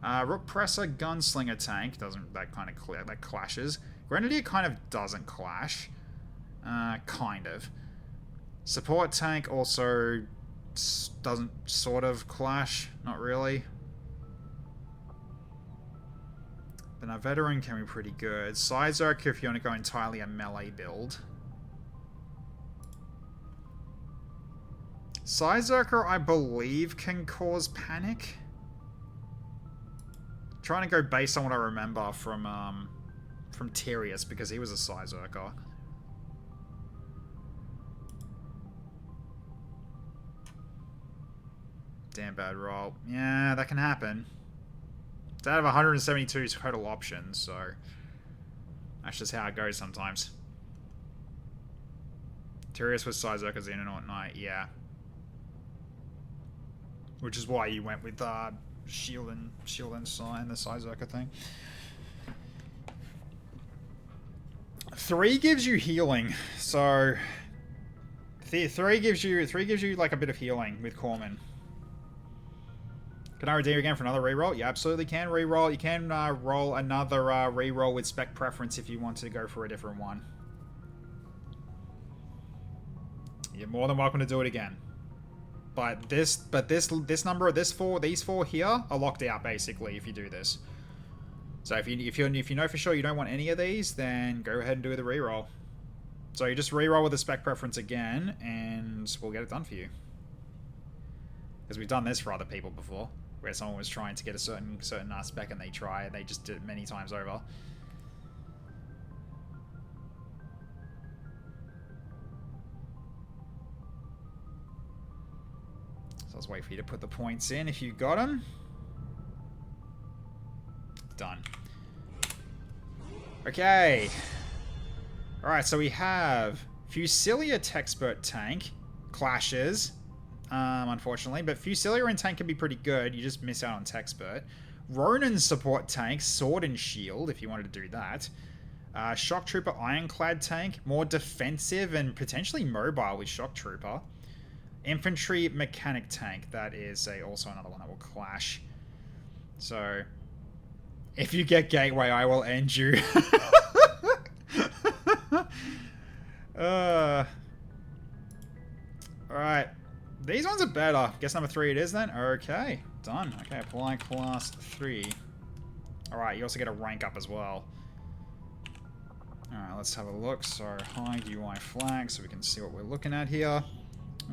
Rook Presser Gunslinger Tank, that clashes. Grenadier kind of doesn't clash. Kind of. Support tank also doesn't sort of clash. Not really. But a veteran can be pretty good. Psyzerker if you want to go entirely a melee build. Psyzerker, I believe, can cause panic. Trying to go based on what I remember from from Tyrius because he was a Psyzerker. Damn bad roll. Yeah, that can happen. It's out of 172 total options, so that's just how it goes sometimes. Tyrius was Psyzerker's in and at night, yeah. Which is why you went with Shield and the Psyzerker thing. 3 gives you healing, so 3 gives you like a bit of healing with Corman. Can I redeem again for another reroll? You absolutely can reroll. You can roll another reroll with spec preference if you want to go for a different one. You're more than welcome to do it again. But these 4 here are locked out basically if you do this. So if you know for sure you don't want any of these, then go ahead and do the reroll. So you just reroll with the spec preference again, and we'll get it done for you. Because we've done this for other people before, where someone was trying to get a certain spec and they just did it many times over. So let's wait for you to put the points in if you got them. Done. Okay. Alright, so we have Fusilia Texpert Tank. Clashes. Unfortunately. But Fusilia and Tank can be pretty good. You just miss out on Texpert. Ronin Support Tank. Sword and Shield, if you wanted to do that. Shock Trooper Ironclad Tank. More defensive and potentially mobile with Shock Trooper. Infantry Mechanic Tank. That is also another one that will clash. So, if you get Gateway, I will end you. Alright. These ones are better. Guess number 3 it is then? Okay. Done. Okay, apply class 3. Alright, you also get a rank up as well. Alright, let's have a look. So, hide UI flag so we can see what we're looking at here.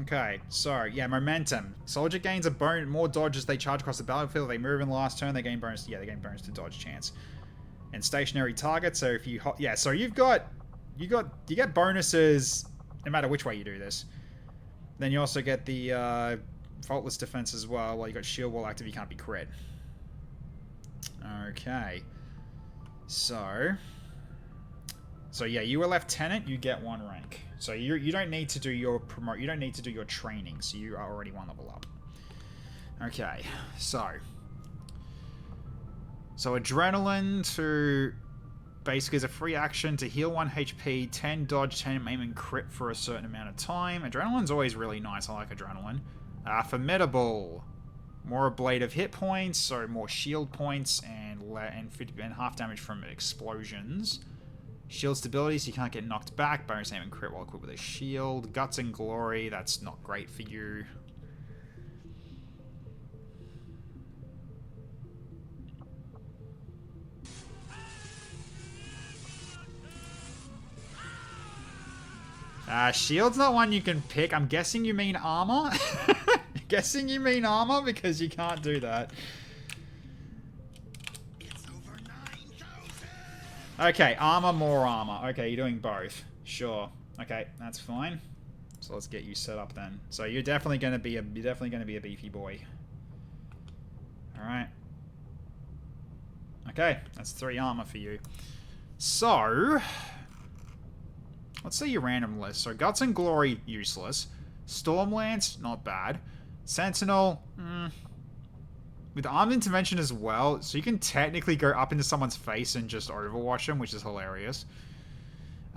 Okay, so, yeah, momentum. Soldier gains a more dodge as they charge across the battlefield. If they move in the last turn, they gain bonus. Yeah, they gain bonus to dodge chance. And stationary target, so if you... Yeah, so you get bonuses no matter which way you do this. Then you also get the faultless defense as well. Well, you got shield wall active, you can't be crit. Okay. So yeah, you were lieutenant, you get 1 rank. So you don't need to do your you don't need to do your training, so you are already 1 level up. Okay, so adrenaline to basically is a free action to heal 1 HP, 10 dodge, 10 aim and crit for a certain amount of time. Adrenaline's always really nice. I like adrenaline. Formidable, more ablative hit points, so more shield points and half damage from explosions. Shield stability, so you can't get knocked back. Bonus aim and crit while equipped with a shield. Guts and glory, that's not great for you. Shield's not one you can pick. I'm guessing you mean armor? Guessing you mean armor because you can't do that. Okay, armor, more armor. Okay, you're doing both. Sure. Okay, that's fine. So let's get you set up then. So you're definitely gonna be a beefy boy. Alright. Okay, that's 3 armor for you. So let's see your random list. So Guts and Glory, useless. Stormlance, not bad. Sentinel, with Armed Intervention as well, so you can technically go up into someone's face and just overwatch them, which is hilarious.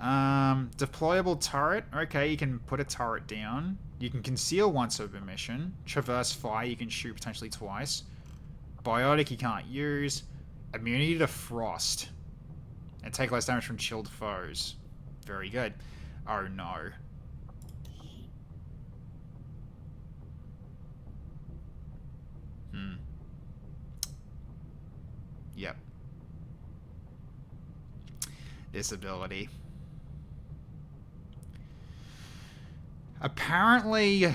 Deployable turret, okay, you can put a turret down. You can conceal once over mission. Traverse fire, you can shoot potentially twice. Biotic, you can't use. Immunity to frost. And take less damage from chilled foes. Very good. Oh no. Yep. This ability. Apparently,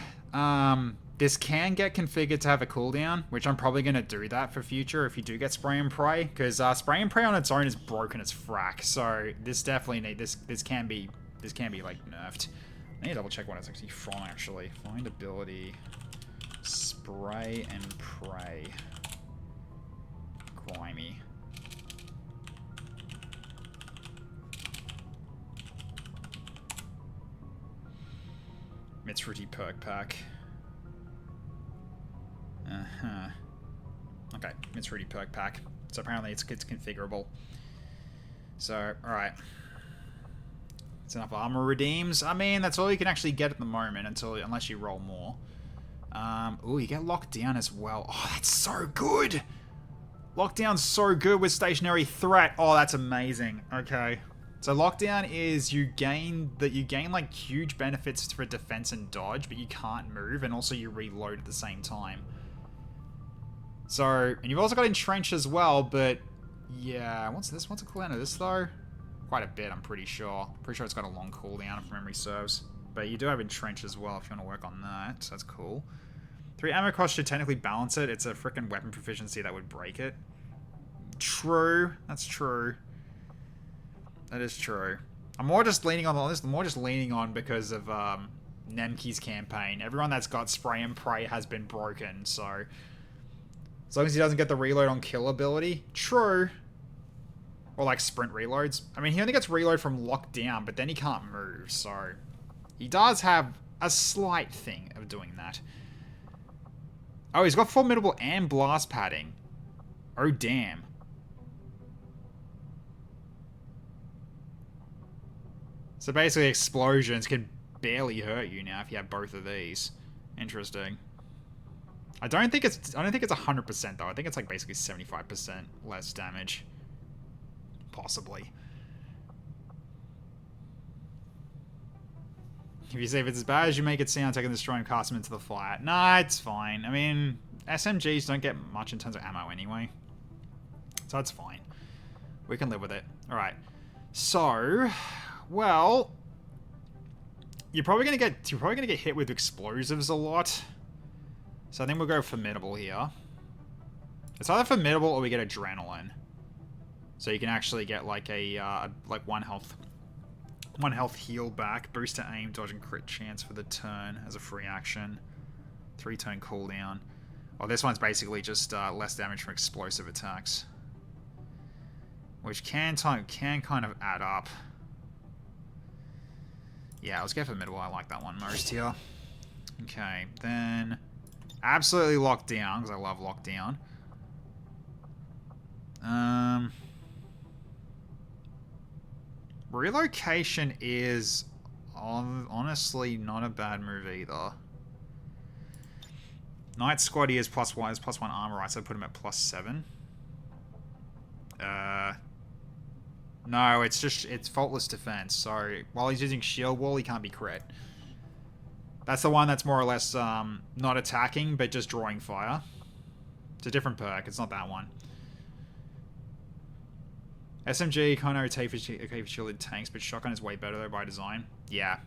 This can get configured to have a cooldown, which I'm probably going to do that for future if you do get spray and pray, because spray and pray on its own is broken as frack. So this definitely this can be like nerfed. I need to double check what it's actually from. Actually, find ability, spray and pray, grimy. Mitsruti perk pack. Okay, Mitsruti perk pack. So apparently it's configurable. So, alright. It's enough armor redeems. I mean, that's all you can actually get at the moment unless you roll more. Ooh, you get locked down as well. Oh, that's so good! Lockdown's so good with stationary threat. Oh, that's amazing. Okay. So lockdown is you gain like huge benefits for defense and dodge, but you can't move, and also you reload at the same time. So, and you've also got entrench as well, but yeah, what's this? What's the cooldown of this though? Quite a bit, I'm pretty sure. Pretty sure it's got a long cooldown if memory serves. But you do have entrench as well if you want to work on that, so that's cool. 3 ammo cost should technically balance it. It's a freaking weapon proficiency that would break it. True, that's true. That is true. I'm more just leaning on this. More just leaning on because of Nemke's campaign. Everyone that's got spray and pray has been broken. So as long as he doesn't get the reload on kill ability, true. Or like sprint reloads. I mean, he only gets reload from lockdown, but then he can't move. So he does have a slight thing of doing that. Oh, he's got formidable and blast padding. Oh damn. So basically explosions can barely hurt you now if you have both of these. Interesting. I don't think it's 100% though. I think it's like basically 75% less damage. Possibly. If you say if it's as bad as you make it sound, taking destroy and cast them into the fire. Nah, it's fine. I mean, SMGs don't get much in terms of ammo anyway. So that's fine. We can live with it. Alright. So, well, you're probably gonna get hit with explosives a lot. So I think we'll go formidable here. It's either formidable or we get adrenaline. So you can actually get like a like one health heal back, boost to aim, dodge and crit chance for the turn as a free action, 3-turn cooldown. Well, this one's basically just less damage from explosive attacks, which can kind of add up. Yeah, let's go for middle. I like that one most here. Okay, then absolutely locked down because I love lockdown. Relocation is honestly not a bad move either. Night Squaddy is +1 armor, right? So I put him at +7. No, it's faultless defense. So while he's using shield wall, he can't be crit. That's the one that's more or less not attacking, but just drawing fire. It's a different perk. It's not that one. SMG kind of okay for shielded tanks, but shotgun is way better though by design. Yeah.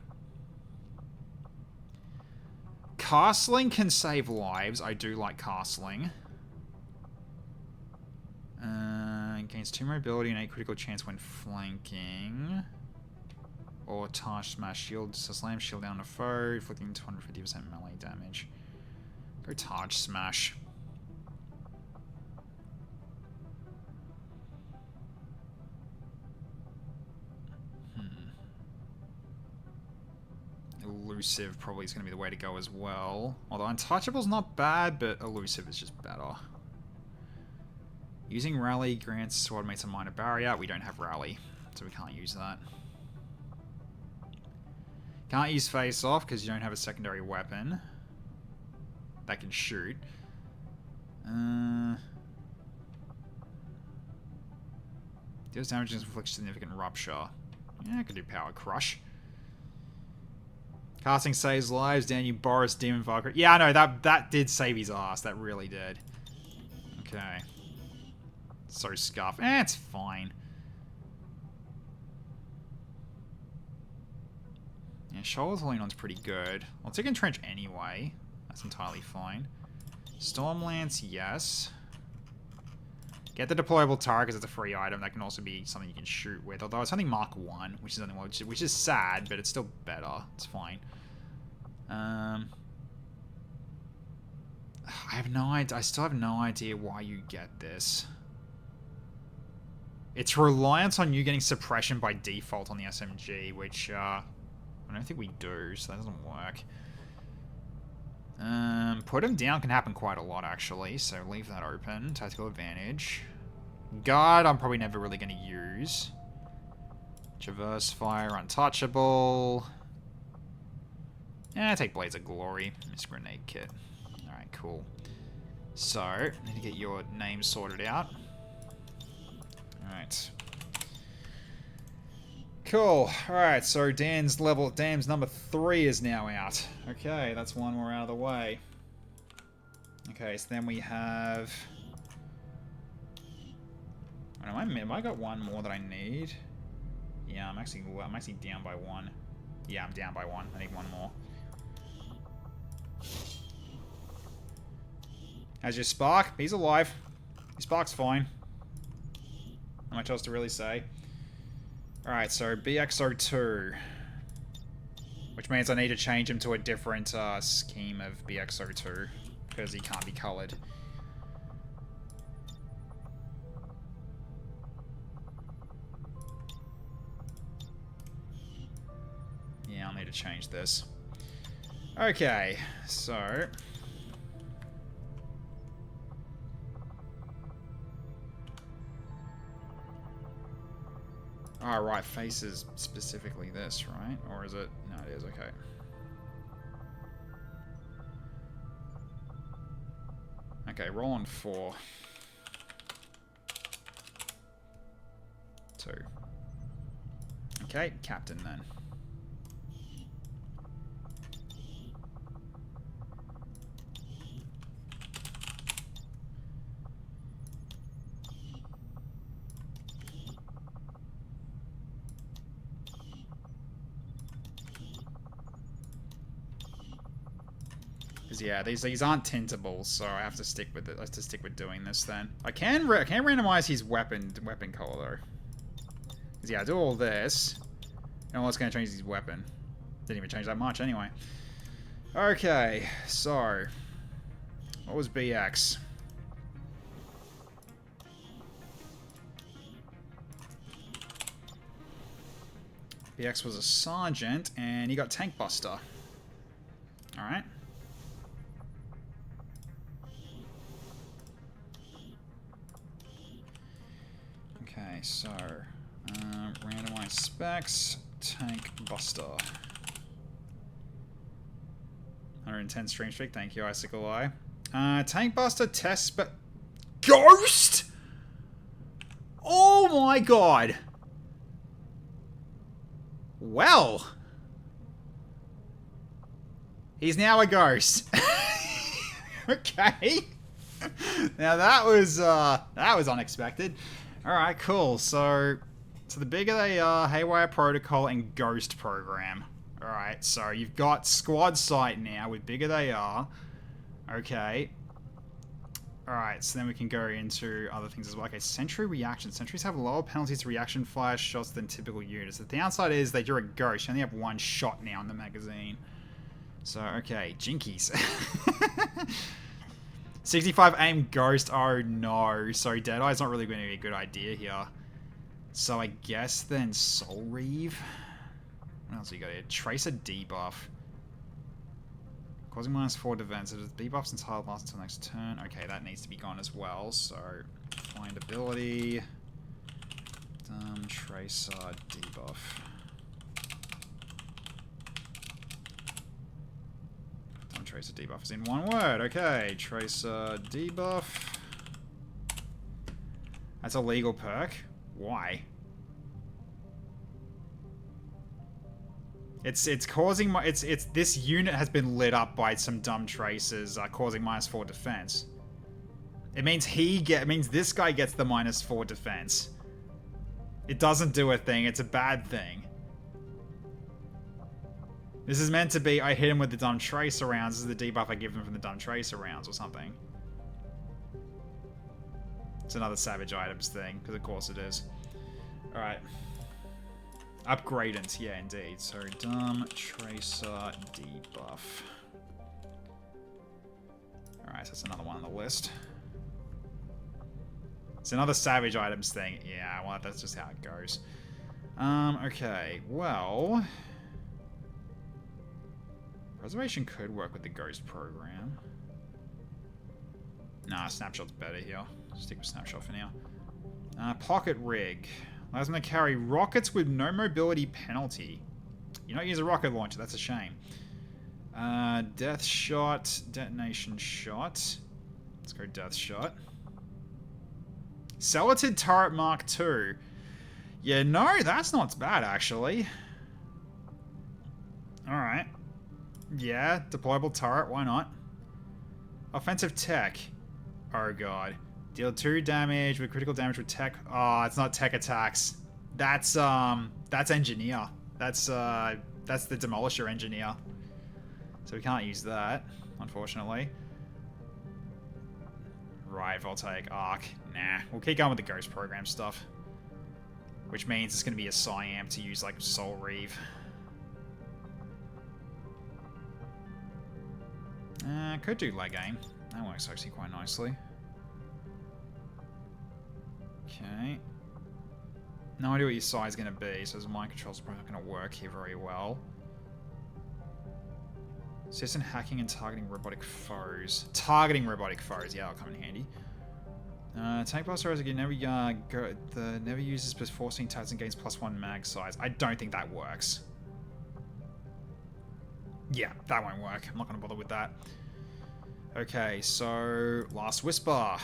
Castling can save lives. I do like castling. Gains 2 mobility and 8 critical chance when flanking. Or Taj Smash shield. So slam shield down a foe, inflicting 250% melee damage. Go Taj Smash. Elusive probably is going to be the way to go as well. Although Untouchable's not bad, but Elusive is just better. Using Rally grants sword mates a minor barrier. We don't have Rally, so we can't use that. Can't use Face Off because you don't have a secondary weapon that can shoot. Deals damage and inflicts significant rupture. Yeah, I could do Power Crush. Casting saves lives. Dan, you Boris Demon Valkyrie. Yeah, I know that did save his ass. That really did. Okay. So Scuff. It's fine. Yeah, Shoals holding on's pretty good. I'll take Entrench anyway. That's entirely fine. Stormlance, yes. Get the deployable turret because it's a free item. That can also be something you can shoot with. Although it's only Mark 1, which is sad, but it's still better. It's fine. I have no idea. I still have no idea why you get this. It's reliant on you getting suppression by default on the SMG, which I don't think we do, so that doesn't work. Put him down can happen quite a lot, actually, so leave that open. Tactical advantage. Guard, I'm probably never really going to use. Traverse fire, untouchable. Yeah, take Blades of Glory. Miss Grenade Kit. Alright, cool. So, need to get your name sorted out. Alright. Cool. Alright, so Dan's number 3 is now out. Okay, that's one more out of the way. Okay, so then we have... Have I got one more that I need? Yeah, I'm actually down by 1. Yeah, I'm down by 1. I need one more. How's your Spark? He's alive. Your Spark's fine. Not much else to really say. Alright, so BX02. Which means I need to change him to a different scheme of BX02. Because he can't be coloured. Yeah, I'll need to change this. Okay, so... Oh, right, face is specifically this, right? Or is it? No, it is, okay. Okay, roll on 4. 2. Okay, captain then. Yeah, these aren't tintable, so I have to stick with it. I have to stick with doing this then. I can randomize his weapon color though. Cause yeah, I do all this, and all that's gonna change is his weapon. Didn't even change that much anyway. Okay, so what was BX? BX was a sergeant, and he got Tank Buster. All right. Okay, so randomize specs, Tank Buster. 110 stream streak, thank you, Icicle Eye. Tank Buster test spec. Ghost! Oh my god! Well, he's now a ghost. Okay. Now that was unexpected. Alright, cool. So the bigger they are, Haywire Protocol and Ghost Program. Alright, so you've got Squad Sight now with bigger they are. Okay. Alright, so then we can go into other things as well. Okay, Sentry Reaction. Sentries have lower penalties to reaction fire shots than typical units. The downside is that you're a ghost. You only have 1 shot now in the magazine. So, okay, Jinkies. 65 aim ghost, oh no. So Deadeye's not really going to be a good idea here. So I guess then Soul Reave. What else you got here? Tracer debuff. Causing -4 defense. If the debuff's entirely lasts until next turn. Okay, that needs to be gone as well. So find ability. Tracer debuff. Tracer debuff is in one word. Okay, Tracer debuff. That's a legal perk. Why? It's causing my it's this unit has been lit up by some dumb tracers causing -4 defense. It means this guy gets the -4 defense. It doesn't do a thing. It's a bad thing. This is meant to be, I hit him with the dumb tracer rounds. This is the debuff I give him from the dumb tracer rounds or something. It's another Savage Items thing, because of course it is. Alright. Upgradant, yeah, indeed. So, dumb tracer debuff. Alright, so that's another one on the list. It's another Savage Items thing. Yeah, well, that's just how it goes. Okay, well... Preservation could work with the Ghost program. Nah, Snapshot's better here. Stick with Snapshot for now. Pocket Rig. Allows them to carry rockets with no mobility penalty. You don't use a rocket launcher, that's a shame. Death Shot, Detonation Shot. Let's go Death Shot. Celatid Turret Mark II. Yeah, no, that's not bad, actually. Alright. Yeah, deployable turret, why not? Offensive Tech. Oh god. Deal 2 damage with critical damage with tech. Oh, it's not tech attacks. That's engineer. That's the Demolisher engineer. So we can't use that, unfortunately. Right, Voltaic Arc. Nah, we'll keep going with the Ghost program stuff. Which means it's going to be a Psyamp to use, like, Soul Reave. Could do Leg Aim. That works actually quite nicely. Okay. No idea what your side's going to be, so his mind control's probably not going to work here very well. Assist in hacking and targeting robotic foes. Targeting robotic foes, yeah, that'll come in handy. Tank Blaster again never never uses plus 14 tats and gains +1 mag size. I don't think that works. Yeah, that won't work. I'm not going to bother with that. Okay, so Last Whisper.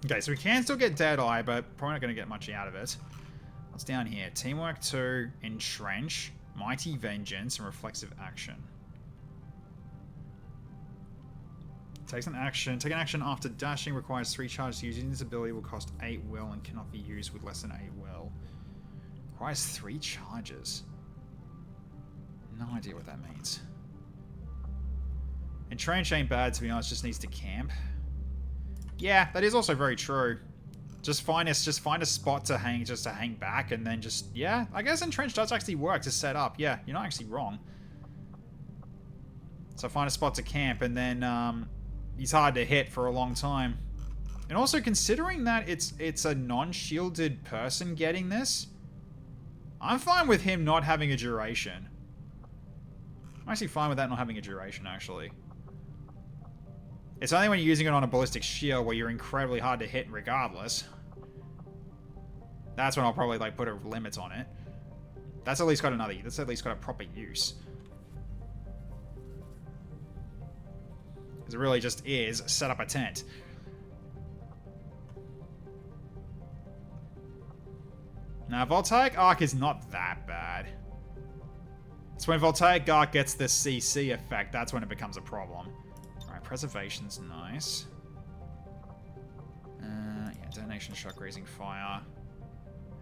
Okay, so we can still get Deadeye, but probably not going to get much out of it. What's down here? Teamwork 2, Entrench, Mighty Vengeance, and Reflexive Action. Takes an action. Take an action after dashing. Requires 3 charges. Using this ability will cost 8 will and cannot be used with less than 8 will. Requires 3 charges. No idea what that means. Entrench ain't bad, to be honest. Just needs to camp. Yeah, that is also very true. Just find a spot to hang back, and then just, yeah, I guess Entrench does actually work to set up. Yeah, you're not actually wrong. So find a spot to camp, and then he's hard to hit for a long time. And also, considering that it's a non-shielded person getting this, I'm fine with him not having a duration. I'm actually fine with that not having a duration, actually. It's only when you're using it on a ballistic shield where you're incredibly hard to hit regardless. That's when I'll probably, like, put a limit on it. That's at least got a proper use. Because it really just is set up a tent. Now, Voltaic Arc is not that bad. It's when Voltaic Arc gets the CC effect, that's when it becomes a problem. Alright, Preservation's nice. Yeah, Detonation, Shock, Raising Fire.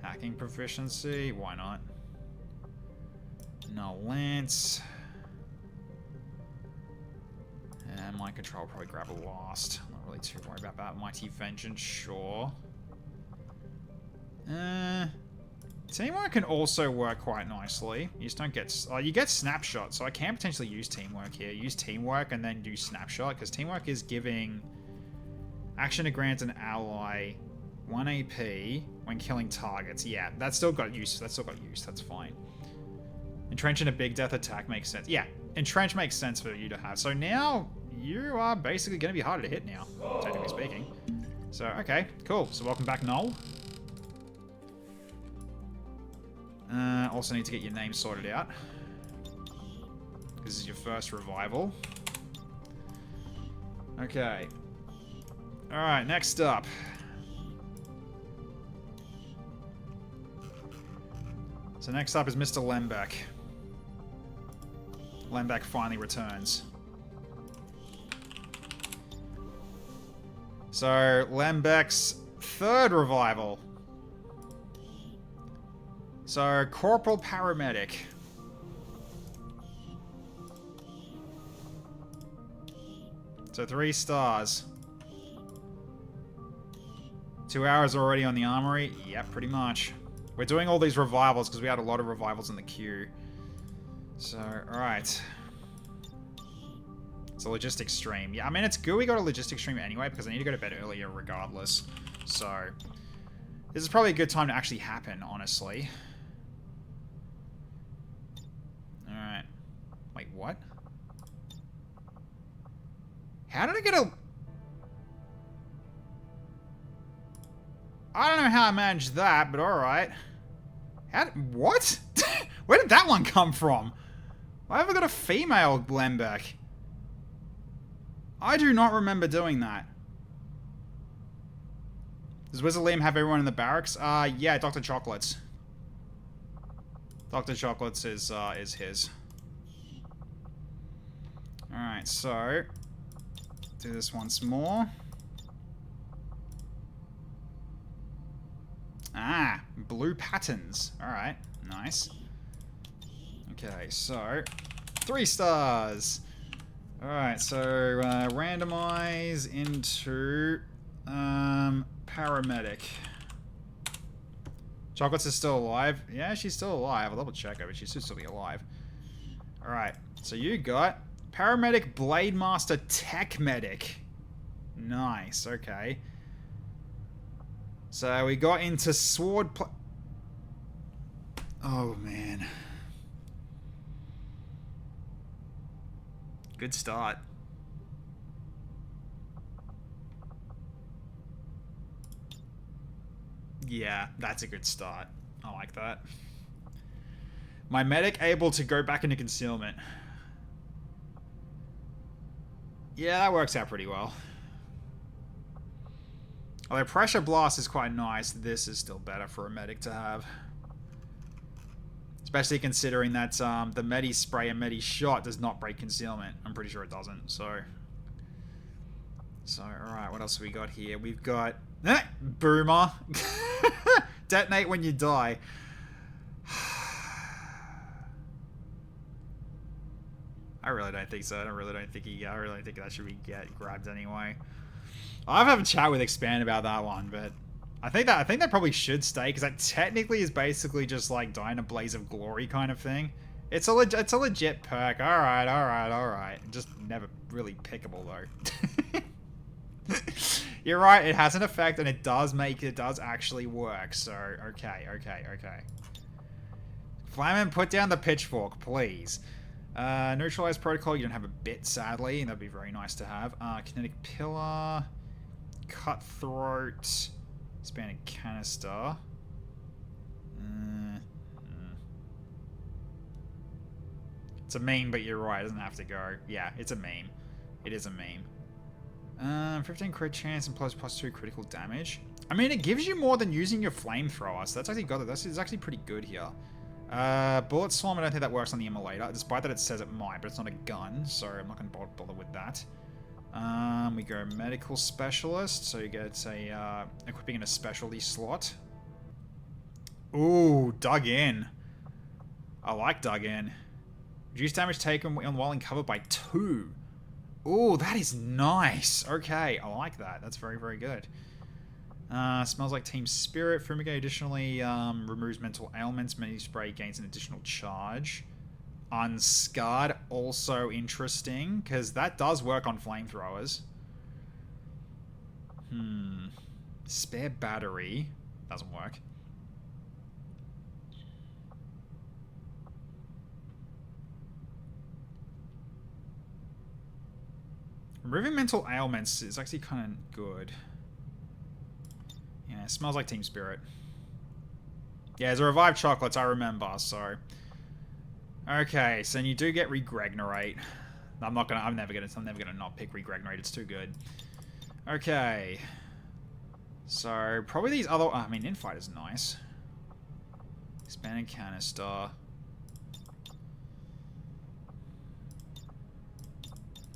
Hacking Proficiency, why not? No Lance. And Mind Control probably grab a last. I'm not really too worried about that. Mighty Vengeance, sure. Teamwork can also work quite nicely. You just don't get... you get Snapshot, so I can potentially use Teamwork here. Use Teamwork and then do Snapshot, because Teamwork is giving action to grant an ally 1 AP when killing targets. Yeah, that's still got use. That's fine. Entrench in a big death attack makes sense. Yeah, Entrench makes sense for you to have. So now, you are basically going to be harder to hit now, technically speaking. So, okay, cool. So welcome back, Noel. Also need to get your name sorted out. This is your first revival. Okay. Alright, next up. So next up is Mr. Lembeck. Lembeck finally returns. So, Lembeck's third revival. So, Corporal Paramedic. So 3 stars. 2 hours already on the armory? Yep, pretty much. We're doing all these revivals because we had a lot of revivals in the queue. So, alright. It's a logistics stream. Yeah, I mean, it's good we got a logistics stream anyway because I need to go to bed earlier regardless. So, this is probably a good time to actually happen, honestly. Alright. Wait, what? How did I get a... I don't know how I managed that, but alright. What? Where did that one come from? Why have I got a female Glenbeck? I do not remember doing that. Does Wizard Liam have everyone in the barracks? Yeah, Dr. Chocolates. Dr. Chocolates is his. Alright, so... do this once more. Ah, blue patterns. Alright, nice. Okay, so 3 stars. Alright, so randomize into paramedic. Chocolates is still alive. Yeah, she's still alive. I'll double check her, but she should still be alive. Alright, so you got paramedic, blade master, tech medic. Nice, okay. So we got into sword oh, man. Good start. Yeah, that's a good start. I like that. My medic able to go back into concealment. Yeah, that works out pretty well. Although pressure blast is quite nice, this is still better for a medic to have. Especially considering that the Medi spray and Medi shot does not break concealment. I'm pretty sure it doesn't, so... So, alright, what else have we got here? We've got... Boomer! Detonate when you die. I really don't think so. I really don't think that should be grabbed anyway. I'll have a chat with Expand about that one, but I think that probably should stay because that technically is basically just like dying a blaze of glory kind of thing. It's a legit perk. All right. Just never really pickable though. You're right. It has an effect and it does actually work. So okay. Flamin, put down the pitchfork, please. Neutralize protocol. You don't have a bit, sadly, and that'd be very nice to have. Kinetic pillar. Cutthroat, expanded canister. It's a meme, but you're right. It doesn't have to go. Yeah, it's a meme. It is a meme. 15 crit chance and +2 critical damage. I mean, it gives you more than using your flamethrower, so that's actually got it. That's actually pretty good here. Bullet swarm. I don't think that works on the immolator, despite that it says it might, but it's not a gun, so I'm not going to bother with that. We go medical specialist, so you get a equipping in a specialty slot. Ooh, dug in. I like dug in. Reduce damage taken while in cover by 2. Ooh, that is nice. Okay, I like that. That's very, very good. Smells like team spirit. Fumigate additionally removes mental ailments. Mini spray gains an additional charge. Unscarred, also interesting, because that does work on flamethrowers. Spare battery. Doesn't work. Removing mental ailments is actually kind of good. Yeah, it smells like team spirit. Yeah, there's a revived chocolates, I remember, so... Okay, so you do get Regregnerate. I'm never gonna not pick Regregnerate, it's too good. Okay. So, probably these other... I mean, Infight is nice. Expanded canister.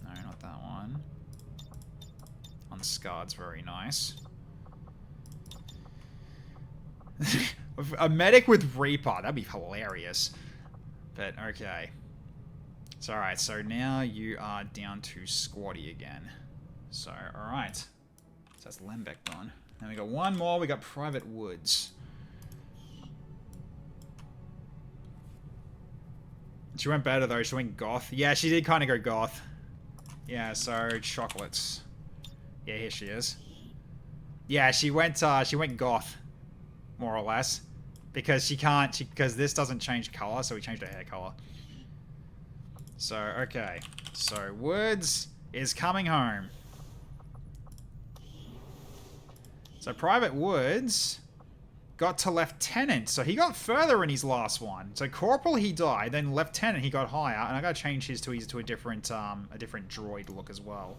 No, not that one. Unscarred's very nice. A medic with Reaper, that'd be hilarious. But, okay. So, alright, so now you are down to Squatty again. So, alright. So that's Lembeck gone. Then we got one more. We got Private Woods. She went better though. She went goth. Yeah, she did kind of go goth. Yeah, so chocolates. Yeah, here she is. Yeah, she went goth, more or less, because she can't. Because this doesn't change color, so we changed her hair color. So okay, so Woods is coming home. So Private Woods got to Lieutenant, so he got further in his last one. So Corporal he died, then Lieutenant he got higher, and I gotta change his to a different droid look as well.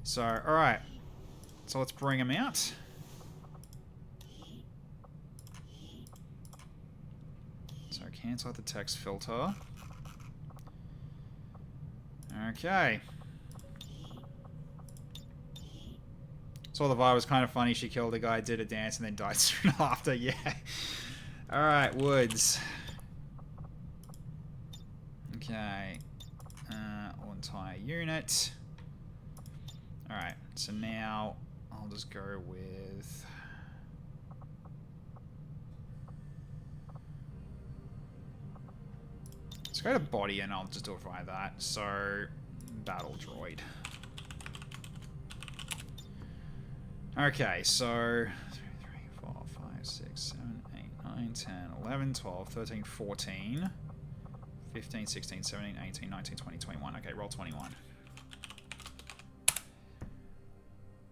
So all right, so let's bring him out. So cancel out the text filter. Okay. Saw the vibe was kind of funny. She killed a guy, did a dance, and then died soon after. Yeah. Alright, Woods. Okay. All entire unit. Alright, so now I'll just go with... Let's go to body and I'll just do it via that. So, battle droid. Okay, so 3, 4, 5, 6, 7, 8, 9, 10, 11, 12, 13, 14, 15, 16, 17, 18, 19, 20, 21. Okay, roll 21.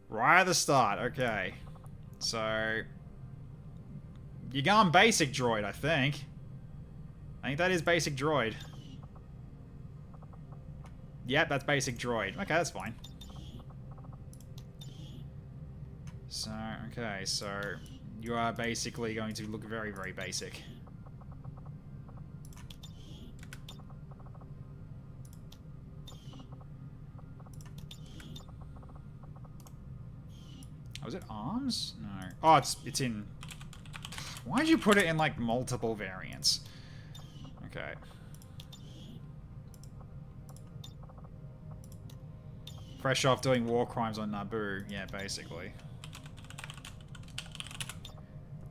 Right at the start, okay. So, you're going basic droid, I think. I think that is basic droid. Yep, that's basic droid. Okay, that's fine. So, okay, so you are basically going to look very, very basic. Was it arms? No. Oh, it's in... Why did you put it in, like, multiple variants? Okay. Fresh off doing war crimes on Naboo. Yeah, basically.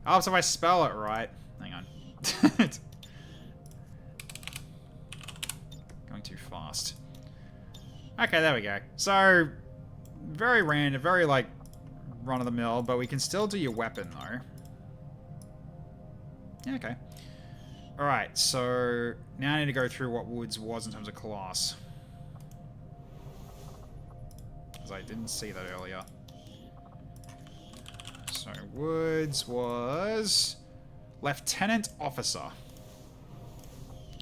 Oh, so if I spell it right... Hang on. Going too fast. Okay, there we go. So, very random, very, like, run-of-the-mill, but we can still do your weapon, though. Yeah, okay. Alright, so now I need to go through what Woods was in terms of class. Because I didn't see that earlier. So Woods was Lieutenant Officer.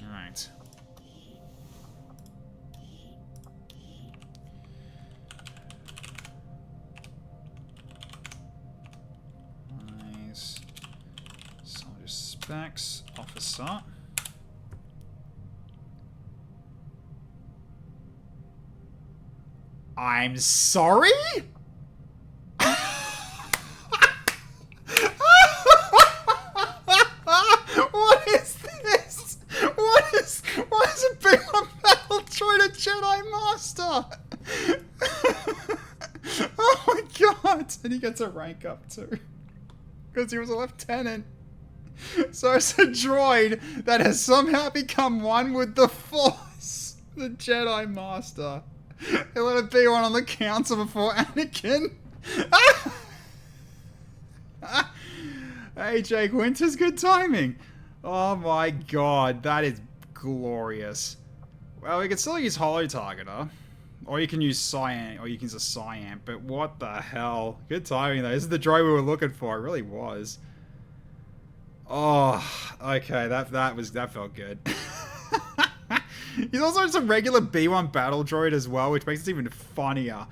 Alright. Nice. Soldier specs. Officer. I'm sorry? What is this? What is a big on battle droid a Jedi Master? Oh my god. And he gets a rank up too. Because he was a lieutenant. So it's a droid that has somehow become one with the Force. The Jedi Master. They let it be one on the council before Anakin. Hey, Jake Winter's good timing. Oh my god, that is glorious. Well, we can still use Holo Targeter. Or you can use Cyan, or you can use a Cyan, but what the hell? Good timing though. This is the droid we were looking for. It really was. Oh, okay, that felt good. He's also just a regular B1 battle droid as well, which makes it even funnier.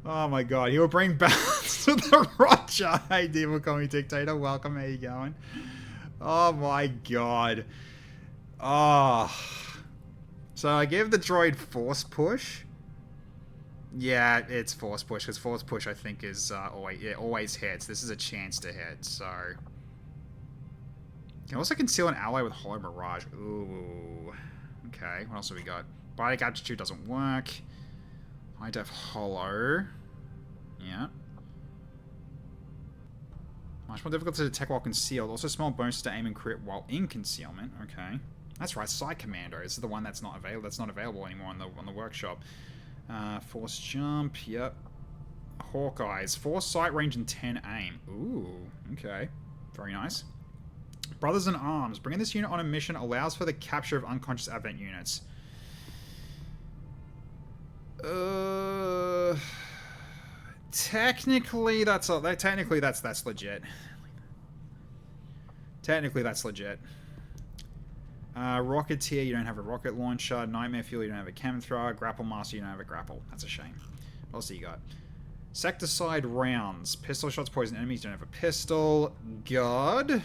Oh my god, he will bring balance to the Roger. Hey, Devil Coming Dictator, welcome, how you going? Oh my god. Oh. So I gave the droid Force Push. Yeah, it's Force Push, because Force Push I think is always hits. This is a chance to hit, so... You can also conceal an ally with Holo Mirage. Ooh. Okay, what else have we got? Biotic Aptitude doesn't work. High def hollow. Yeah. Much more difficult to detect while concealed. Also small bonuses to aim and crit while in concealment. Okay. That's right, Side Commando. This is the one that's not available anymore on the workshop. Force jump, yep. Hawkeyes. 4 sight range and 10 aim. Ooh, okay. Very nice. Brothers in Arms. Bringing this unit on a mission allows for the capture of unconscious Advent units. Technically that's legit. Technically that's legit. Rocketeer, you don't have a rocket launcher. Nightmare Fuel, you don't have a cannon thrower. Grapple Master, you don't have a grapple. That's a shame. What else do you got? Secticide rounds. Pistol shots poison enemies, you don't have a pistol. God.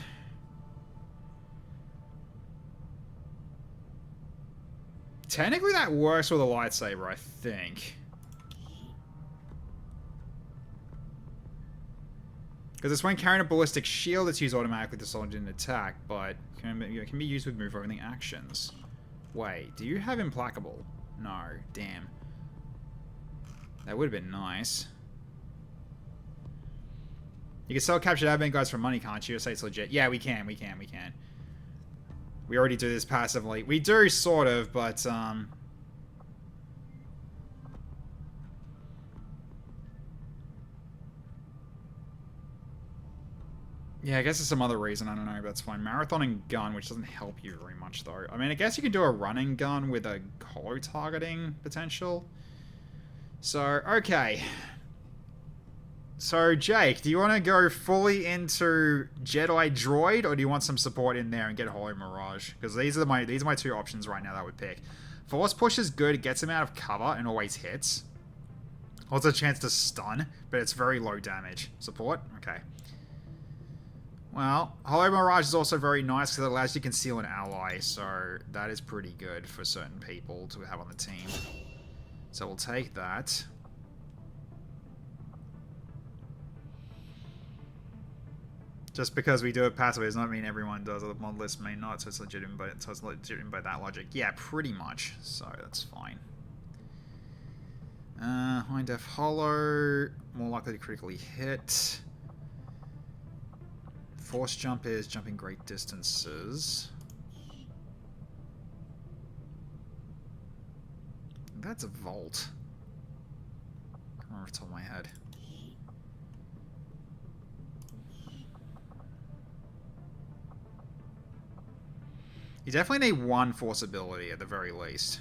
Technically that works with a lightsaber, I think. Because it's when carrying a ballistic shield, it's used automatically to soldier an attack, but it can be used with move everything actions. Wait, do you have Implacable? No, damn. That would have been nice. You can sell captured Advent guys for money, can't you? Say it's legit. Yeah, we can. We already do this passively. We do, sort of, but, yeah, I guess there's some other reason. I don't know, but that's fine. Marathon and gun, which doesn't help you very much, though. I mean, I guess you could do a running gun with a hollow targeting potential. So, okay. So, Jake, do you want to go fully into Jedi Droid, or do you want some support in there and get Hollow Mirage? Because these are my 2 options right now that I would pick. Force Push is good. It gets him out of cover and always hits. Also a chance to stun, but it's very low damage. Support? Okay. Well, Hollow Mirage is also very nice because it allows you to conceal an ally, so that is pretty good for certain people to have on the team. So we'll take that. Just because we do it passively does not mean everyone does. The mod list may not, so it's legitimate by that logic. Yeah, pretty much. So that's fine. High def hollow, more likely to critically hit. Force jump is jumping great distances. That's a Volt. I can't remember off the top of my head. You definitely need 1 Force ability at the very least.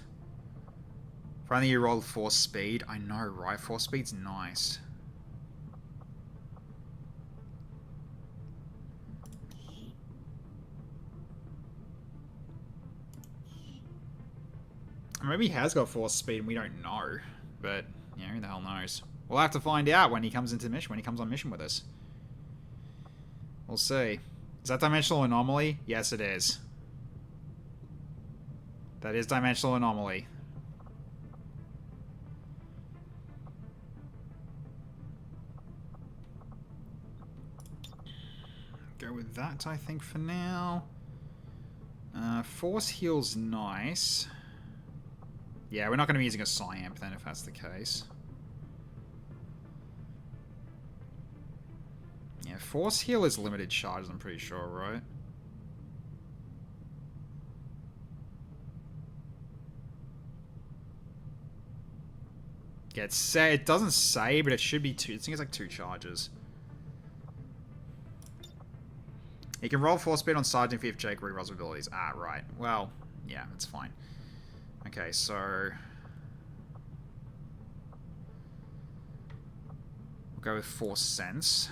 If only you rolled Force Speed. I know, right? Force Speed's nice. Maybe he has got Force Speed and we don't know. But, you know, who the hell knows? We'll have to find out when he comes into mission, when he comes on mission with us. We'll see. Is that Dimensional Anomaly? Yes, it is. That is Dimensional Anomaly. Go with that, I think, for now. Force Heal's nice. Yeah, we're not going to be using a Psyamp then, if that's the case. Yeah, Force Heal is limited charges, I'm pretty sure, right? Yeah, it doesn't say, but it should be 2. I think it's like 2 charges. You can roll Force Speed on Sergeant if Jake rerolls abilities. Ah, right. Well, yeah, that's fine. Okay, so we'll go with Force Sense.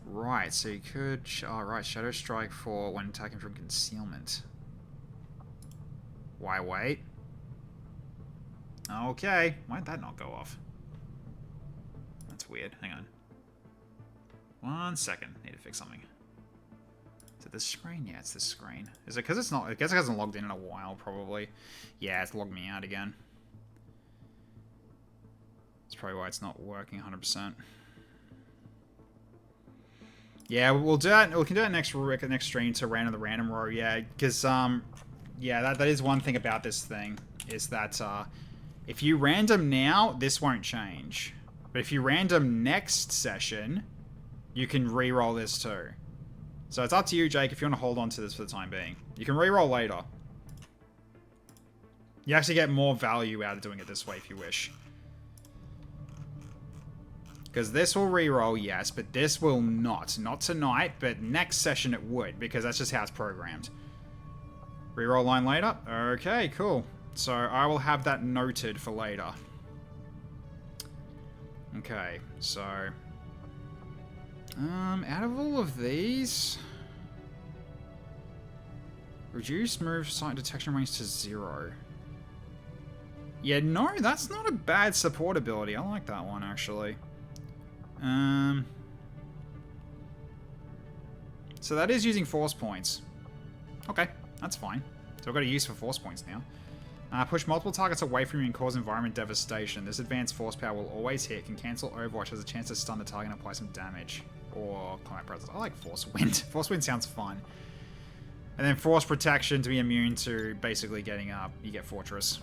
Right, so you could... Alright, Shadow Strike for when attacking from concealment. Why wait? Okay, why'd that not go off? That's weird. Hang on. 1 second. Need to fix something. Is it this screen? Yeah, it's this screen. Is it because it's not... I guess it hasn't logged in a while, probably. Yeah, it's logged me out again. That's probably why it's not working 100%. Yeah, we'll do that. We can do that next stream to random the random row. Yeah, because yeah, that is one thing about this thing is that if you random now, this won't change. But if you random next session, you can re-roll this too. So it's up to you, Jake, if you want to hold on to this for the time being. You can re-roll later. You actually get more value out of doing it this way if you wish. Because this will re-roll, yes, but this will not. Not tonight, but next session it would, because that's just how it's programmed. Re-roll line later? Okay, cool. So I will have that noted for later. Okay, so... out of all of these... Reduce move sight detection range to 0. Yeah, no, that's not a bad support ability. I like that one, actually. So that is using force points. Okay, that's fine. So I've got a use for force points now. Push multiple targets away from you and cause environment devastation. This advanced force power will always hit. Can cancel Overwatch, has a chance to stun the target and apply some damage. Or combat presence. I like Force Wind. Force Wind sounds fun. And then Force Protection to be immune to basically getting up. You get Fortress.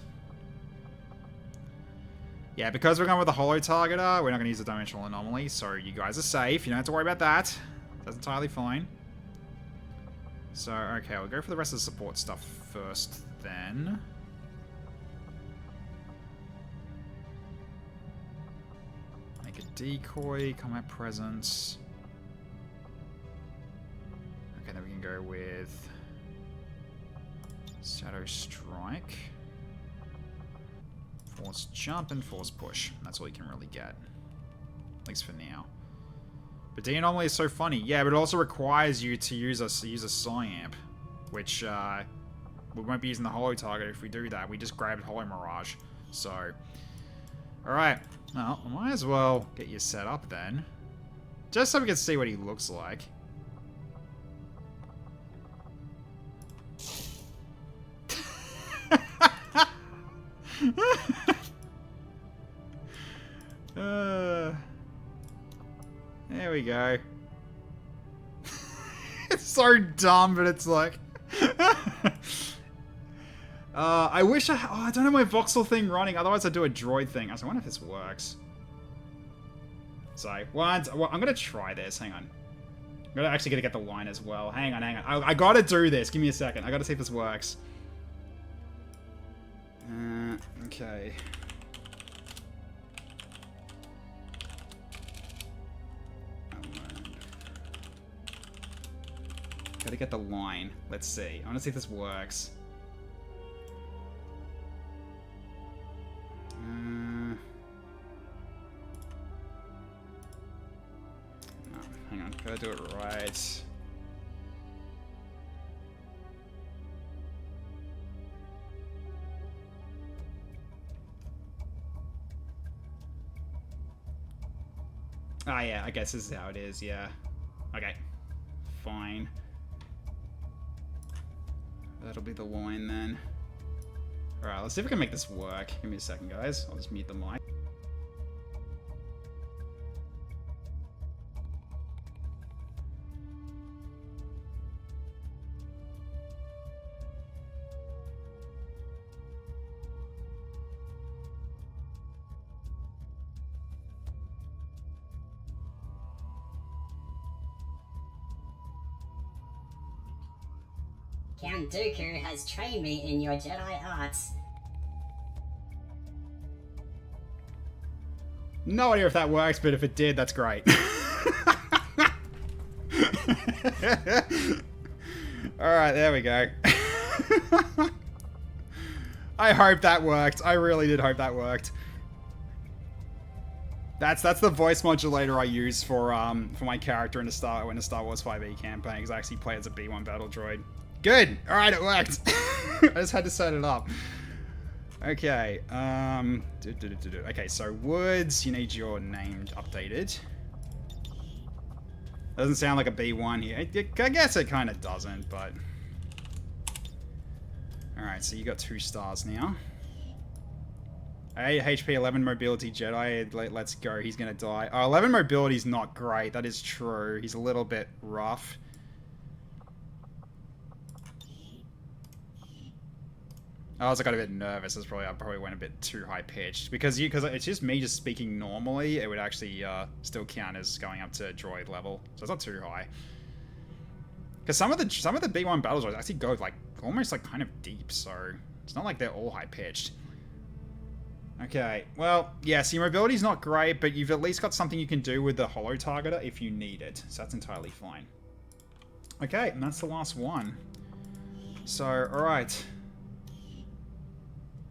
Yeah, because we're going with the Holo Targeter, we're not going to use the Dimensional Anomaly, so you guys are safe. You don't have to worry about that. That's entirely fine. So, okay, we'll go for the rest of the support stuff first, then. Make a decoy, combat presence. Okay, then we can go with Shadow Strike, Force Jump, and Force Push. That's all you can really get. At least for now. But D-Anomaly is so funny. Yeah, but it also requires you to use a Psyamp, which we won't be using the Holo Target if we do that. We just grabbed Holo Mirage. So, alright. Well, I might as well get you set up then. Just so we can see what he looks like. There we go. It's so dumb, but it's like... I wish I... Oh, I don't have my voxel thing running, otherwise I'd do a droid thing. I wonder if this works. So, well, I'm gonna try this. Hang on. I'm actually gonna get the line as well. Hang on. I gotta do this. Give me a second. I gotta see if this works. Okay. Gotta get the line. Let's see. I wanna see if this works. No, hang on. Gotta do it right. Ah, yeah, I guess this is how it is, yeah. Okay. Fine. That'll be the line then. Alright, let's see if we can make this work. Give me a second, guys. I'll just mute the mic. Count Dooku has trained me in your Jedi arts. No idea if that works, but if it did, that's great. Alright, there we go. I hope that worked. I really did hope that worked. That's the voice modulator I use for my character in the Star Wars 5e campaign, because I actually play as a B1 battle droid. Good! Alright, it worked! I just had to set it up. Okay, okay, so Woods, you need your name updated. Doesn't sound like a B1 here. I guess it kind of doesn't, but... Alright, so you got 2 stars now. 8 HP, 11 mobility Jedi. Let's go. He's going to die. Oh, 11 mobility is not great. That is true. He's a little bit rough. I also got a bit nervous. I probably went a bit too high pitched because it's just me just speaking normally. It would actually still count as going up to droid level, so it's not too high. Because some of the B1 battle droids actually go like almost like kind of deep, so it's not like they're all high pitched. Okay, well, yeah, so your mobility's not great, but you've at least got something you can do with the holo targeter if you need it, so that's entirely fine. Okay, and that's the last one. So, alright.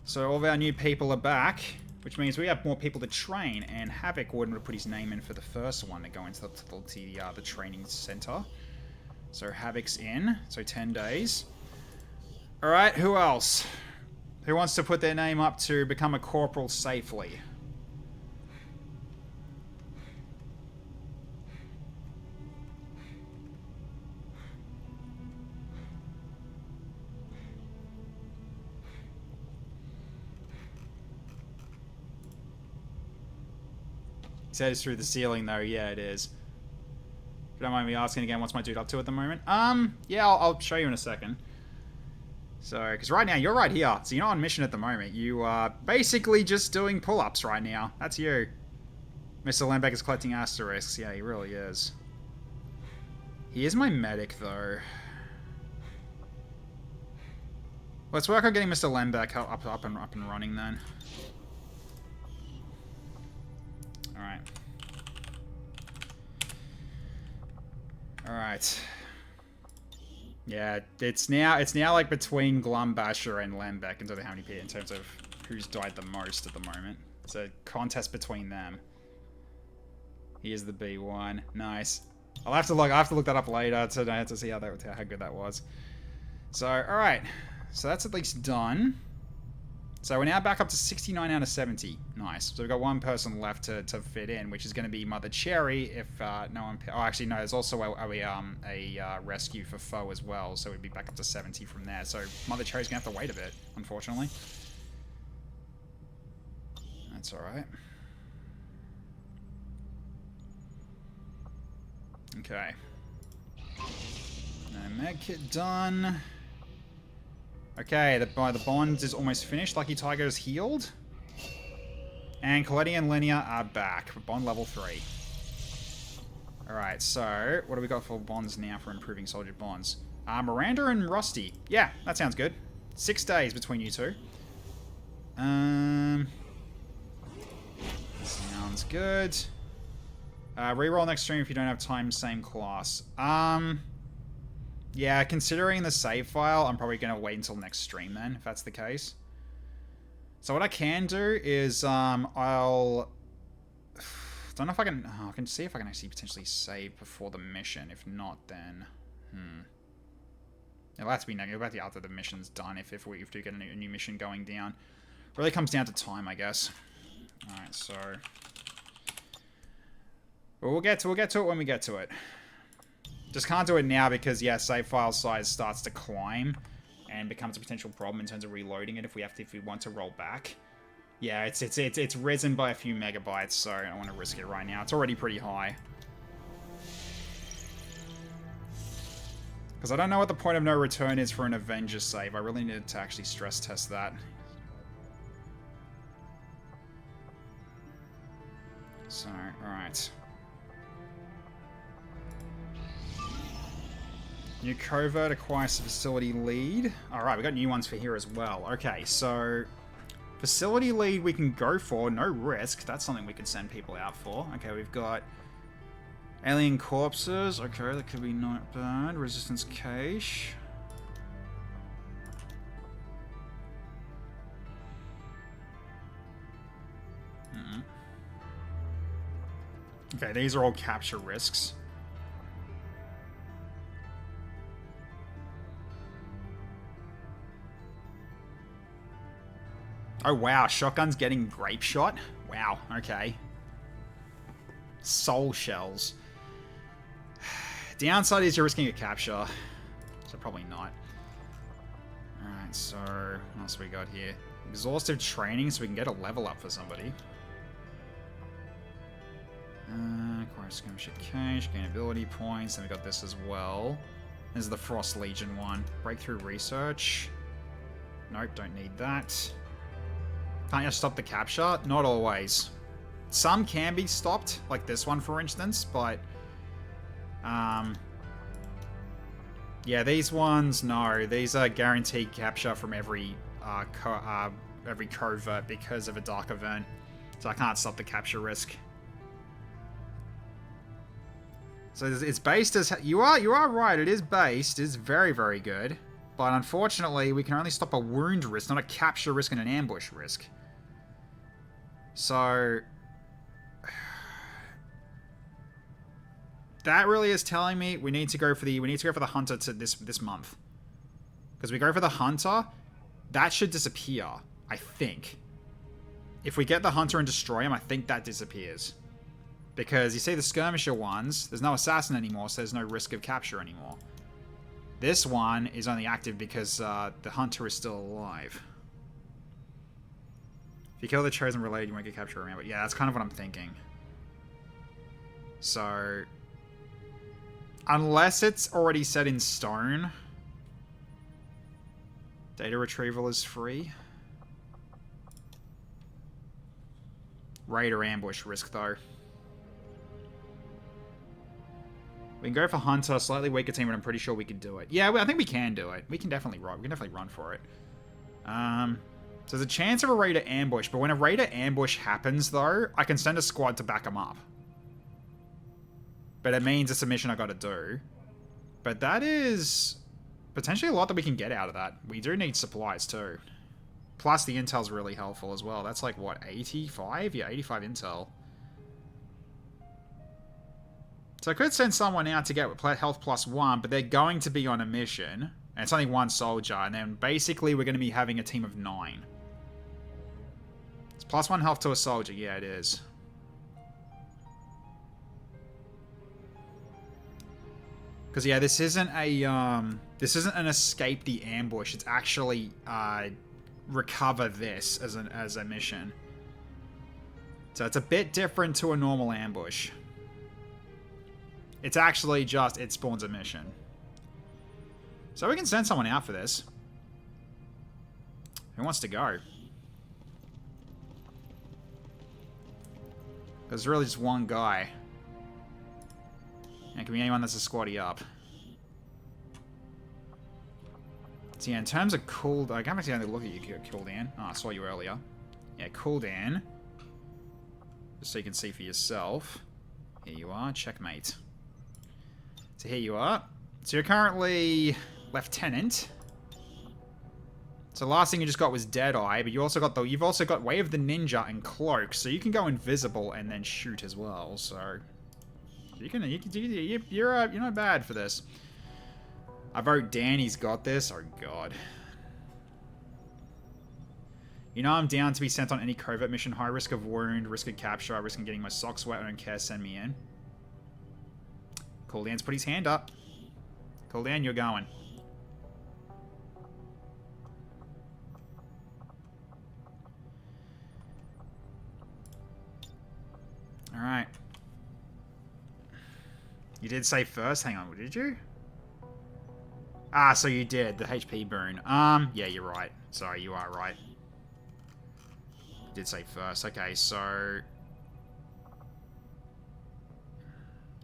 So all of our new people are back, which means we have more people to train, and Havoc would have put his name in for the first one to go into the training center. So Havoc's in, so 10 days. Alright, who else? Who wants to put their name up to become a corporal safely? He said it's through the ceiling, though. Yeah, it is. If you don't mind me asking again, what's my dude up to at the moment? Yeah, I'll show you in a second. So, because right now, you're right here. So you're not on mission at the moment. You are basically just doing pull-ups right now. That's you. Mr. Lembeck is collecting asterisks. Yeah, he really is. He is my medic, though. Let's work on getting Mr. Lembeck up and running, then. Alright. Alright. Yeah, it's now like between Glumbasher and Lembeck in terms of how many people, in terms of who's died the most at the moment. It's a contest between them. He is the B1. Nice. I have to look that up later to see how good that was. So, alright. So that's at least done. So we're now back up to 69 out of 70. Nice. So we've got one person left to fit in, which is going to be Mother Cherry if no one... Oh, actually, no. There's also a rescue for Foe as well, so we'd be back up to 70 from there. So Mother Cherry's going to have to wait a bit, unfortunately. That's alright. Okay. No medkit done. Okay, the bond is almost finished. Lucky Tiger is healed. And Coletti and Linear are back. Bond level 3. Alright, so what do we got for bonds now for improving soldier bonds? Miranda and Rusty. Yeah, that sounds good. 6 days between you two. Sounds good. Reroll next stream if you don't have time, same class. Yeah, considering the save file, I'm probably going to wait until next stream then, if that's the case. So what I can do is, I'll... Don't know if I can... Oh, I can see if I can actually potentially save before the mission. If not, then... It'll have to be after the mission's done, if we do get a new mission going down. Really comes down to time, I guess. Alright, so... But we'll get to it when we get to it. Just can't do it now because, yeah, save file size starts to climb and becomes a potential problem in terms of reloading it if we want to roll back. Yeah, it's risen by a few megabytes, so I don't want to risk it right now. It's already pretty high. Because I don't know what the point of no return is for an Avenger save. I really needed to actually stress test that. So, alright. New covert acquires the facility lead. Alright, we got new ones for here as well. Okay, so... Facility lead we can go for, no risk. That's something we could send people out for. Okay, we've got... Alien corpses. Okay, that could be not bad. Resistance cache. Okay, these are all capture risks. Oh wow, shotgun's getting grape shot? Wow, okay. Soul shells. Downside is you're risking a capture. So probably not. Alright, so what else we got here? Exhaustive training so we can get a level up for somebody. Acquire skirmisher cache, gain ability points. Then we got this as well. This is the Frost Legion one. Breakthrough research. Nope, don't need that. Can't you stop the capture? Not always. Some can be stopped, like this one for instance, but yeah, these ones, no. These are guaranteed capture from every covert because of a dark event. So I can't stop the capture risk. So it's based as... You are right, it is based. It's very, very good. But unfortunately, we can only stop a wound risk, not a capture risk and an ambush risk. So... that really is telling me we need to go for the hunter to this month. Because we go for the hunter, that should disappear, I think. If we get the hunter and destroy him, I think that disappears. Because you see the skirmisher ones, there's no assassin anymore, so there's no risk of capture anymore. This one is only active because the hunter is still alive. If you kill the chosen related, you won't get capture around. But yeah, that's kind of what I'm thinking. So... unless it's already set in stone. Data retrieval is free. Raid or ambush risk, though. We can go for Hunter, slightly weaker team, but I'm pretty sure we can do it. Yeah, I think we can do it. We can definitely run. We can definitely run for it. So there's a chance of a raider ambush, but when a raider ambush happens, though, I can send a squad to back them up. But it means it's a mission I got to do. But that is potentially a lot that we can get out of that. We do need supplies, too. Plus, the intel's really helpful as well. That's like, what, 85? Yeah, 85 intel. So I could send someone out to get health +1, but they're going to be on a mission. And it's only one soldier. And then basically we're going to be having a team of 9. It's +1 health to a soldier. Yeah, it is. Because yeah, this isn't an escape the ambush. It's actually recover this as a mission. So it's a bit different to a normal ambush. It's actually just, it spawns a mission. So we can send someone out for this. Who wants to go? There's really just one guy. And it can be anyone that's a squatty up. So yeah, in terms of cooldown, I can't actually look at you, cooldown. Oh, I saw you earlier. Yeah, cooldown. Just so you can see for yourself. Here you are, checkmate. So here you are. So you're currently Lieutenant. So the last thing you just got was Deadeye, but you've also got Way of the Ninja and Cloak, so you can go invisible and then shoot as well. So you're not bad for this. I vote Danny's got this. Oh god. You know I'm down to be sent on any covert mission. High risk of wound, risk of capture, risk of getting my socks wet. I don't care. Send me in. Cooldown's put his hand up. Cooldown, you're going. Alright. You did say first? Hang on, did you? Ah, so you did. The HP boon. Yeah, you're right. Sorry, you are right. You did say first. Okay, so...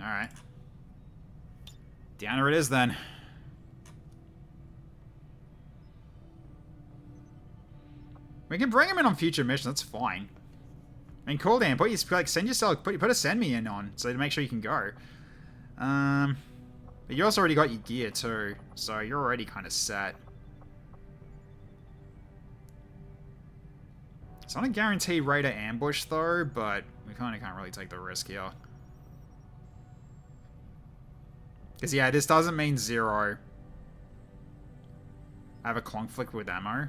Alright. Downer it is, then. We can bring him in on future missions, that's fine. I mean, cooldown, send yourself, put a send me in on, so to make sure you can go. But you also already got your gear, too, so you're already kind of set. It's not a guaranteed raider ambush, though, but we kind of can't really take the risk here. Because, yeah, this doesn't mean 0. I have a conflict with ammo.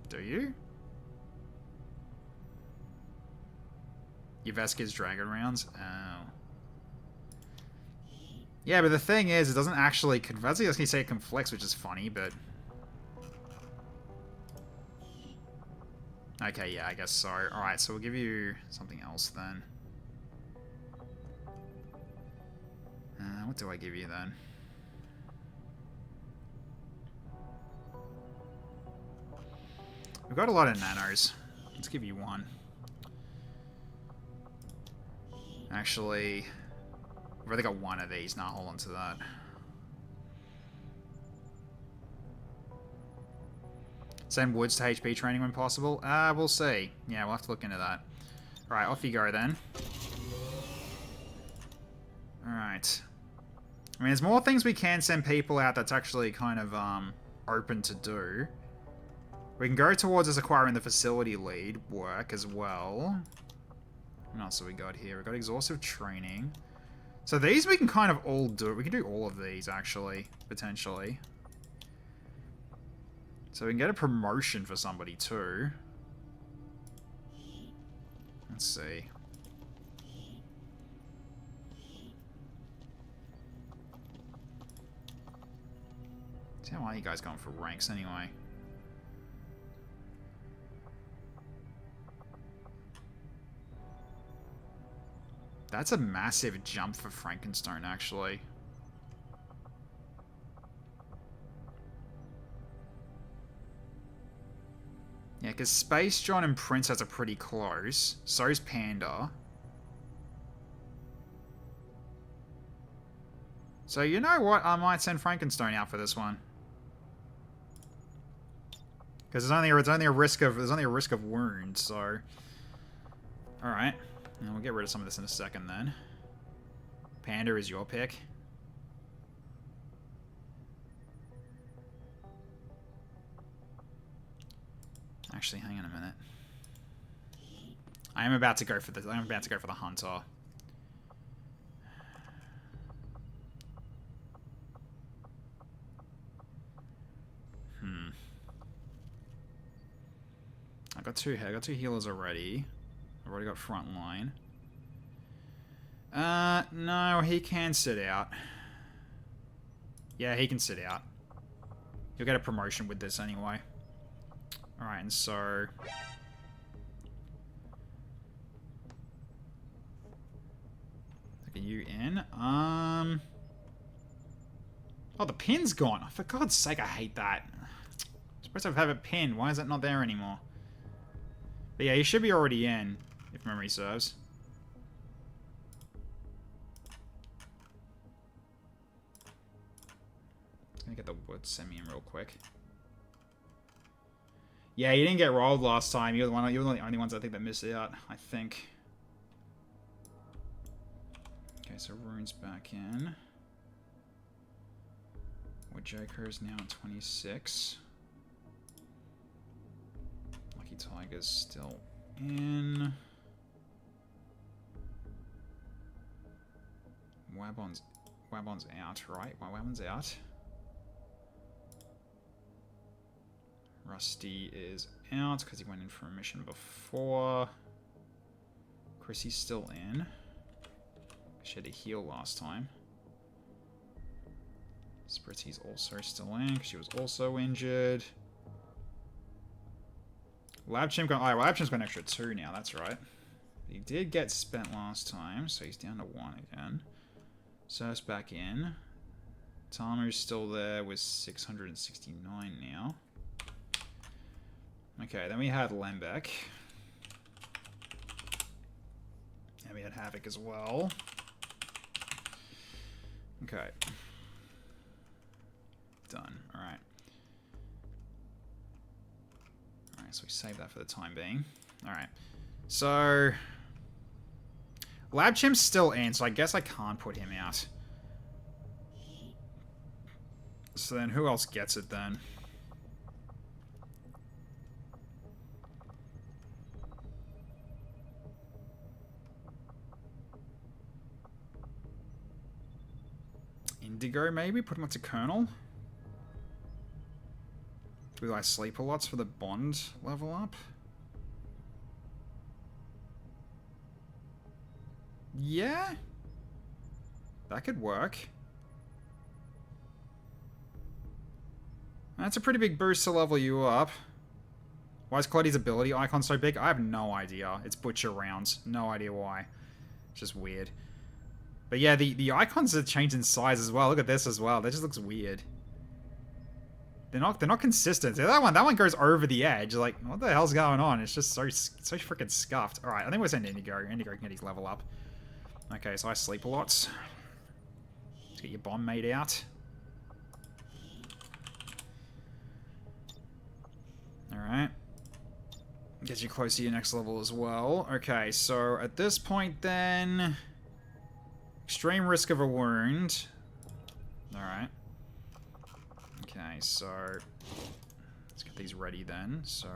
Do you? Your vest gives dragon rounds? Oh. Yeah, but the thing is, it doesn't actually... I was going to say it conflicts, which is funny, but... Okay, yeah, I guess so. Alright, so we'll give you something else then. What do I give you then? We've got a lot of nanos. Let's give you one. Actually, we've already got one of these. Now hold on to that. Send Woods to HP training when possible. We'll see. Yeah, we'll have to look into that. Alright, off you go then. Alright. I mean, there's more things we can send people out that's actually kind of open to do. We can go towards us acquiring the facility lead work as well. What else have we got here? We've got exhaustive training. So these we can kind of all do. We can do all of these, actually, potentially. So we can get a promotion for somebody, too. Let's see. See how are you guys going for ranks, anyway? That's a massive jump for Frankenstein, actually. Yeah, because Space John and Princess are pretty close. So's Panda. So you know what? I might send Frankenstein out for this one. Because there's only a risk of wounds. So, all right. And we'll get rid of some of this in a second then. Panda is your pick. Actually, hang on a minute. I'm about to go for the hunter. I got two healers already. I've already got front line. No, he can sit out. Yeah, he can sit out. You'll get a promotion with this anyway. Alright, and so... Get you in. Oh, the pin's gone. For God's sake, I hate that. I'm supposed to have a pin. Why is it not there anymore? But yeah, you should be already in, if memory serves. Gonna get the wood semi in real quick. Yeah, you didn't get rolled last time. You're one of the only ones I think that missed out, I think. Okay, so Rune's back in. Woodjaker is now at 26. Lucky Tiger's still in. Wabon's out, right? Wabon's out. Rusty is out because he went in for a mission before. Chrissy's still in. She had to heal last time. Spritzy's also still in because she was also injured. Labchimp got... Alright, well, Labchimp's got an extra 2 now, that's right. He did get spent last time, so he's down to 1 again. Surf's back in. Tamu's still there with 669 now. Okay, then we had Lembeck. And we had Havoc as well. Okay. Done. Alright. Alright, so we save that for the time being. Alright. So... Labchimp's still in, so I guess I can't put him out. So then who else gets it then? Indigo, maybe? Put him up to Colonel? Do we like sleeper lots for the bond level up? Yeah? That could work. That's a pretty big boost to level you up. Why is Claudia's ability icon so big? I have no idea. It's butcher rounds. No idea why. It's just weird. But yeah, the icons are changed in size as well. Look at this as well. That just looks weird. They're not consistent. That one goes over the edge. Like, what the hell's going on? It's just so freaking scuffed. All right, I think we're sending Indigo. Indigo can get his level up. Okay, so I sleep a lot. Let's get your bomb made out. All right. Gets you close to your next level as well. Okay, so at this point then, extreme risk of a wound. All right. Okay, so let's get these ready then. So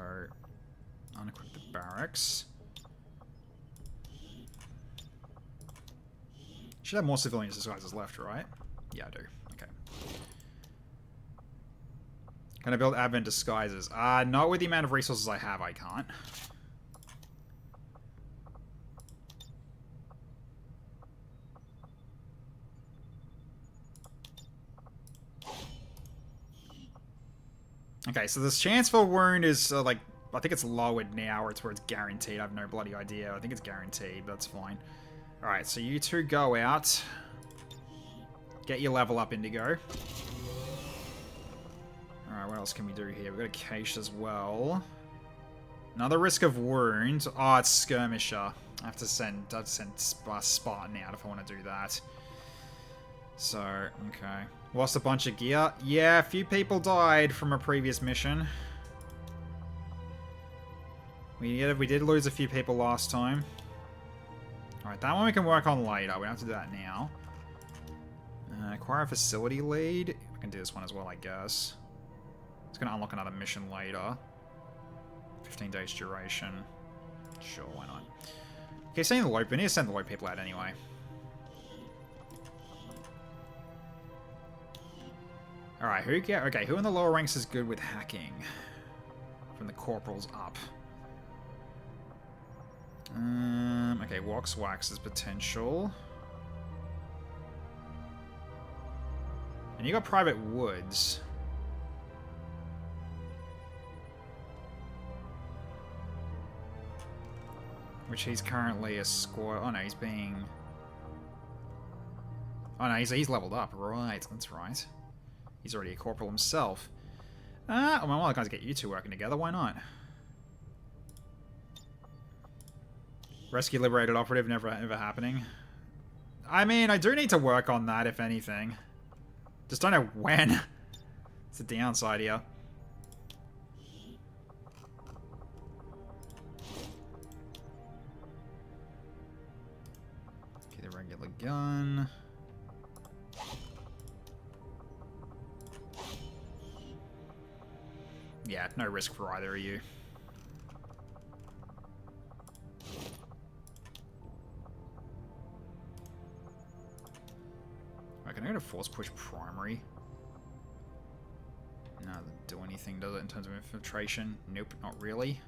unequip the barracks. Should have more civilian disguises left, right? Yeah, I do. Okay. Can I build advent disguises? Not with the amount of resources I have, I can't. Okay, so this chance for wound is like, I think it's lowered now, or it's where it's guaranteed. I have no bloody idea. I think it's guaranteed, but that's fine. Alright, so you two go out. Get your level up, Indigo. Alright, what else can we do here? We've got a cache as well. Another risk of wound. Oh, it's Skirmisher. I have to send Spartan out if I want to do that. So, okay. Lost a bunch of gear. Yeah, a few people died from a previous mission. We did lose a few people last time. Alright, that one we can work on later. We don't have to do that now. Acquire a facility lead. I can do this one as well, I guess. It's going to unlock another mission later. 15 days duration. Sure, why not? Okay, send the load. We need to send the load people out anyway. Alright, who in the lower ranks is good with hacking? From the corporals up. Okay, Wax is potential. And you got Private Woods. Which he's currently a squad. Oh no, he's being. Oh no, he's leveled up. Right, that's right. He's already a corporal himself. Oh, well, I can't get you two working together. Why not? Rescue liberated operative, never happening. I mean, I do need to work on that, if anything. Just don't know when. It's a downside here. Okay, the regular gun. Yeah, no risk for either of you. Right, can I go to force push primary? No, doesn't do anything, does it, in terms of infiltration? Nope, not really.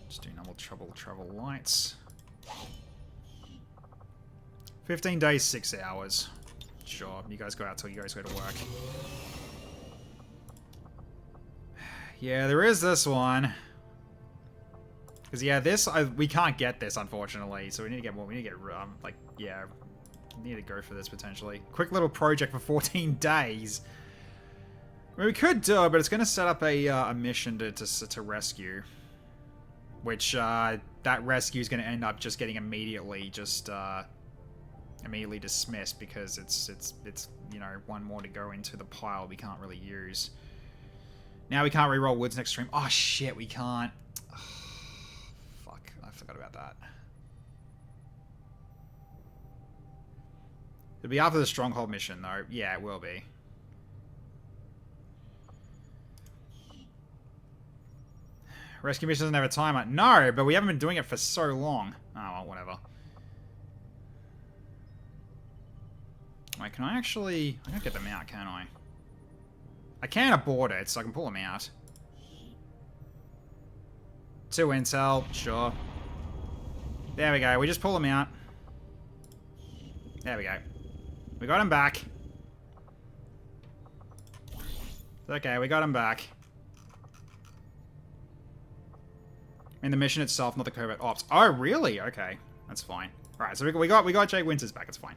Just do normal travel lights. 15 days, 6 hours. Sure, you guys go out till you guys go to work. Yeah, there is this one. Because, yeah, we can't get this, unfortunately. So we need to get more. We need to get, like, yeah. We need to go for this, potentially. Quick little project for 14 days. I mean, we could do it, but it's going to set up a mission to rescue. Which, that rescue is going to end up just getting immediately dismissed. Because it's you know, one more to go into the pile we can't really use. Now we can't reroll Woods next stream. Oh shit, we can't. Oh, fuck, I forgot about that. It'll be after the Stronghold mission, though. Yeah, it will be. Rescue mission doesn't have a timer. No, but we haven't been doing it for so long. Oh, well, whatever. Wait, can I actually... I can't get them out, can I? I can abort it, so I can pull them out. 2 intel, sure. There we go, we just pull them out. There we go. We got him back. Okay, we got him back. In the mission itself, not the covert ops. Oh, really? Okay, that's fine. All right, so we got Jake Winters back. It's fine.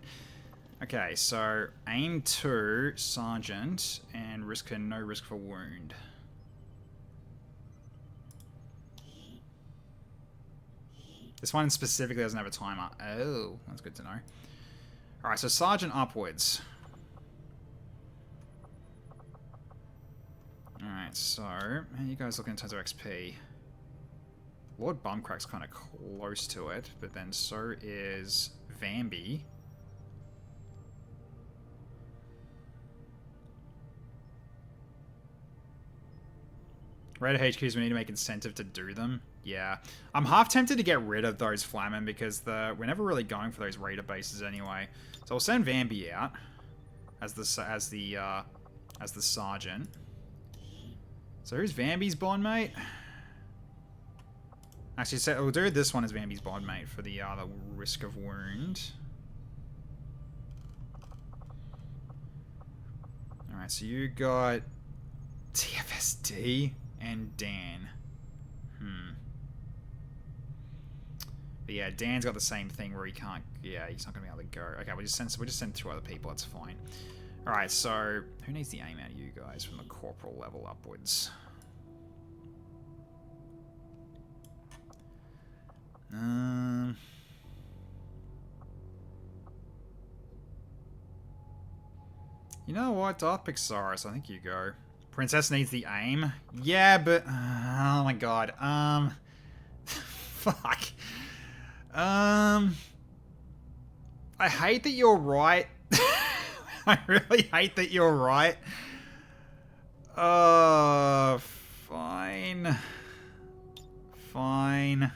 Okay, so aim 2, sergeant, and no risk for wound. This one specifically doesn't have a timer. Oh, that's good to know. All right, so sergeant upwards. All right, so how you guys looking in terms of XP? Lord Bumcrack's kind of close to it, but then so is Vambi. Raided HQs, we need to make incentive to do them. Yeah. I'm half tempted to get rid of those Flamen because we're never really going for those raider bases anyway. So we'll send Vambi out as the sergeant. So who's Vambi's bond mate? Actually, so we'll do this one as Vambi's bond mate for the risk of wound. Alright, so you got TFSD and Dan. But yeah, Dan's got the same thing where he can't. Yeah, he's not gonna be able to go. Okay, we just send 2 other people. That's fine. All right, so who needs the aim out of you guys from the corporal level upwards? You know what, Darth Pixaris, I think you go. Princess needs the aim. Yeah, but oh my god. Fuck. I hate that you're right. I really hate that you're right. Fine. Fine.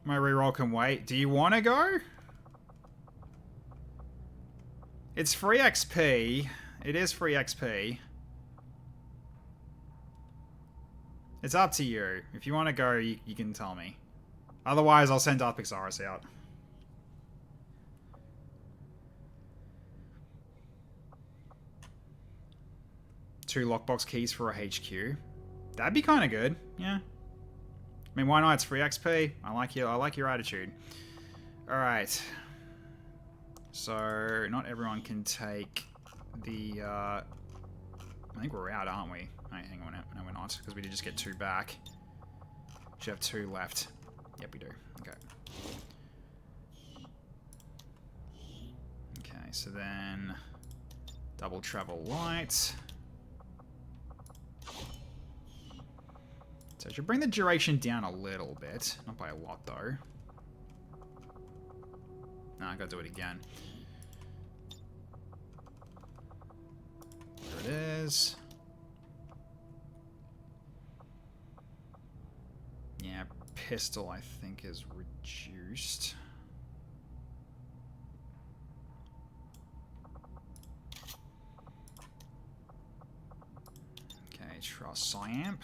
My reroll can wait. Do you want to go? It's free XP. It is free XP. It's up to you. If you want to go, you can tell me. Otherwise, I'll send Darth Pixaris out. Two lockbox keys for a HQ. That'd be kind of good. Yeah. I mean, why not? It's free XP. I like your attitude. All right. So not everyone can take the. I think we're out, aren't we? Right, hang on. No, we're not, because we did just get 2 back. Should have 2 left. Yep, we do. Okay. Okay, so then double travel light. So it should bring the duration down a little bit. Not by a lot, though. No, I gotta do it again. There it is. Yeah, pistol, I think, is reduced. Okay, trust Psyamp.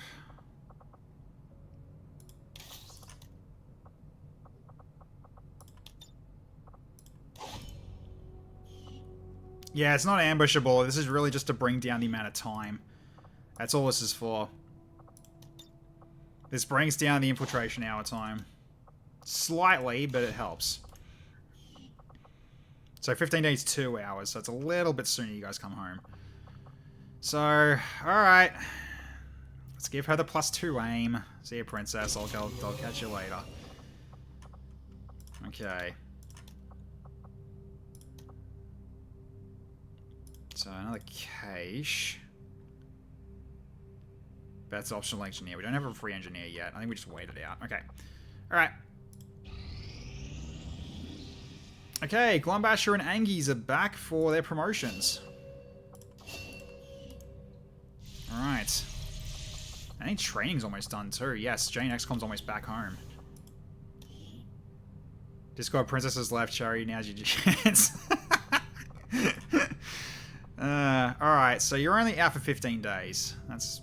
Yeah, it's not ambushable. This is really just to bring down the amount of time. That's all this is for. This brings down the infiltration hour time. Slightly, but it helps. So 15 days, 2 hours. So it's a little bit sooner you guys come home. So, alright. Let's give her the +2 aim. See you, princess. I'll catch you later. Okay. So another cache. That's optional engineer. We don't have a free engineer yet. I think we just wait it out. Okay. Alright. Okay, Glumbatcher and Angies are back for their promotions. Alright. I think training's almost done too. Yes, Jane XCOM's almost back home. Discord Princess has left, Cherry. Now's your chance. Alright, so you're only out for 15 days. That's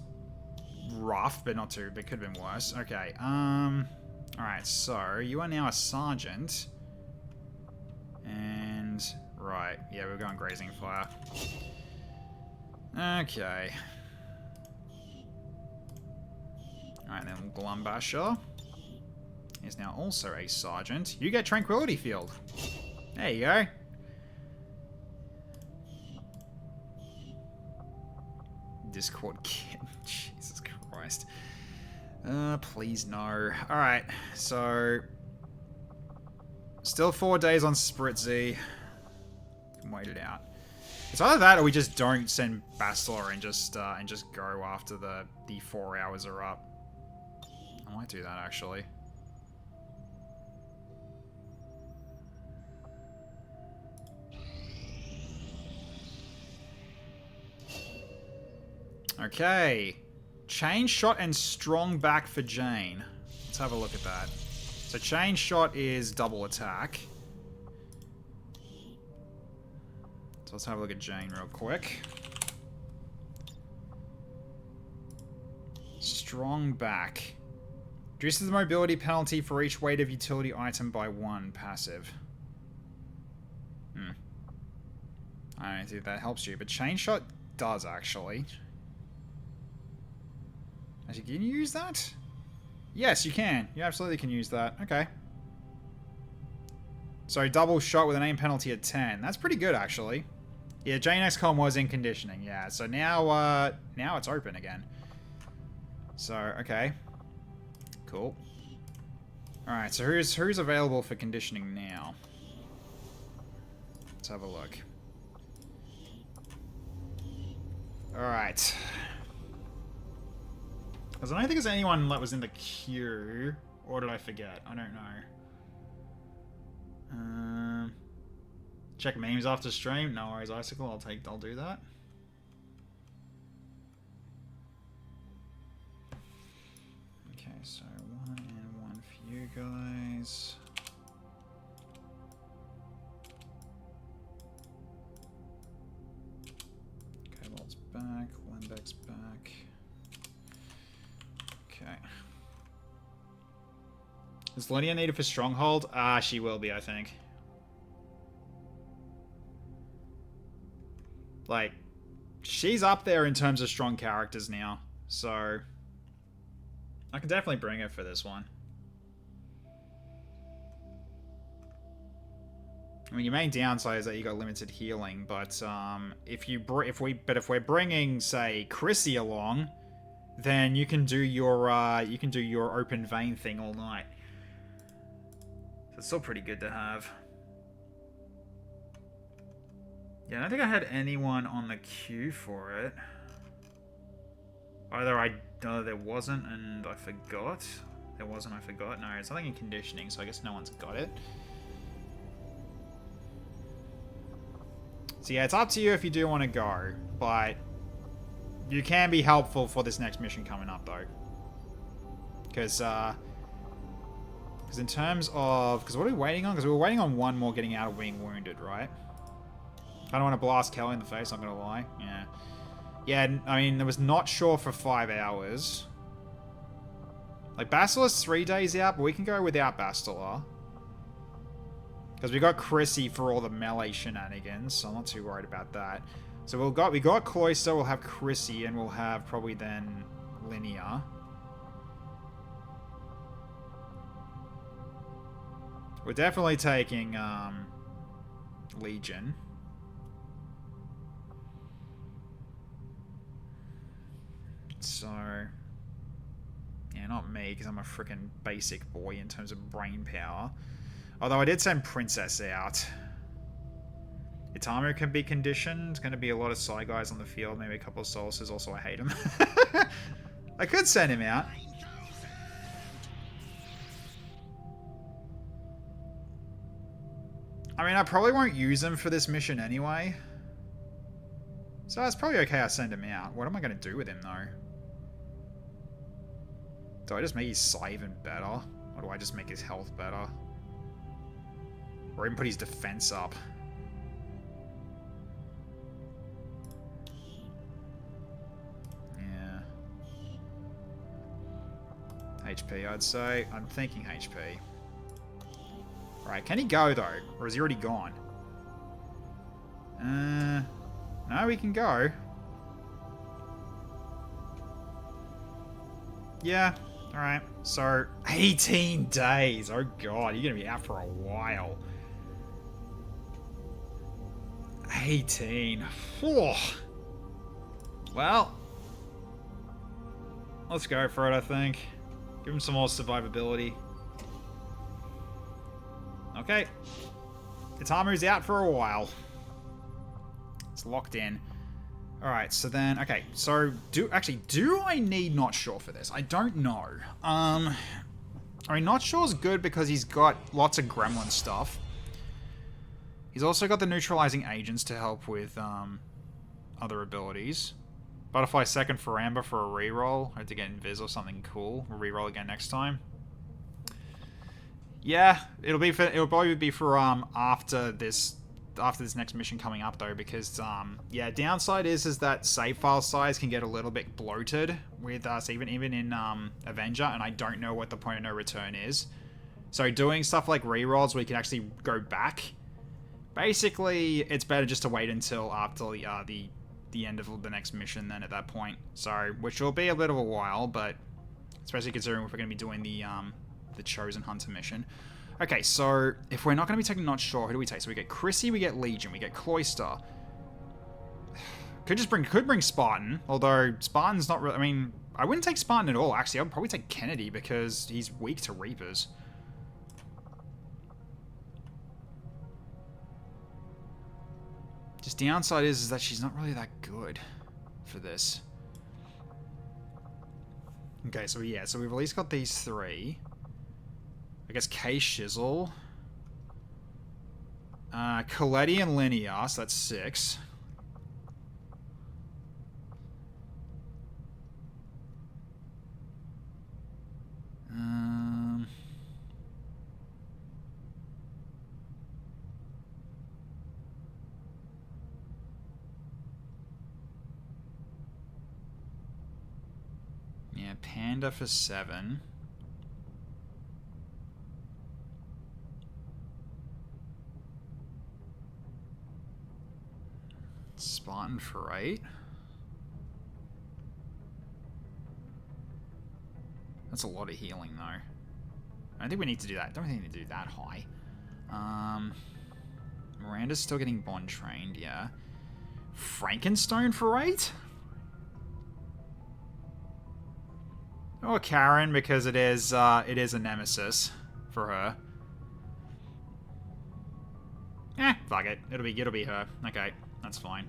rough, but not too. But could have been worse. Okay. Alright, so you are now a sergeant. And Right. Yeah, we're going grazing fire. Okay. Alright, then Glumbasher is now also a sergeant. You get Tranquility Field. There you go. Discord kid. Jesus Christ. Please no. Alright, so... Still 4 days on Spritzy. Can wait it out. It's either that or we just don't send Bastila and just go after the 4 hours are up. I might do that actually. Okay. Chain shot and strong back for Jane. Let's have a look at that. So chain shot is double attack. So let's have a look at Jane real quick. Strong back. Reduces the mobility penalty for each weight of utility item by 1 passive. I don't think that helps you, but chain shot does actually. Actually, can you use that? Yes, you can. You absolutely can use that. Okay. So double shot with an aim penalty at 10. That's pretty good, actually. Yeah, Jane XCOM was in conditioning. Yeah, so now it's open again. So, okay. Cool. Alright, so who's available for conditioning now? Let's have a look. Alright. Because I don't think there's anyone that was in the queue. Or did I forget? I don't know. Check memes after stream. No worries, Icicle. I'll do that. Okay, so 1 and 1 for you guys. Cobalt's back. Lembeck's back. Okay. Is Linnea needed for Stronghold? She will be, I think. Like, she's up there in terms of strong characters now, so I can definitely bring her for this one. I mean, your main downside is that you got limited healing, but if we're bringing, say, Chrissy along, then you can do your open vein thing all night. So it's still pretty good to have. Yeah, I don't think I had anyone on the queue for it. Either there wasn't and I forgot. There wasn't, I forgot. No, it's something in conditioning, so I guess no one's got it. So yeah, it's up to you if you do want to go, but you can be helpful for this next mission coming up, though. Because in terms of... Because what are we waiting on? Because we were waiting on one more getting out of being wounded, right? I don't want to blast Kelly in the face, I'm not going to lie. Yeah. Yeah, I mean, it was not sure for 5 hours. Like, Bastila's 3 days out, but we can go without Bastila. Because we got Chrissy for all the melee shenanigans, so I'm not too worried about that. So we got Cloyster, we'll have Chrissy, and we'll have probably then Linnea. We're definitely taking Legion. So, yeah, not me, because I'm a freaking basic boy in terms of brain power. Although I did send Princess out. Itama can be conditioned. There's going to be a lot of Psy guys on the field, maybe a couple of Solaces. Also, I hate him. I could send him out. I mean, I probably won't use him for this mission anyway. So it's probably okay I send him out. What am I going to do with him, though? Do I just make his Psy even better? Or do I just make his health better? Or even put his defense up? Yeah. HP, I'd say. I'm thinking HP. Alright, can he go, though? Or is he already gone? No, we can go. Yeah, alright. So, 18 days. Oh god, you're gonna be out for a while. 18. Whew. Well, let's go for it, I think. Give him some more survivability. Okay. Its armor's out for a while. It's locked in. Alright, so then, okay, so do I need Not Sure for this? I don't know. I mean, Not Sure's good because he's got lots of gremlin stuff. He's also got the neutralizing agents to help with other abilities. Butterfly second for Amber for a reroll. I have to get Invis or something cool. We'll reroll again next time. Yeah, it'll probably be for after this next mission coming up though, because yeah, downside is that save file size can get a little bit bloated with us even in Avenger, and I don't know what the point of no return is. So doing stuff like rerolls where you can actually go back, basically it's better just to wait until after the end of the next mission then at that point. So, which will be a bit of a while, but especially considering if we're going to be doing the Chosen Hunter mission. Okay, so if we're not going to be taking Not Sure, who do we take? So we get Chrissy, we get Legion, we get Cloister. Could bring Spartan, although Spartan's not really, I mean, I wouldn't take Spartan at all, actually. I'd probably take Kennedy because he's weak to Reapers. Just downside is that she's not really that good for this. Okay, so yeah, so we've at least got these three. I guess K Shizzle. Coletti and Linear, so that's 6. Yeah, Panda for 7. Spartan for 8. That's a lot of healing, though. I don't think we need to do that. I don't think we need to do that high. Miranda's still getting bond trained, yeah. Frankenstone for 8? Or Karen, because it is a nemesis for her. Fuck it. It'll be her. Okay, that's fine.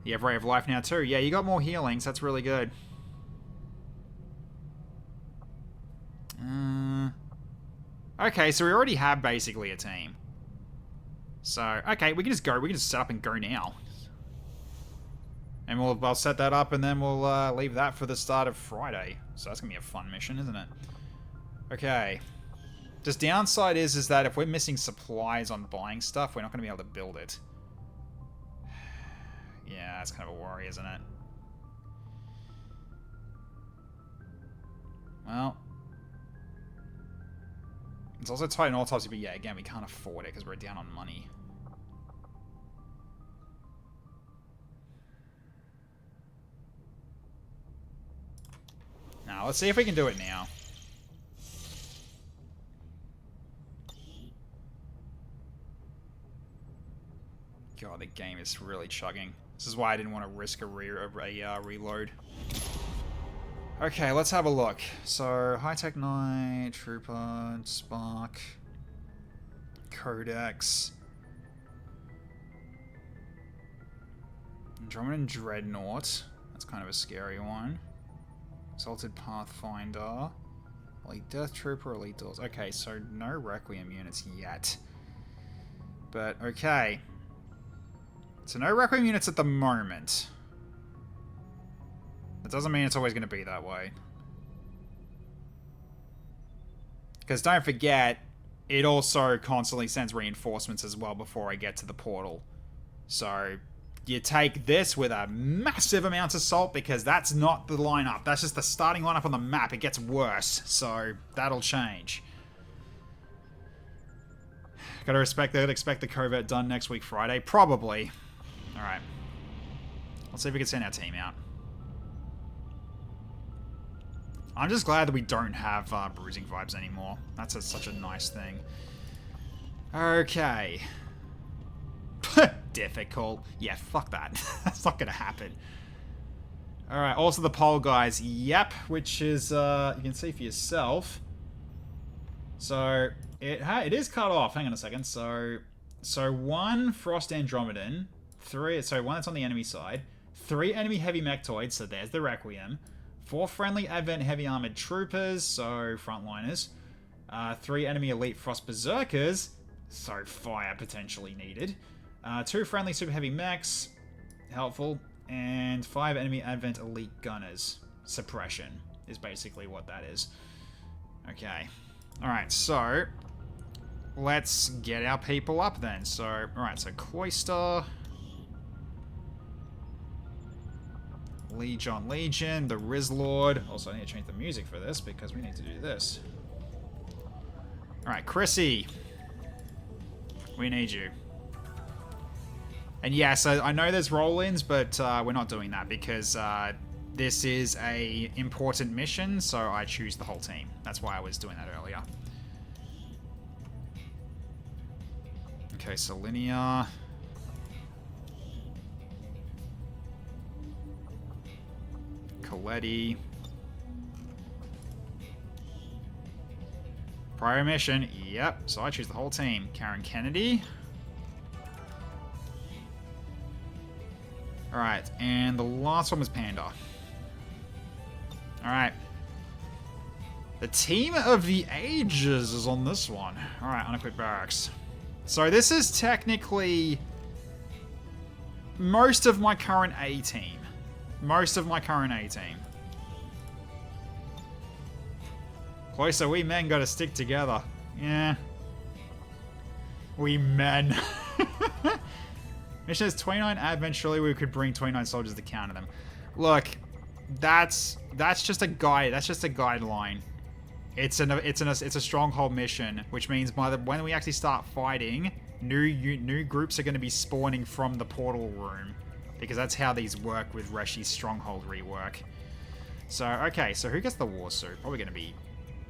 You have Ray of Life now too. Yeah, you got more healings. That's really good. Okay, so we already have basically a team. So, okay, we can just go. We can just set up and go now. And I'll set that up, and then we'll leave that for the start of Friday. So that's going to be a fun mission, isn't it? Okay. Just downside is that if we're missing supplies on buying stuff, we're not going to be able to build it. Yeah, that's kind of a worry, isn't it? Well. It's also tight in autopsy, but yeah, again, we can't afford it because we're down on money. Now, let's see if we can do it now. God, the game is really chugging. This is why I didn't want to risk a reload. Okay, let's have a look. So, High-Tech Knight, Trooper, Spark, Codex, Andromedan Dreadnought. That's kind of a scary one. Exalted Pathfinder, Elite Death Trooper, Elite Doors. Okay, so no Requiem units yet. But, okay. So no Requiem units at the moment. That doesn't mean it's always going to be that way. Because don't forget, it also constantly sends reinforcements as well before I get to the portal. So you take this with a massive amount of salt because that's not the lineup. That's just the starting lineup on the map. It gets worse, so that'll change. Gotta expect the covert done next week Friday. Probably. Alright. Let's see if we can send our team out. I'm just glad that we don't have bruising vibes anymore. That's such a nice thing. Okay. Difficult. Yeah, fuck that. That's not gonna happen. Alright, also the poll, guys. Yep, which is, you can see for yourself. So, it is cut off. Hang on a second. So 1 Frost Andromedan. 3, so 1 that's on the enemy side. 3 enemy heavy mechtoids, so there's the Requiem. 4 friendly Advent heavy armored troopers, so frontliners. 3 enemy elite Frost Berserkers, so fire potentially needed. 2 friendly super heavy mechs, helpful. And 5 enemy Advent elite gunners. Suppression is basically what that is. Okay. Alright, so let's get our people up then. So, alright, so Cloister, Legion, the Rizlord. Also, I need to change the music for this because we need to do this. Alright, Chrissy. We need you. And yeah, so I know there's roll-ins, but we're not doing that because this is a important mission, so I choose the whole team. That's why I was doing that earlier. Okay, so Linear. Coletti. Prior mission, yep, so I choose the whole team. Karen Kennedy. Alright, and the last one was Panda. Alright. The Team of the Ages is on this one. Alright, unequipped barracks. So this is technically most of my current A team. Most of my current A team. Closer, we men gotta stick together. Yeah. We men. Mission has 29 Advent. Surely we could bring 29 soldiers to counter them. Look, that's just a guide. That's just a guideline. It's a stronghold mission, which means when we actually start fighting, new groups are going to be spawning from the portal room, because that's how these work with Reshi's stronghold rework. So okay, so who gets the war suit? Probably going to be,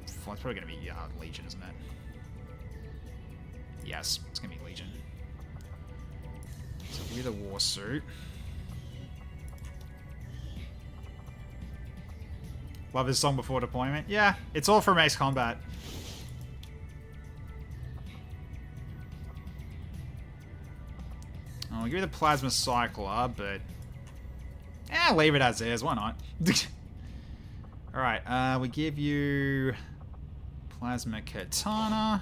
it's probably going to be Legion, isn't it? Yes, it's going to be Legion. So we're the war suit. Love his song before deployment. Yeah, it's all from Ace Combat. I'll give you the Plasma Cycler, but leave it as is. Why not? Alright, we give you Plasma Katana.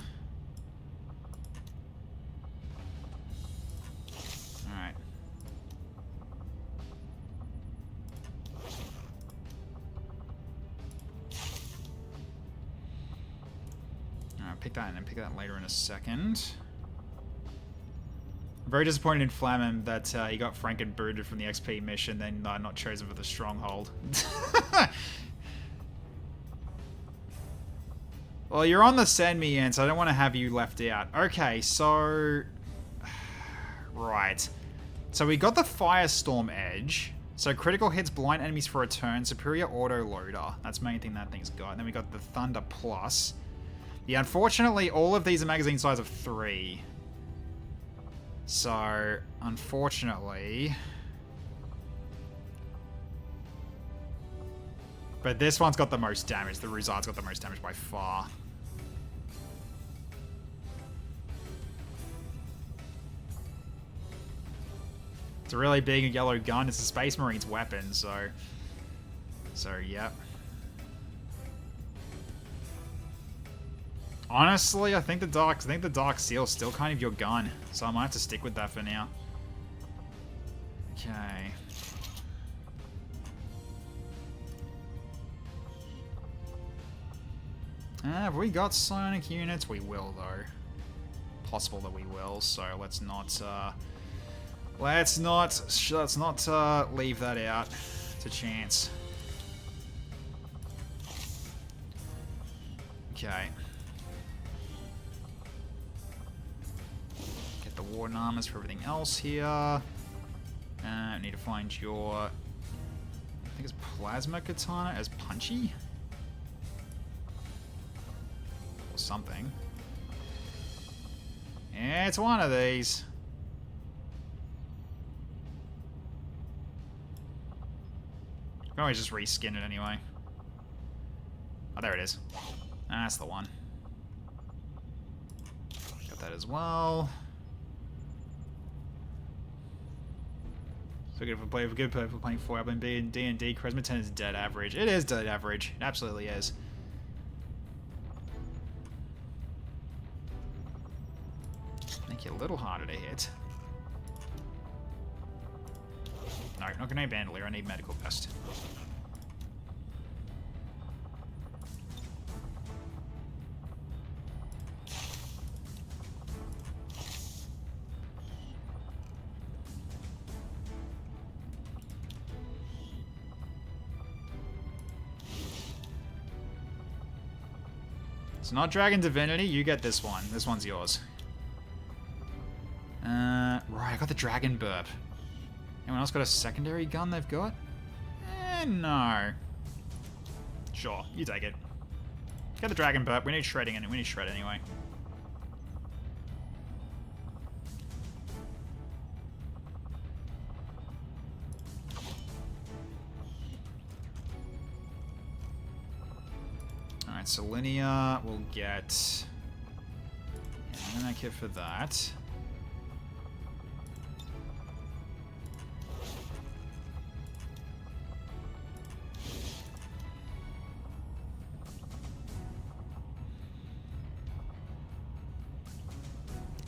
Alright. Pick that and then pick that later in a second. I'm very disappointed in Flamen that he got Franken booted from the XP mission, then not chosen for the Stronghold. Well, you're on the send me in, so I don't want to have you left out. Okay, so... Right. So we got the Firestorm Edge. So critical hits blind enemies for a turn. Superior auto loader. That's the main thing that thing's got. And then we got the Thunder Plus. Yeah, unfortunately, all of these are magazine size of 3. So, unfortunately... But this one's got the most damage. The Ruzard's got the most damage by far. It's a really big yellow gun. It's a Space Marine's weapon, so... So, yep. Honestly, I think the Dark Seal's still kind of your gun, so I might have to stick with that for now. Okay. Have we got psionic units? We will, though. Possible that we will, so let's not leave that out to chance. Okay. the Warden armors for everything else here. I need to find your... I think it's Plasma Katana as Punchy? Or something. Yeah, it's one of these. I can always just reskin it anyway. Oh, there it is. That's the one. Got that as well. So good for play for good play for playing 4 up in D&D. Charisma 10 is dead average. It is dead average. It absolutely is. Make it a little harder to hit. No, not Grenade Bandolier. I need Medical Vest. It's not Dragon Divinity. You get this one. This one's yours. Right, I got the Dragon Burp. Anyone else got a secondary gun they've got? No. Sure, you take it. Get the Dragon Burp. We need shredding in it. We need shred anyway. Alright, so Linnea will get an that kit for that.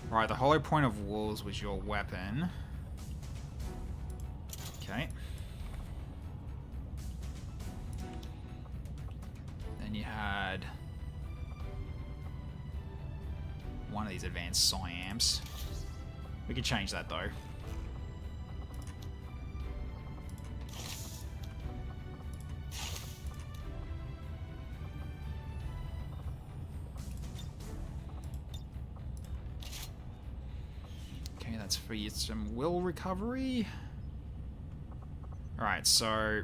Right, the Hollow Point of Wolves was your weapon. Okay. Then you had one of these advanced Psyamps. We could change that though. Okay, that's for you some will recovery. Alright, so...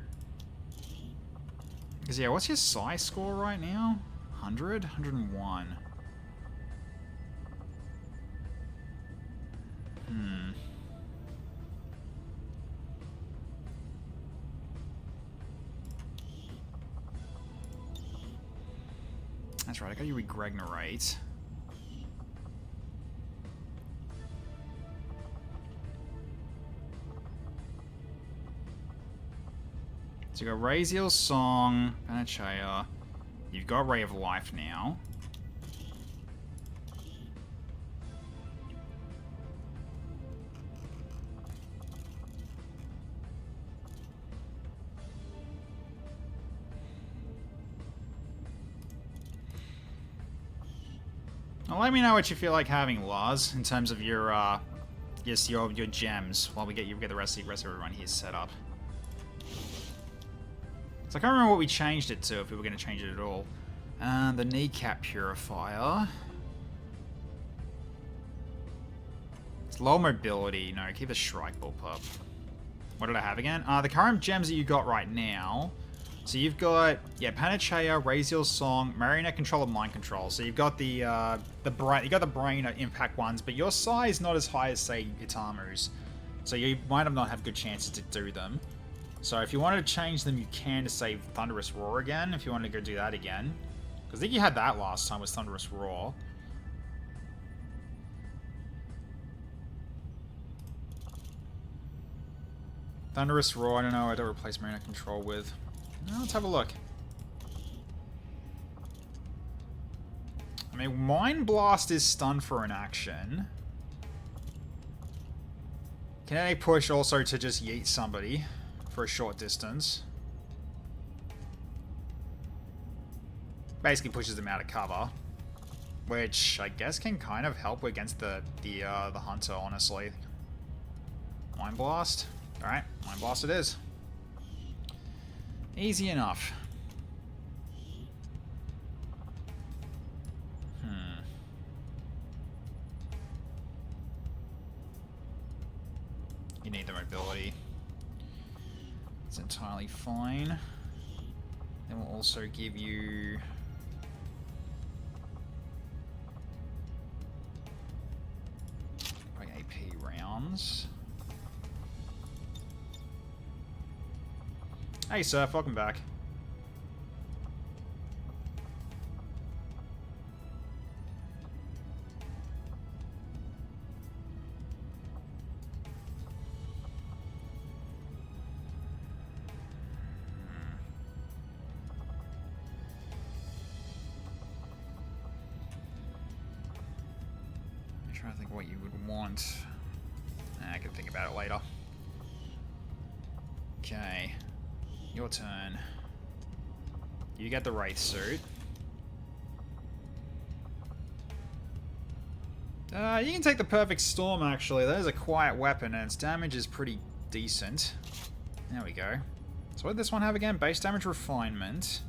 Because yeah, what's your Psi score right now? 100? 101. That's right, I got you Regregnerate. So you got Raziel's Song, Panacea. You've got Ray of Life now. Now let me know what you feel like having, Lars, in terms of your your gems, while we get the rest of everyone here set up. So I can't remember what we changed it to, if we were going to change it at all. The Kneecap Purifier. It's low mobility. No, keep the Shrike Bull Pup. What did I have again? The current gems that you got right now. So you've got, yeah, Panacea, Raziel's Song, Marionette Control, and Mind Control. So you've got the brain impact ones, but your Psi is not as high as, say, Itamu's. So you might not have good chances to do them. So if you wanted to change them, you can to save Thunderous Roar again, if you want to go do that again. Because I think you had that last time with Thunderous Roar. Thunderous Roar, I don't know, I don't replace Marionette Control with. Now, let's have a look. I mean, Mind Blast is stun for an action. Kinetic Push also to just yeet somebody for a short distance. Basically pushes them out of cover, which I guess can kind of help against the hunter, honestly. Mind Blast. All right, Mind Blast it is. Easy enough. You need the mobility. It's entirely fine. Then we'll also give you... like AP rounds. Hey Surf, welcome back. I'm trying to think what you would want. I can think about it later. Okay. Your turn. You get the Wraith suit. You can take the Perfect Storm, actually. That is a quiet weapon, and its damage is pretty decent. There we go. So what did this one have again? Base damage refinement.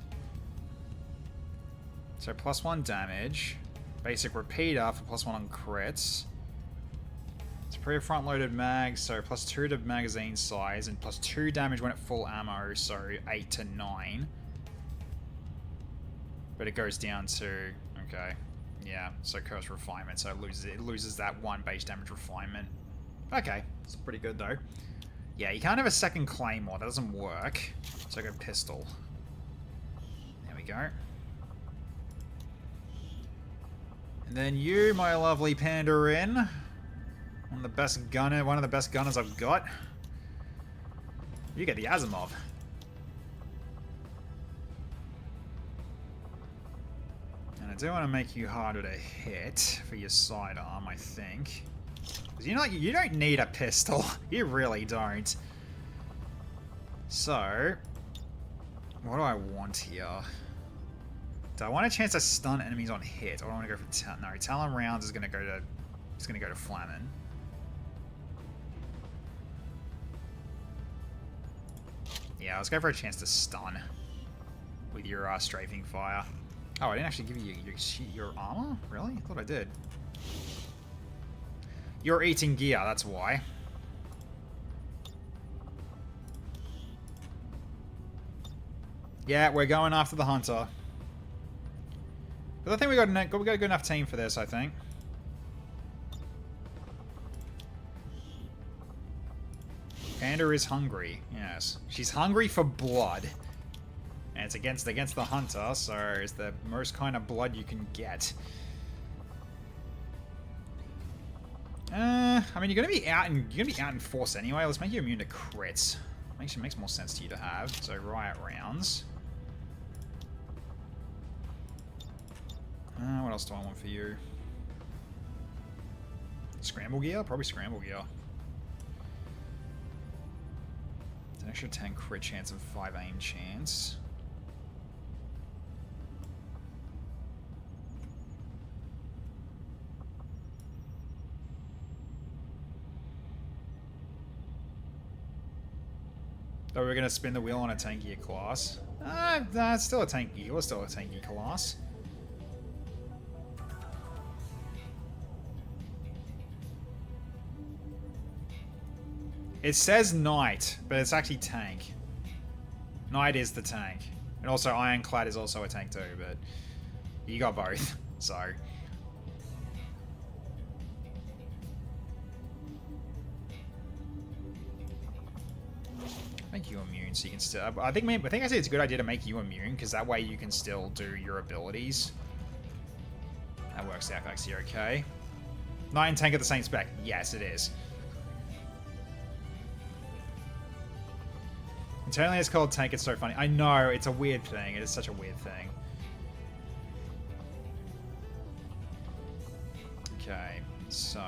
So +1 damage. Basic repeater for +1 on crits. Superior front-loaded mag, so +2 to magazine size, and +2 damage when at full ammo, so 8 to 9. But it goes down to... okay. Yeah, so curse refinement, so it loses that 1 base damage refinement. Okay, it's pretty good though. Yeah, you can't have a second claymore, that doesn't work. So I go pistol. There we go. And then you, my lovely Pandarin. One of the best gunners I've got. You get the Asimov. And I do want to make you harder to hit for your sidearm, I think. Because you don't need a pistol. You really don't. So, what do I want here? Do I want a chance to stun enemies on hit, or do I want to go for no? Talon rounds is gonna go to Flamin. Yeah, let's go for a chance to stun with your strafing fire. Oh, I didn't actually give you your armor? Really? I thought I did. You're eating gear, that's why. Yeah, we're going after the hunter. But I think we got a good enough team for this, I think. Panda is hungry. Yes, she's hungry for blood, and it's against the hunter, so it's the most kind of blood you can get. I mean, you're gonna be out in force anyway. Let's make you immune to crits. Makes more sense to you to have. So riot rounds. What else do I want for you? Scramble gear? Probably scramble gear. It's an extra 10 crit chance and 5 aim chance. Oh, we're gonna spin the wheel on a tankier class. Nah, it's still a tanky. We're still a tanky class. It says knight, but it's actually tank. Knight is the tank. And also Ironclad is also a tank too, but you got both, so. Make you immune so you can still... I think I said it's a good idea to make you immune, because that way you can still do your abilities. That works out actually okay. Knight and tank are the same spec. Yes, it is. Internally it's called tank, it's so funny. I know, it's a weird thing. It is such a weird thing. Okay, so...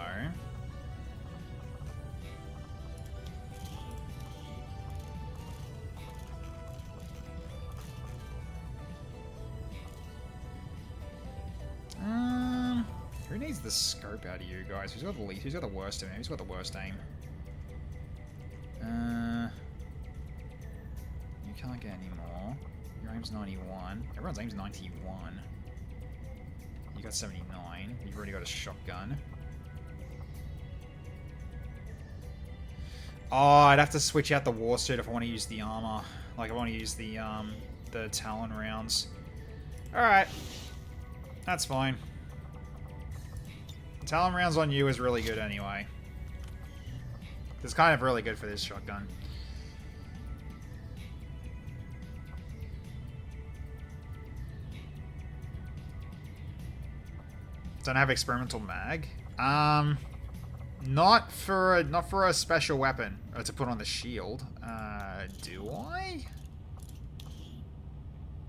who needs the scope out of you guys? Who's got the least? Who's got the worst aim? Who's got the worst aim? You can't get any more. Your aim's 91. Everyone's aim's 91. You got 79. You've already got a shotgun. Oh, I'd have to switch out the war suit if I want to use the armor. Like, I want to use the Talon rounds. Alright. That's fine. Talon rounds on you is really good anyway. It's kind of really good for this shotgun. Don't have experimental mag. Not for a special weapon or to put on the shield. Do I?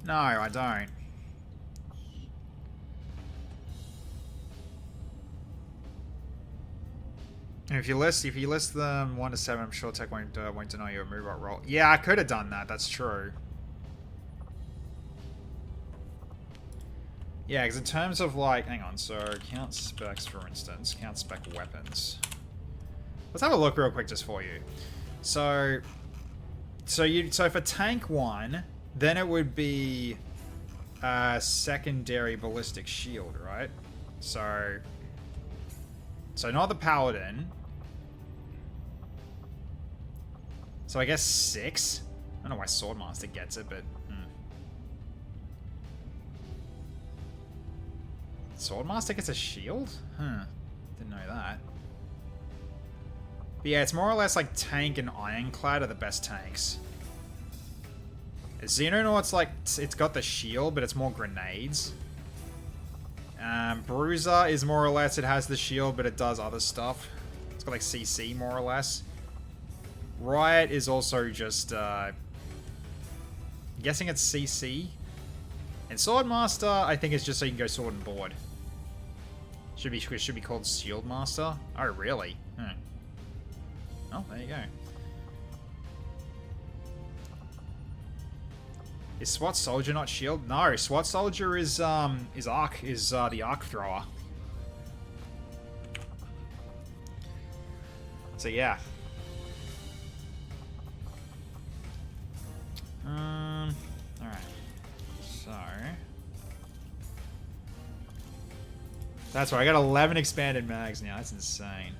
No, I don't. And if you list them 1 to 7, I'm sure Tech won't deny you a move out roll. Yeah, I could have done that. That's true. Yeah, because in terms of like, hang on. So count specs, for instance, count spec weapons. Let's have a look real quick just for you. So for tank 1, then it would be secondary ballistic shield, right? So not the paladin. So I guess 6. I don't know why Swordmaster gets it, but Swordmaster gets a shield? Huh. Didn't know that. But yeah, it's more or less like Tank and Ironclad are the best tanks. Xenonaut's like, it's got the shield, but it's more grenades. Bruiser is more or less, it has the shield, but it does other stuff. It's got like CC more or less. Riot is also just, I'm guessing it's CC. And Swordmaster, I think it's just so you can go sword and board. Should be called Shield Master. Oh, really? Oh, there you go. Is SWAT Soldier not shield? No, SWAT Soldier is the arc thrower. So yeah. Alright. So that's right, I got 11 expanded mags now. That's insane.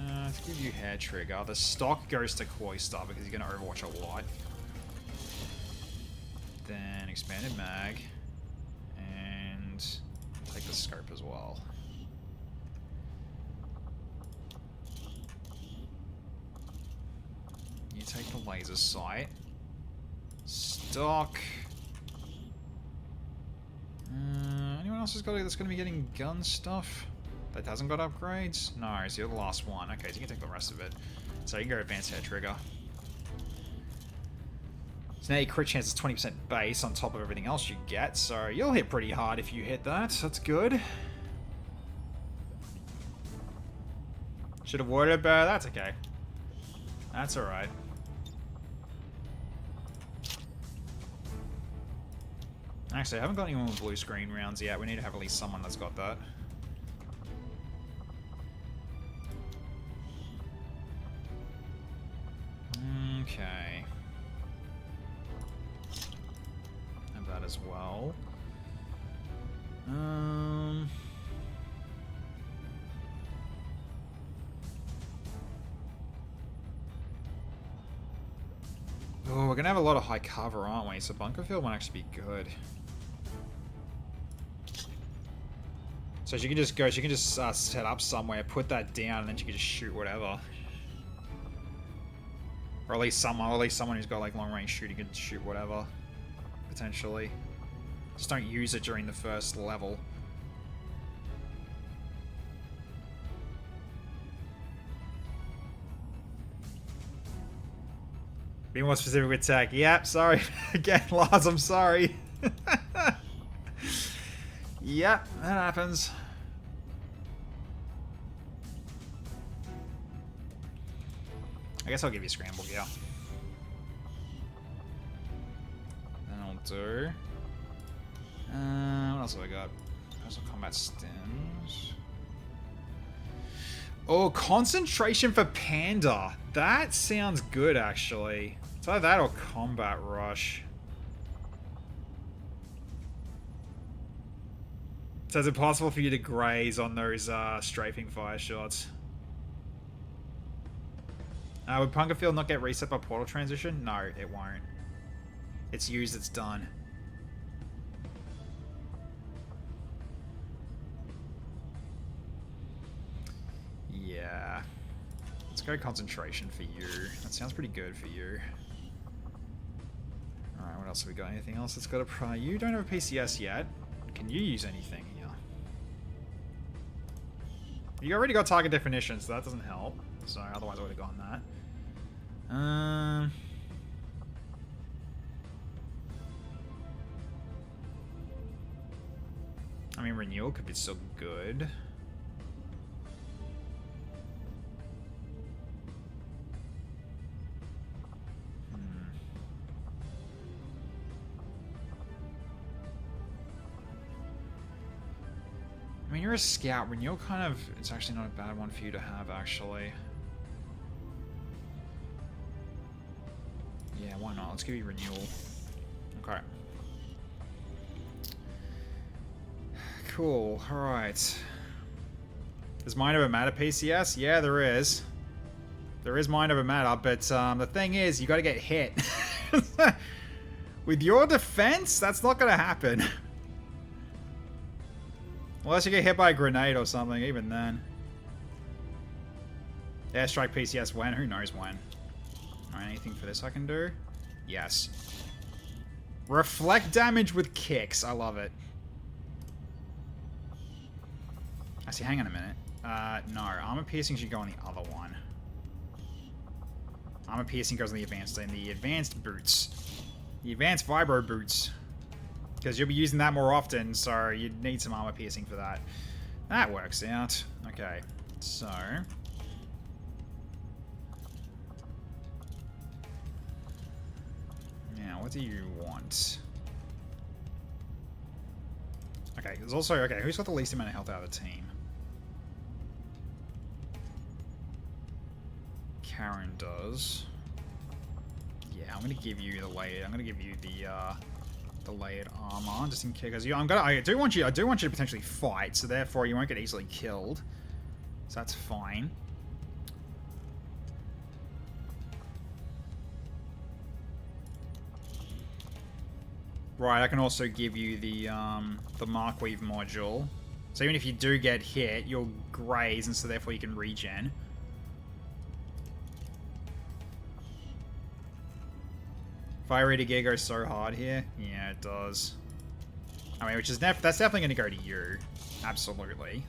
Let's give you hair trigger. The stock goes to Cloister because you're going to Overwatch a lot. Then expanded mag. And take the scope as well. You take the laser sight. Stock. Anyone else that's going to be getting gun stuff? That hasn't got upgrades? No, so you're the last one. Okay, so you can take the rest of it. So you can go advanced hair trigger. So now your crit chance is 20% base on top of everything else you get. So you'll hit pretty hard if you hit that. That's good. Should have worried about that. That's okay. That's alright. Actually, I haven't got anyone with blue screen rounds yet. We need to have at least someone that's got that. Okay. Have that as well. Oh, we're gonna have a lot of high cover, aren't we? So Bunkerfield might actually be good. So she can just go. She can just set up somewhere, put that down, and then she can just shoot whatever. Or at least someone who's got like long range shooting can shoot whatever, potentially. Just don't use it during the first level. Be more specific with tech. Yep, sorry. Again, Lars, I'm sorry. Yep, that happens. I guess I'll give you scramble gear. That'll do. What else have I got? Personal combat stems. Oh, concentration for Panda. That sounds good, actually. It's either that or combat rush. So it's impossible for you to graze on those strafing fire shots. Would Punkerfield not get reset by portal transition? No, it won't. It's used, it's done. Yeah. Let's go concentration for you. That sounds pretty good for you. Alright, what else have we got? Anything else that's got a pry? You don't have a PCS yet. Can you use anything here? You already got target definition, so that doesn't help. So otherwise I would have gotten that. I mean, renewal could be still good. I mean, you're a scout. Renewal kind of... It's actually not a bad one for you to have, actually. Yeah, why not? Let's give you renewal. Okay. Cool. Alright. Does Mind Over Matter PCS? Yeah, there is. There is Mind Over Matter, but the thing is, you gotta get hit. With your defense, that's not gonna happen. Unless you get hit by a grenade or something, even then. Airstrike PCS when? Who knows when? Alright, anything for this I can do? Yes. Reflect damage with kicks. I love it. Actually, hang on a minute. No. Armor piercing should go on the other one. Armor piercing goes on the advanced and the advanced boots. The advanced vibro boots. Because you'll be using that more often, so you need some armor piercing for that. That works out. Okay, so... Now, what do you want? Okay, there's also... Okay, who's got the least amount of health out of the team? Karen does. Yeah, I'm gonna give you the layered... I'm gonna give you the layered armor, just in case. Because I do want you to potentially fight, so therefore you won't get easily killed. So that's fine. Right, I can also give you the Markweave module. So even if you do get hit, you'll graze, and so therefore you can regen. Fire Eater gear goes so hard here. Yeah, it does. I mean, which is that's definitely going to go to you. Absolutely.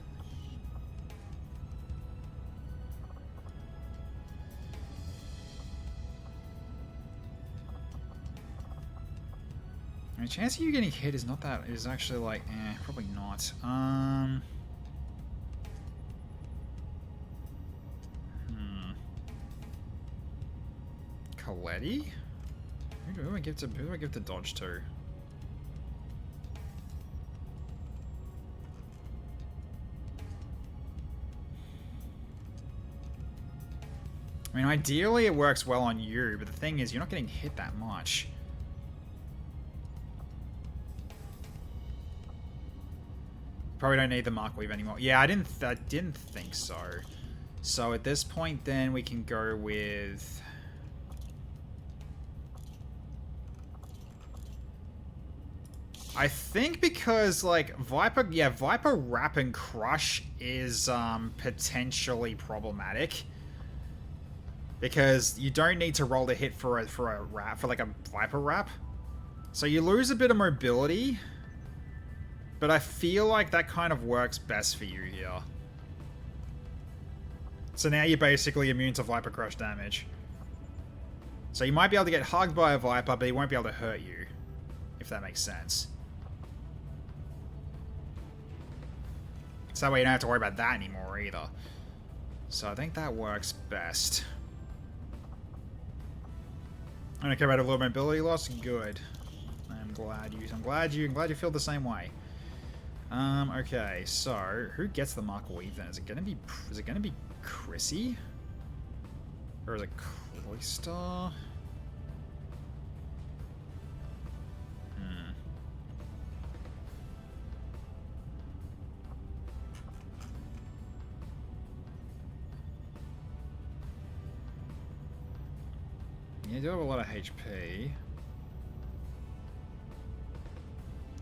I mean, the chance of you getting hit is not that. Is actually like, probably not. Coletti? Who do I give to dodge to? I mean, ideally it works well on you, but the thing is, you're not getting hit that much. Probably don't need the Markweave anymore. Yeah, I didn't think so. So at this point, then we can go with. I think because, like, Viper Wrap and Crush is, potentially problematic. Because you don't need to roll the hit for a wrap, for, like, a Viper Wrap. So you lose a bit of mobility. But I feel like that kind of works best for you here. So now you're basically immune to Viper Crush damage. So you might be able to get hugged by a Viper, but he won't be able to hurt you. If that makes sense. So that way you don't have to worry about that anymore either. So I think that works best. I don't care about a little mobility loss. Good. I'm glad you feel the same way. Okay, so who gets the Markweave then? Is it gonna be Chrissy? Or is it Cloister? You do have a lot of HP.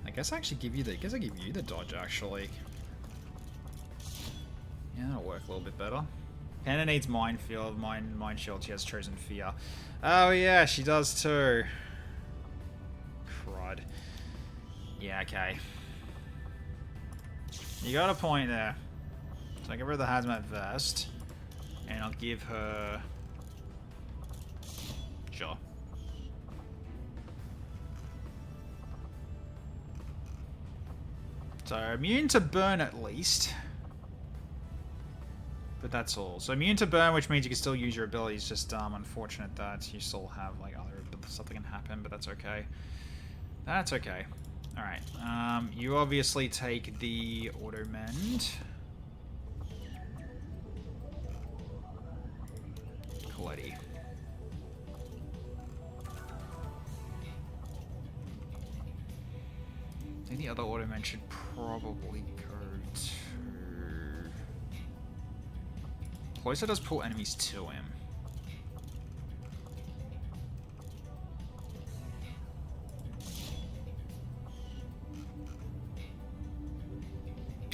I guess I actually give you the. I guess I give you the dodge actually. Yeah, that'll work a little bit better. Hannah needs minefield, mine shield. She has chosen fear. Oh yeah, she does too. Crud. Yeah, okay. You got a point there. So I give her the hazmat vest, and I'll give her. Sure. So immune to burn at least. But that's all. So immune to burn, which means you can still use your abilities. Just unfortunate that you still have like other stuff that can happen, but that's okay. That's okay. All right. You obviously take the auto mend. Coletti. I think the other auto mend should probably go to. Closer does pull enemies to him.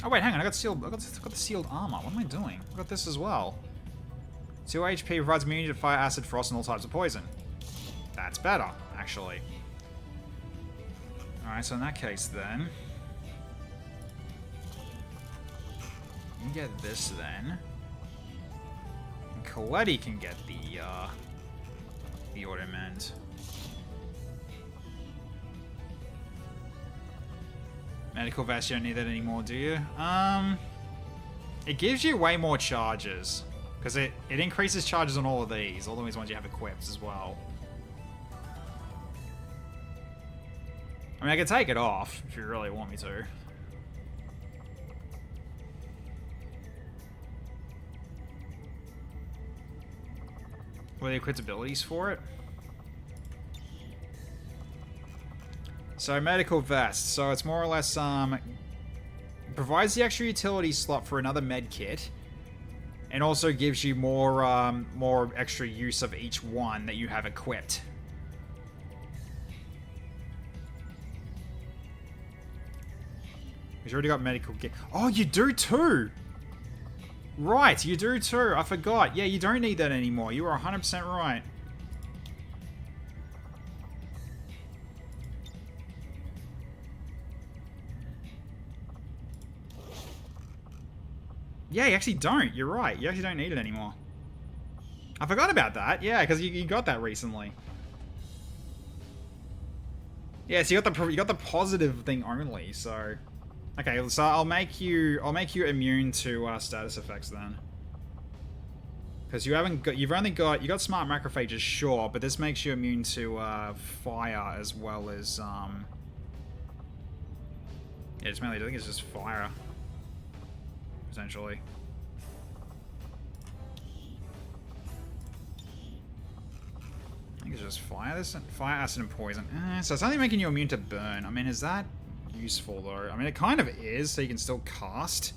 Oh wait, hang on! I got sealed. I got the sealed armor. What am I doing? I got this as well. 2 HP provides immunity to fire, acid, frost, and all types of poison. That's better, actually. All right, so in that case, then you get this then. Coletti can get the auto mend. Medical vest, you don't need that anymore, do you? It gives you way more charges. Because it increases charges on all of these ones you have equipped as well. I mean, I can take it off if you really want me to. What are the equipped abilities for it? So medical vest. So it's more or less provides the extra utility slot for another med kit, and also gives you more extra use of each one that you have equipped. You've already got medical gear. Oh, you do too! Right, you do too. I forgot. Yeah, you don't need that anymore. You are 100% right. Yeah, you actually don't. You're right. You actually don't need it anymore. I forgot about that. Yeah, because you got that recently. Yeah, so you got the positive thing only. So, okay, so I'll make you immune to status effects then. Because you got smart macrophages, sure, but this makes you immune to fire as well as yeah, it's mainly, I think it's just fire. Essentially. I think it's just fire. Fire, acid, and poison. So it's only making you immune to burn. I mean, is that useful though? I mean, it kind of is, so you can still cast.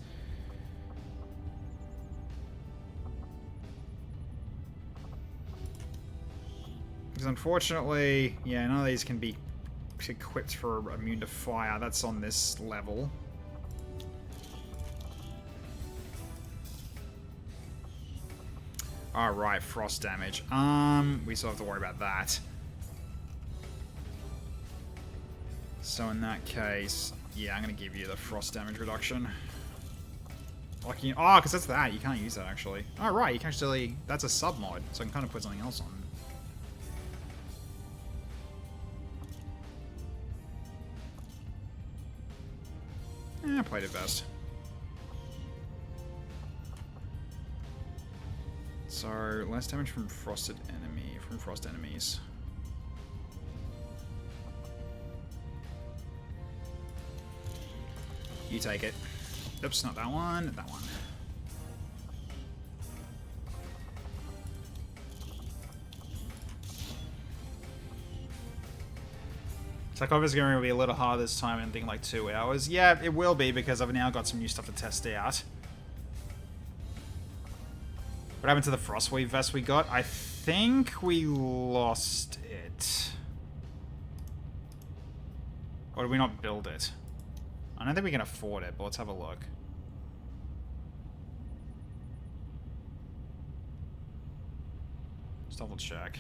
Because unfortunately, yeah, none of these can be equipped for immune to fire. That's on this level. Alright, frost damage. We still have to worry about that. So in that case, yeah, I'm gonna give you the frost damage reduction. Like you, oh, because that's that. You can't use that actually. Oh right, you can actually. That's a sub mod, so I can kind of put something else on. I played it best. So, less damage from frost enemies. You take it. Oops, not that one, that one. Tarkov is going to be a little hard this time, and think like 2 hours. Yeah, it will be, because I've now got some new stuff to test out. What happened to the Frostweave vest we got? I think we lost it. Or did we not build it? I don't think we can afford it, but let's have a look. Just double check.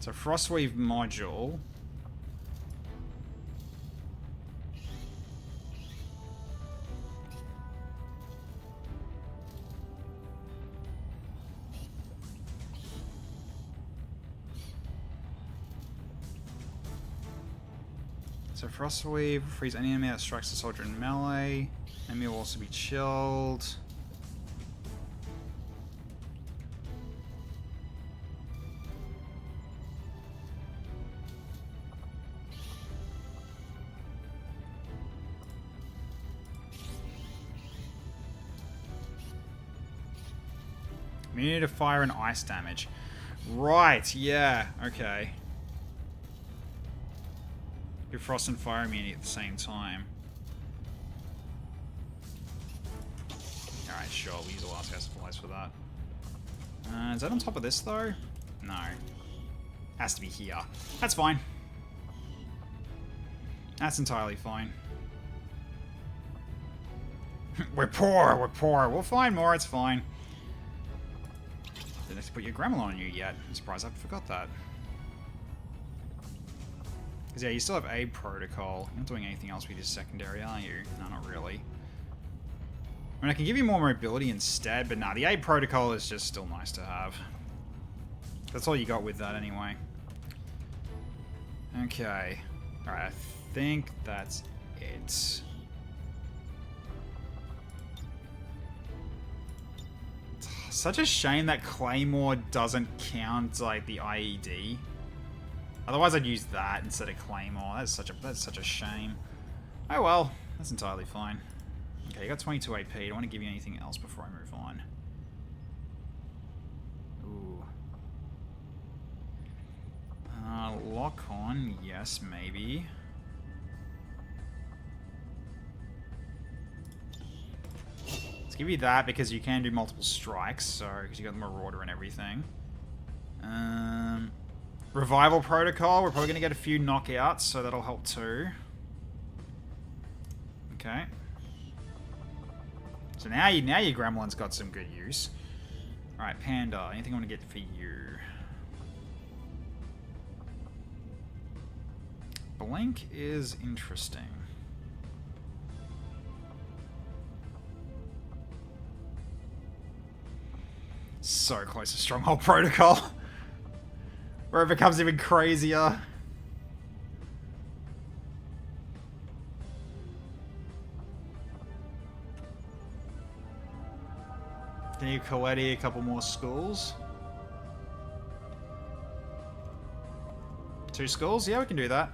So Frostweave module. So Frostweave, freeze any enemy that strikes the soldier in melee. Enemy will also be chilled. Immunity to fire and ice damage. Right, yeah, okay. Give frost and fire immunity at the same time. Alright, sure, we'll use the last gas supplies for that. Is that on top of this, though? No. Has to be here. That's fine. That's entirely fine. We're poor, we're poor. We'll find more, it's fine. Didn't have to put your Gremlin on you yet. I'm surprised I forgot that. Because, yeah, you still have a protocol. You're not doing anything else with your secondary, are you? No, not really. I mean, I can give you more mobility instead, but nah, the A protocol is just still nice to have. That's all you got with that, anyway. Okay. Alright, I think that's it. Such a shame that Claymore doesn't count, like, the IED. Otherwise, I'd use that instead of Claymore. That's such a shame. Oh well, that's entirely fine. Okay, you got 22 AP. I don't want to give you anything else before I move on. Ooh. Lock on, yes, maybe. Let's give you that because you can do multiple strikes, so because you got the Marauder and everything. Revival protocol, we're probably going to get a few knockouts, so that'll help too. Okay. So now your Gremlin's got some good use. Alright, Panda, anything I want to get for you? Blink is interesting. So close to Stronghold protocol. Where it becomes even crazier. Can you Coletti a couple more schools? 2 schools? Yeah, we can do that.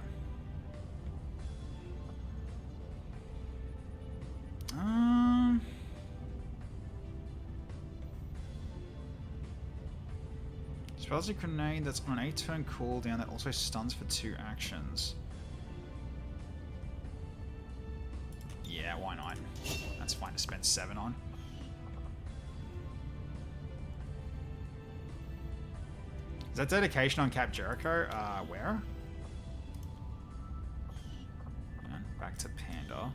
Spells grenade that's on an 8-turn cooldown that also stuns for 2 actions. Yeah, why not? That's fine to spend 7 on. Is that dedication on Cap Jericho? Where? And back to Panda.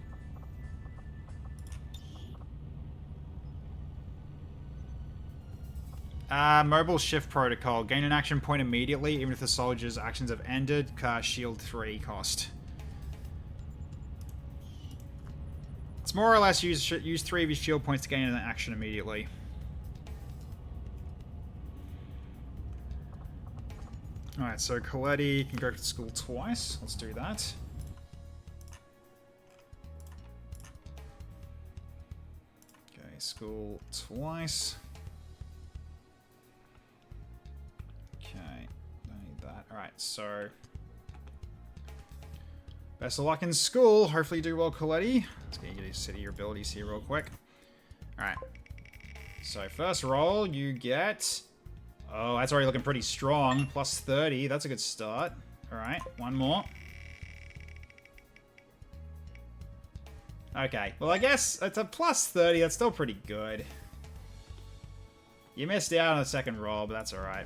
Mobile shift protocol. Gain an action point immediately, even if the soldier's actions have ended. Shield 3 cost. It's more or less use 3 of your shield points to gain an action immediately. Alright, so Coletti can go to school twice. Let's do that. Okay, school twice. Okay, don't need that. Alright, so best of luck in school. Hopefully you do well, Coletti. Let's get you to city your abilities here real quick. Alright. So first roll, you get... Oh, that's already looking pretty strong. Plus 30. That's a good start. Alright, one more. Okay, well I guess it's a plus 30, that's still pretty good. You missed out on the second roll, but that's alright.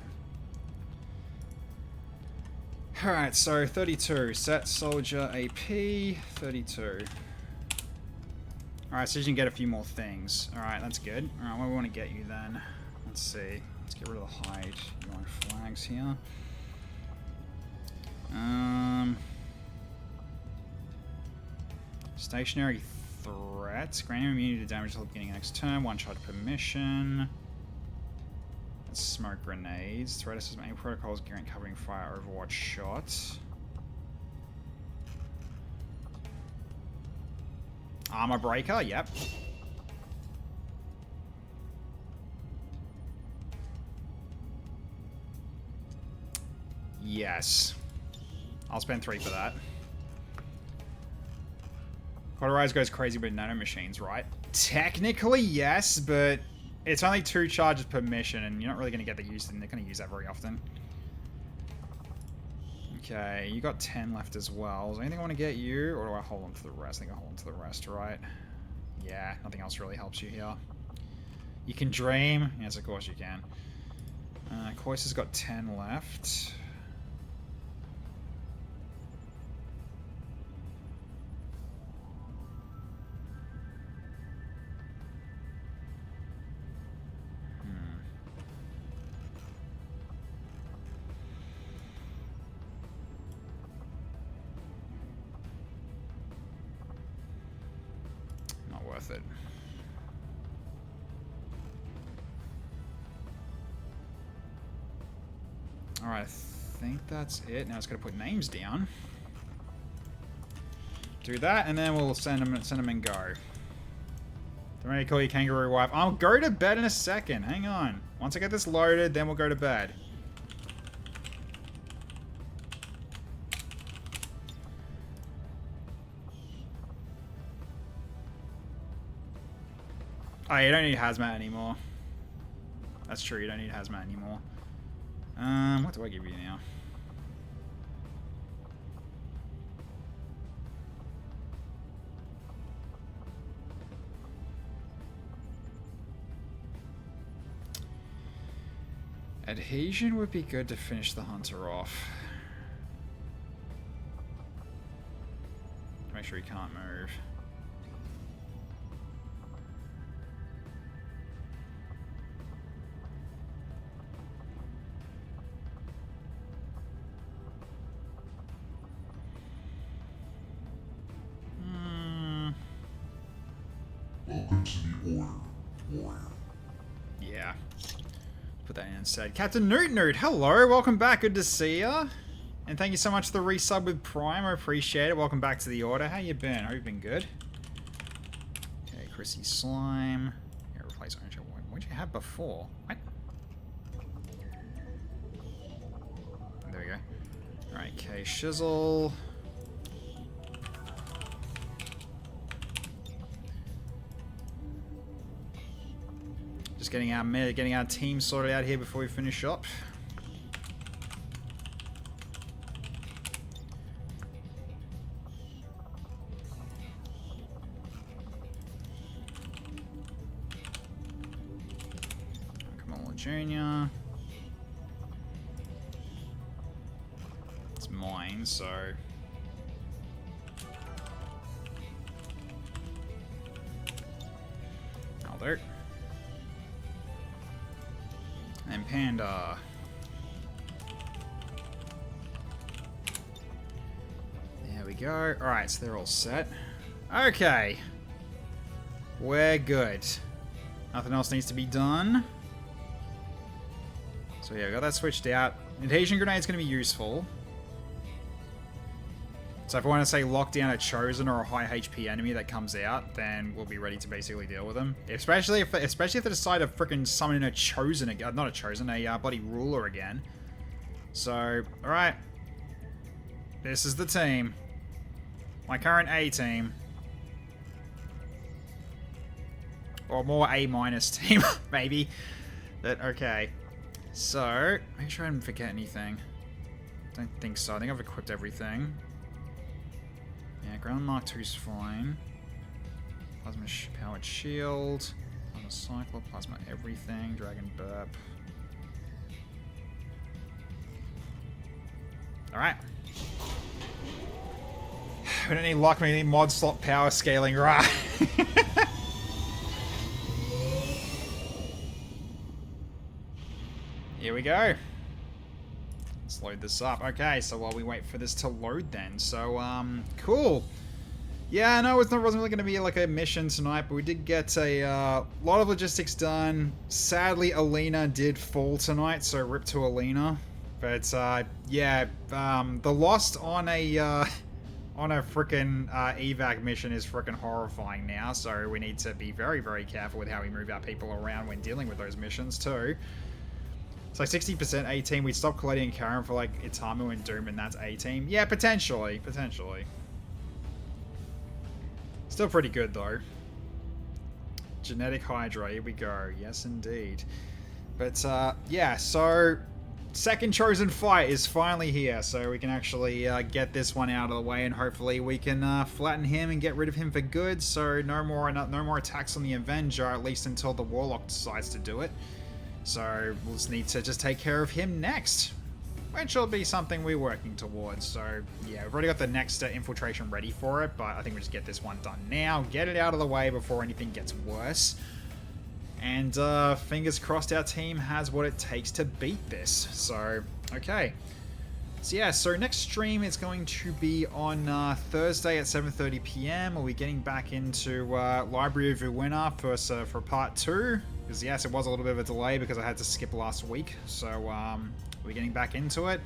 Alright, so 32. Set soldier AP, 32. Alright, so you can get a few more things. Alright, that's good. Alright, what do we want to get you then? Let's see. Let's get rid of the hide. You want flags here. Stationary threats. Granting immunity to damage until the beginning of next turn. One shot permission. Smoke grenades. Threat assessment. Any protocols gearing covering fire overwatch shots. Armor breaker. Yep. Yes. I'll spend 3 for that. Cauterize goes crazy with nanomachines, right? Technically, yes, but it's only 2 charges per mission, and you're not really going to get the use, and they're going to use that very often. Okay, you got 10 left as well. Is there anything I want to get you, or do I hold on to the rest? I think I hold on to the rest, right? Yeah, nothing else really helps you here. You can dream. Yes, of course you can. Kois has got 10 left. It. Alright, I think that's it. Now it's going to put names down. Do that, and then we'll send them and go. Don't ready to call you kangaroo wife. I'll go to bed in a second. Hang on. Once I get this loaded, then we'll go to bed. Oh, you don't need hazmat anymore. That's true, you don't need hazmat anymore. What do I give you now? Adhesion would be good to finish the hunter off. Make sure he can't move. Welcome to the Order, Warrior. Yeah. Put that in instead. Captain Newt, hello, welcome back, good to see ya. And thank you so much for the resub with Prime, I appreciate it. Welcome back to the Order. How you been? Hope you've been good. Okay, Chrissy Slime. Yeah, replace Orange. What did you have before? What? There we go. Alright, K Shizzle. Just getting our team sorted out here before we finish up. Kamala Jr. It's mine, so I'll do. And Panda. There we go. Alright, so they're all set. Okay. We're good. Nothing else needs to be done. So yeah, we got that switched out. Adhesion grenade is going to be useful. So if I want to say lock down a chosen or a high HP enemy that comes out, then we'll be ready to basically deal with them. Especially if they decide to freaking summon in a chosen again, not a chosen, a bloody ruler again. So, all right, this is the team. My current A team, or more A minus team, maybe. But okay. So make sure I didn't forget anything. Don't think so. I think I've equipped everything. Yeah, Ground Mark II's fine. Plasma powered shield. Plasma cycler, plasma everything. Dragon burp. Alright. We don't need luck, we need mod slot power scaling, right? Here we go. Let's load this up. Okay, so while we wait for this to load then. So, cool. Yeah, no, it wasn't really going to be like a mission tonight, but we did get a lot of logistics done. Sadly, Alina did fall tonight, so rip to Alina. But, yeah, the lost on a frickin' evac mission is frickin' horrifying now, so we need to be very, very careful with how we move our people around when dealing with those missions, too. So 60% A-team, we'd stop Coletti and Karen for, like, Itamu and Doom, and that's A-team. Yeah, potentially. Still pretty good, though. Genetic Hydra, here we go. Yes, indeed. But, yeah, so... Second chosen fight is finally here, so we can actually get this one out of the way, and hopefully we can flatten him and get rid of him for good. So no more attacks on the Avenger, at least until the Warlock decides to do it. So we'll just need to take care of him next, which will be something we're working towards. So yeah, we've already got the next infiltration ready for it, but I think we'll just get this one done now, get it out of the way before anything gets worse. And fingers crossed our team has what it takes to beat this. So, okay. So yeah, so next stream is going to be on Thursday at 7:30 PM. We'll be getting back into Library of Uwina for part 2. Because yes, it was a little bit of a delay because I had to skip last week. So we're getting back into it.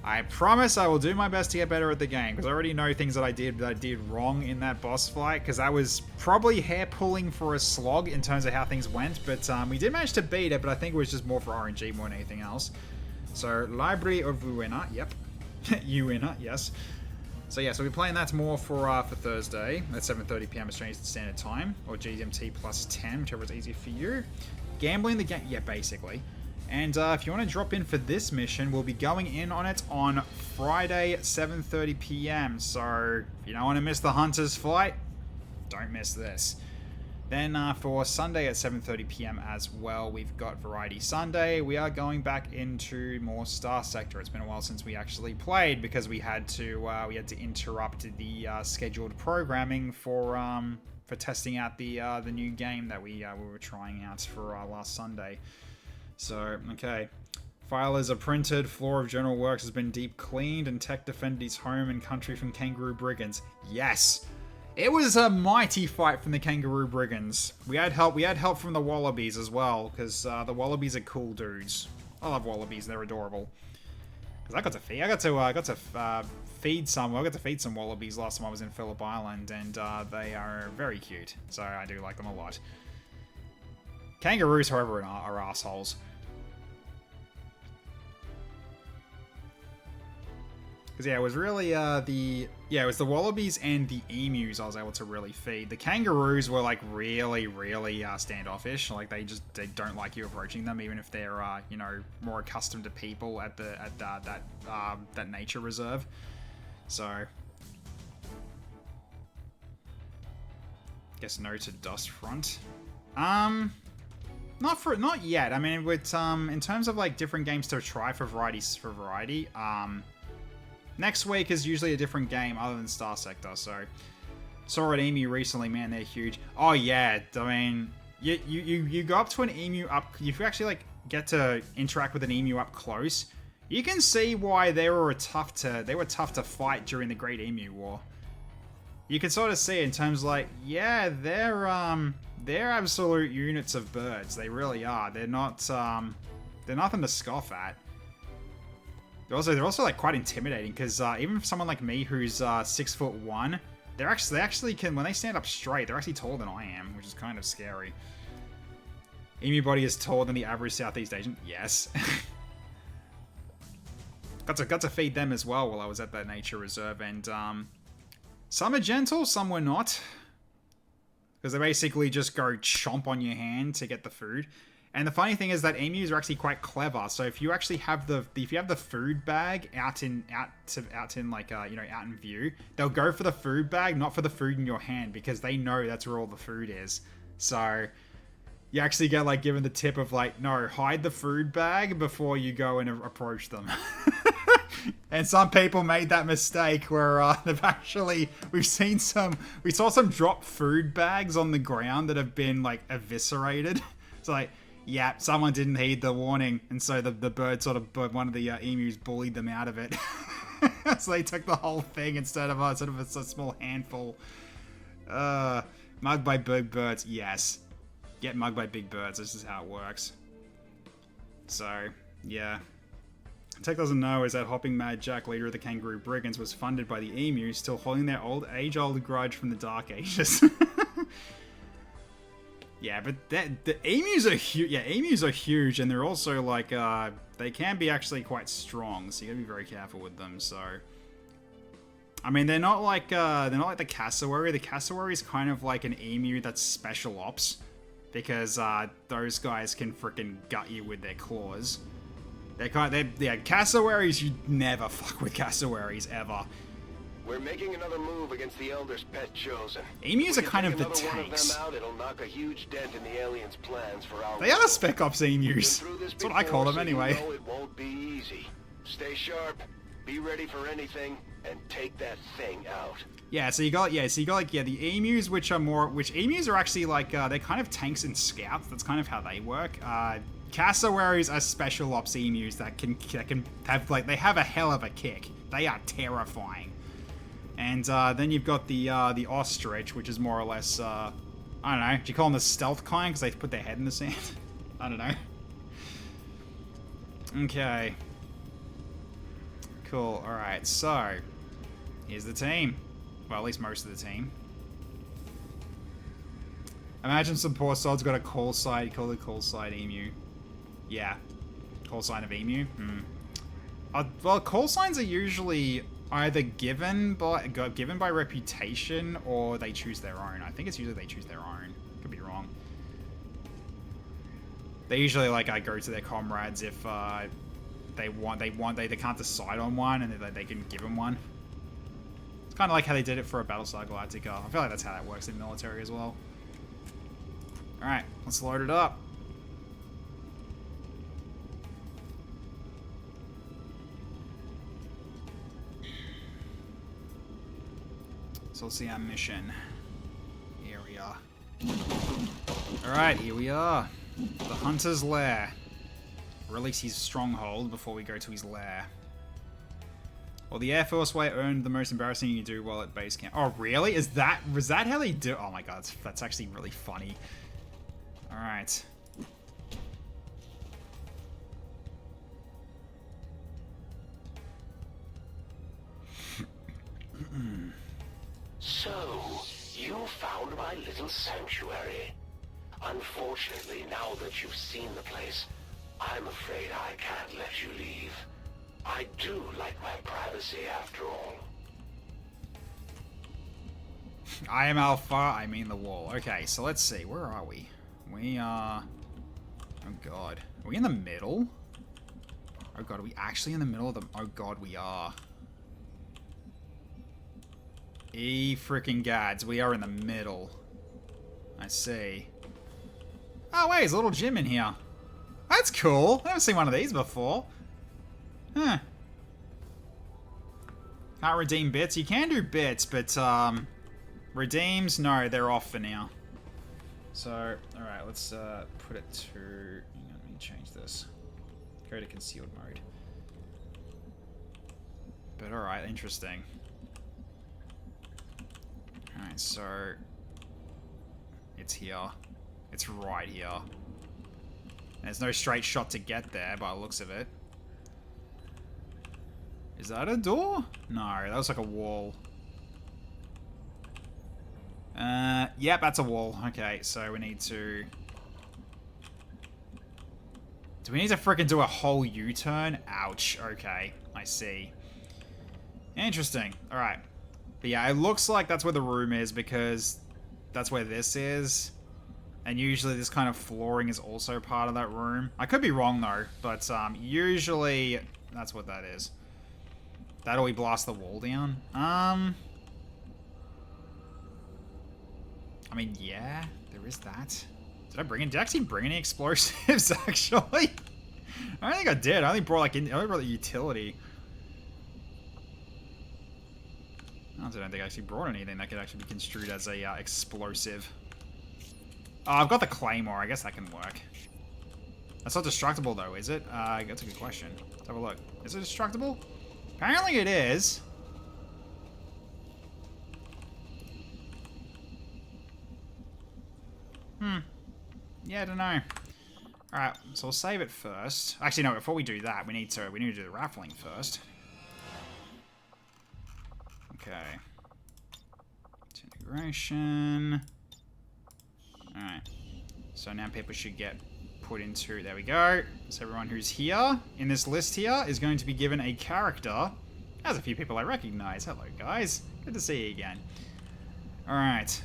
I promise I will do my best to get better at the game, because I already know things that I did wrong in that boss fight, because I was probably hair pulling for a slog in terms of how things went, but we did manage to beat it, but I think it was just more for RNG more than anything else. So, Library of Uwina, yep. Uwina, yes. So yeah, so we'll be playing that more for Thursday at 7:30 PM Australian Standard Time, or GMT plus 10, whichever is easier for you. Gambling the game, yeah, basically. And if you want to drop in for this mission, we'll be going in on it on Friday at 7:30 PM. So if you don't want to miss the Hunters fight, don't miss this. Then for Sunday at 7:30 PM as well, we've got Variety Sunday. We are going back into more Star Sector. It's been a while since we actually played because we had to interrupt the scheduled programming for testing out the new game that we were trying out for last Sunday. So, okay. Filers are printed, floor of general works has been deep cleaned, and Tech defended his home and country from Kangaroo Brigands. Yes! It was a mighty fight from the Kangaroo Brigands. We had help from the Wallabies as well, because the Wallabies are cool dudes. I love Wallabies, they're adorable. Because I got to feed some Wallabies last time I was in Phillip Island, and they are very cute, so I do like them a lot. Kangaroos, however, are assholes. Because yeah, it was really it was the Wallabies and the Emus I was able to really feed. The Kangaroos were like really standoffish. Like they don't like you approaching them, even if they're you know, more accustomed to people at that nature reserve. So guess no to Dust Front. Not yet. I mean, with in terms of like different games to try for variety. Next week is usually a different game other than Star Sector. So saw an emu recently, man. They're huge. Oh yeah, I mean, you go up to an emu up. If you actually like get to interact with an emu up close, you can see why they were tough to fight during the Great Emu War. You can sort of see in terms of like, yeah, they're absolute units of birds. They really are. They're nothing to scoff at. They're also like quite intimidating because even for someone like me who's 6'1", they actually can, when they stand up straight, they're actually taller than I am, which is kind of scary. Emu body is taller than the average Southeast Asian. Yes. got to feed them as well while I was at that nature reserve, and some are gentle, some were not. Because they basically just go chomp on your hand to get the food. And the funny thing is that emus are actually quite clever. So if you actually have the food bag out in view, they'll go for the food bag, not for the food in your hand, because they know that's where all the food is. So you actually get like given the tip of like, no, hide the food bag before you go and approach them. And some people made that mistake where we saw some dropped food bags on the ground that have been like eviscerated. It's like, yeah, someone didn't heed the warning, and so the bird one of the emus bullied them out of it. So they took the whole thing instead of a small handful. Mugged by big birds, yes. Get mugged by big birds, this is how it works. So, yeah. Tech doesn't know is that Hopping Mad Jack, leader of the Kangaroo Brigands, was funded by the emus, still holding their age-old grudge from the Dark Ages. Yeah, but the emus are huge. Yeah, emus are huge, and they're also like they can be actually quite strong. So you gotta be very careful with them. So, I mean, they're not like the cassowary. The cassowary is kind of like an emu that's special ops, because those guys can freaking gut you with their claws. Cassowaries, you never fuck with cassowaries ever. We're making another move against the Elder's pet chosen. Emus are kind of the tanks. One of them out, it'll knock a huge dent in the aliens' plans for our They are Spec Ops emus. That's what I call them anyway. You know it won't be easy. Stay sharp, be ready for anything, and take that thing out. Yeah, so you got the emus, which emus are actually like they're kind of tanks and scouts. That's kind of how they work. Cassowaries are special ops emus that can have like, they have a hell of a kick. They are terrifying. And then you've got the ostrich, which is more or less, I don't know, do you call them the stealth kind because they put their head in the sand? I don't know. Okay. Cool, alright, so, here's the team. Well, at least most of the team. Imagine some poor sod's got a call sign, call it call sign emu. Yeah. Call sign of emu? Well, call signs are usually either given by reputation or they choose their own. I think it's usually they choose their own. Could be wrong. They usually like go to their comrades if they can't decide on one and they can give them one. It's kind of like how they did it for a Battlestar Galactica. I feel like that's how that works in the military as well. All right, let's load it up. So let's see our mission. Here we are. Alright, here we are. The Hunter's Lair. Or at least his stronghold before we go to his lair. Well, the Air Force way earned the most embarrassing you do while at base camp. Oh, really? Was that how they do? Oh my god, that's actually really funny. Alright. So, you found my little sanctuary. Unfortunately, now that you've seen the place, I'm afraid I can't let you leave. I do like my privacy after all. I am Alpha, I mean the wall. Okay, so let's see. Where are we? We are... Oh god. Are we in the middle? Oh god, are we actually in the middle of the... Oh god, we are. Freaking gads, we are in the middle. I see. Oh wait, there's a little gym in here. That's cool. I've never seen one of these before. Huh. Can't redeem bits. You can do bits, but redeems, no, they're off for now. So, alright, let's put it to... Hang on, let me change this. Go to concealed mode. But alright, interesting. Alright, so... It's here. It's right here. There's no straight shot to get there by the looks of it. Is that a door? No, that looks like a wall. Yep, that's a wall. Okay, so we need to... Do we need to frickin' do a whole U-turn? Ouch. Okay, I see. Interesting. Alright. But yeah, it looks like that's where the room is because that's where this is. And usually this kind of flooring is also part of that room. I could be wrong though, but usually that's what that is. That'll we blast the wall down? I mean, yeah, there is that. Did I actually bring any explosives, actually? I don't think I did. I only brought the utility. I don't think I actually brought anything that could actually be construed as a explosive. Oh, I've got the claymore. I guess that can work. That's not destructible though, is it? That's a good question. Let's have a look. Is it destructible? Apparently it is. Yeah, I don't know. Alright, so we'll save it first. Actually, no, before we do that, we need to do the raffling first. Okay. Integration. Alright. So now people should get put into... There we go. So everyone who's here, in this list here, is going to be given a character. There's a few people I recognize. Hello, guys. Good to see you again. Alright.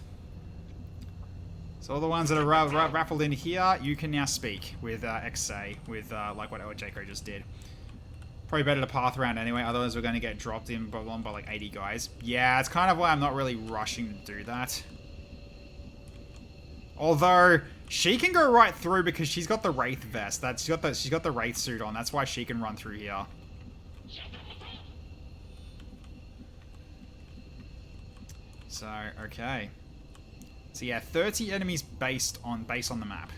So all the ones that are raffled in here, you can now speak with XA, with like what Jaco just did. Probably better to path around anyway, otherwise we're going to get dropped in by like 80 guys. Yeah, it's kind of why I'm not really rushing to do that. Although, she can go right through because she's got the Wraith vest. She's got the Wraith suit on, that's why she can run through here. So, okay. So yeah, 30 enemies based on the map.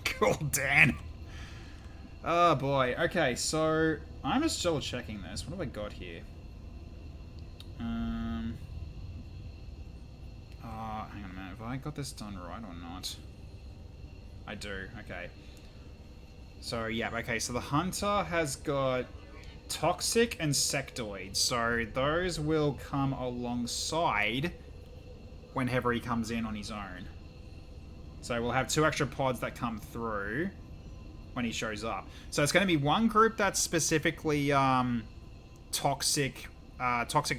Cool, Dan. Oh boy. Okay, so I'm just double checking this. What have I got here? Hang on a minute. Have I got this done right or not? I do. Okay. So yeah. Okay. So the hunter has got toxic and sectoid. So those will come alongside whenever he comes in on his own. So we'll have 2 extra pods that come through when he shows up. So it's going to be one group that's specifically toxic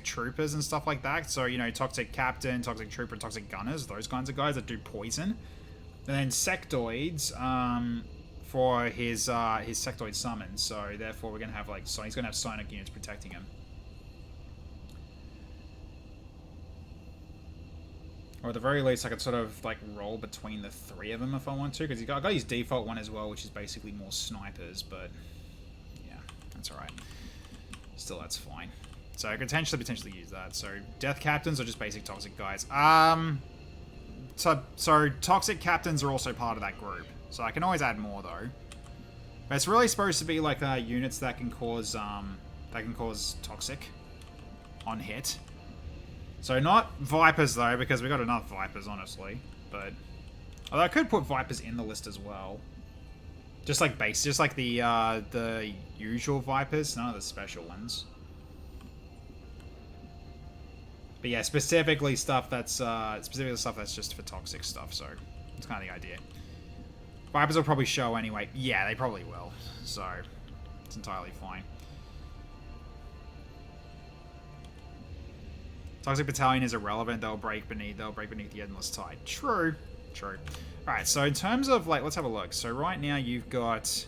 troopers and stuff like that. So, you know, toxic captain, toxic trooper, toxic gunners, those kinds of guys that do poison. And then sectoids for his sectoid summons. So therefore we're going to have like, so he's going to have sonic units protecting him. Or at the very least, I could sort of like roll between the 3 of them if I want to, because I got his default one as well, which is basically more snipers. But yeah, that's all right. Still, that's fine. So I could potentially use that. So death captains are just basic toxic guys. So toxic captains are also part of that group. So I can always add more though. But it's really supposed to be like units that can cause toxic on hit. So not Vipers though, because we got enough Vipers honestly. But although I could put Vipers in the list as well. Just like the usual Vipers, none of the special ones. But yeah, specifically stuff that's just for toxic stuff. So that's kind of the idea. Vipers will probably show anyway. Yeah, they probably will. So it's entirely fine. Toxic Battalion is irrelevant. They'll break beneath the Endless Tide. True. True. Alright, so in terms of, like, let's have a look. So right now you've got...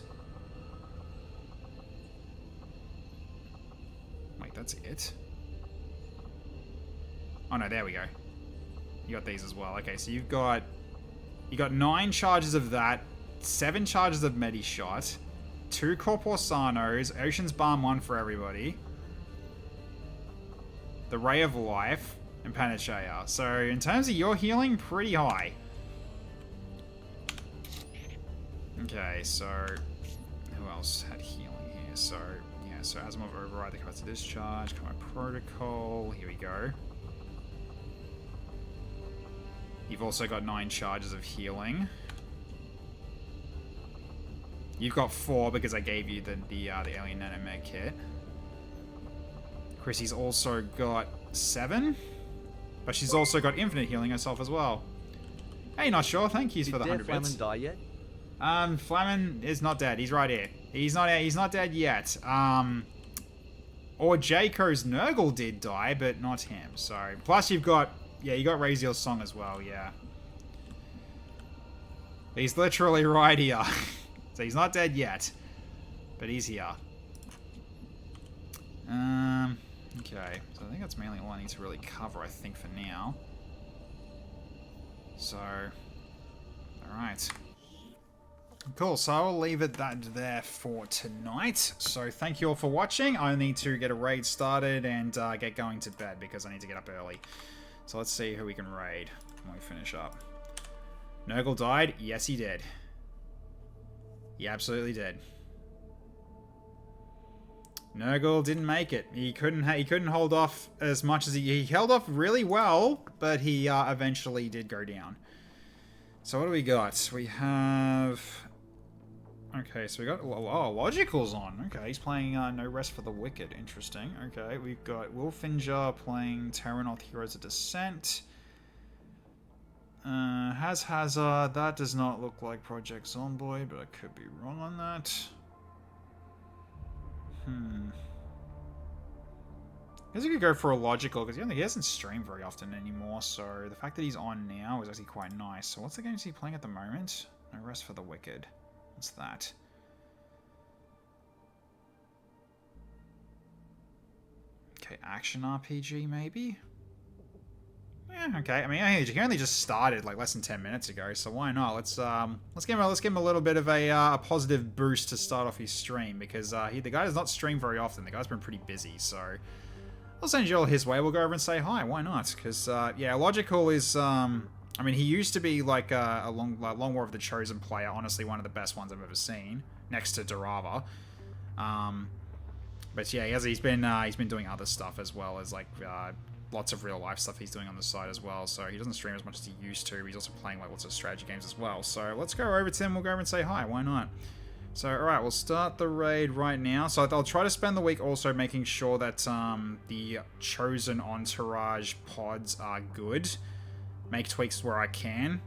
Wait, that's it? Oh no, there we go. You got these as well. Okay, so you got 9 charges of that, 7 charges of Medi-Shot, 2 Corporsanos, Ocean's Balm 1 for everybody, the Ray of Life, and Panacea. So in terms of your healing, pretty high. Okay, so who else had healing here? So yeah, so Asimov Override, the Cuts of Discharge, Combat Protocol, here we go. You've also got 9 charges of healing. You've got 4 because I gave you the Alien Nanomech kit. Chrissy's also got 7, but she's also got infinite healing herself as well. Hey, not sure. Thank you for the 100 bits. Did Flamin die yet? Flamin is not dead. He's right here. He's not dead yet. Or Jaco's Nurgle did die, but not him. So plus you've got Yeah, you got Raziel's song as well, yeah. He's literally right here. So he's not dead yet. But he's here. Okay. So I think that's mainly all I need to really cover, I think, for now. So... Alright. Cool, so I'll leave it that there for tonight. So thank you all for watching. I need to get a raid started and get going to bed because I need to get up early. So let's see who we can raid when we finish up. Nurgle died? Yes, he did. He absolutely did. Nurgle didn't make it. He couldn't hold off as much as he held off really well, but he eventually did go down. So what do we got? We have... Okay, so we got... Oh, Logical's on. Okay, he's playing No Rest for the Wicked. Interesting. Okay, we've got Wolfinger playing Terranaut Heroes of Descent. Hazard. That does not look like Project Zomboid, but I could be wrong on that. I guess you could go for a Logical, because he hasn't streamed very often anymore, so the fact that he's on now is actually quite nice. So what's the games he playing at the moment? No Rest for the Wicked. What's that? Okay, action RPG maybe? Yeah, okay. I mean, he only just started like less than 10 minutes ago, so why not? Let's give him a little bit of a positive boost to start off his stream, because the guy does not stream very often. The guy's been pretty busy, so I'll send you all his way. We'll go over and say hi. Why not? Because yeah, Logical is I mean, he used to be like a Long War of the Chosen player. Honestly, one of the best ones I've ever seen, next to Durava. But yeah, he's been doing other stuff as well as like lots of real life stuff he's doing on the side as well. So he doesn't stream as much as he used to. He's also playing like lots of strategy games as well. So let's go over to him. We'll go over and say hi. Why not? So alright, we'll start the raid right now. So I'll try to spend the week also making sure that the Chosen Entourage pods are good. Make tweaks where I can.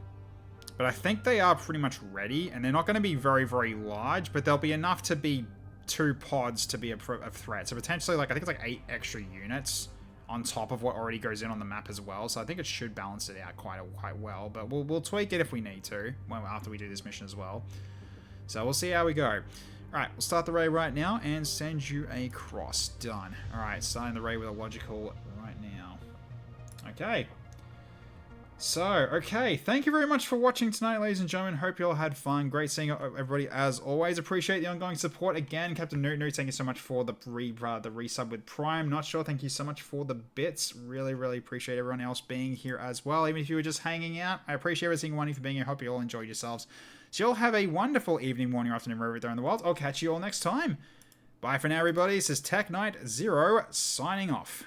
But I think they are pretty much ready, and they're not going to be very, very large, but they'll be enough to be 2 pods to be a threat. So potentially, like, I think it's like 8 extra units on top of what already goes in on the map as well. So I think it should balance it out quite well, but we'll tweak it if we need to after we do this mission as well. So we'll see how we go. Alright, we'll start the raid right now and send you across. Done. Alright, starting the raid with a Logical right now. Okay. So, okay, thank you very much for watching tonight, ladies and gentlemen. Hope you all had fun. Great seeing everybody as always. Appreciate the ongoing support. Again, Captain Newt, thank you so much for the resub with Prime. Not sure, thank you so much for the bits. Really, really appreciate everyone else being here as well. Even if you were just hanging out, I appreciate every single one of you for being here. Hope you all enjoyed yourselves. So you all have a wonderful evening, morning, or afternoon, wherever you're in the world. I'll catch you all next time. Bye for now, everybody. This is Tech Knight Zero signing off.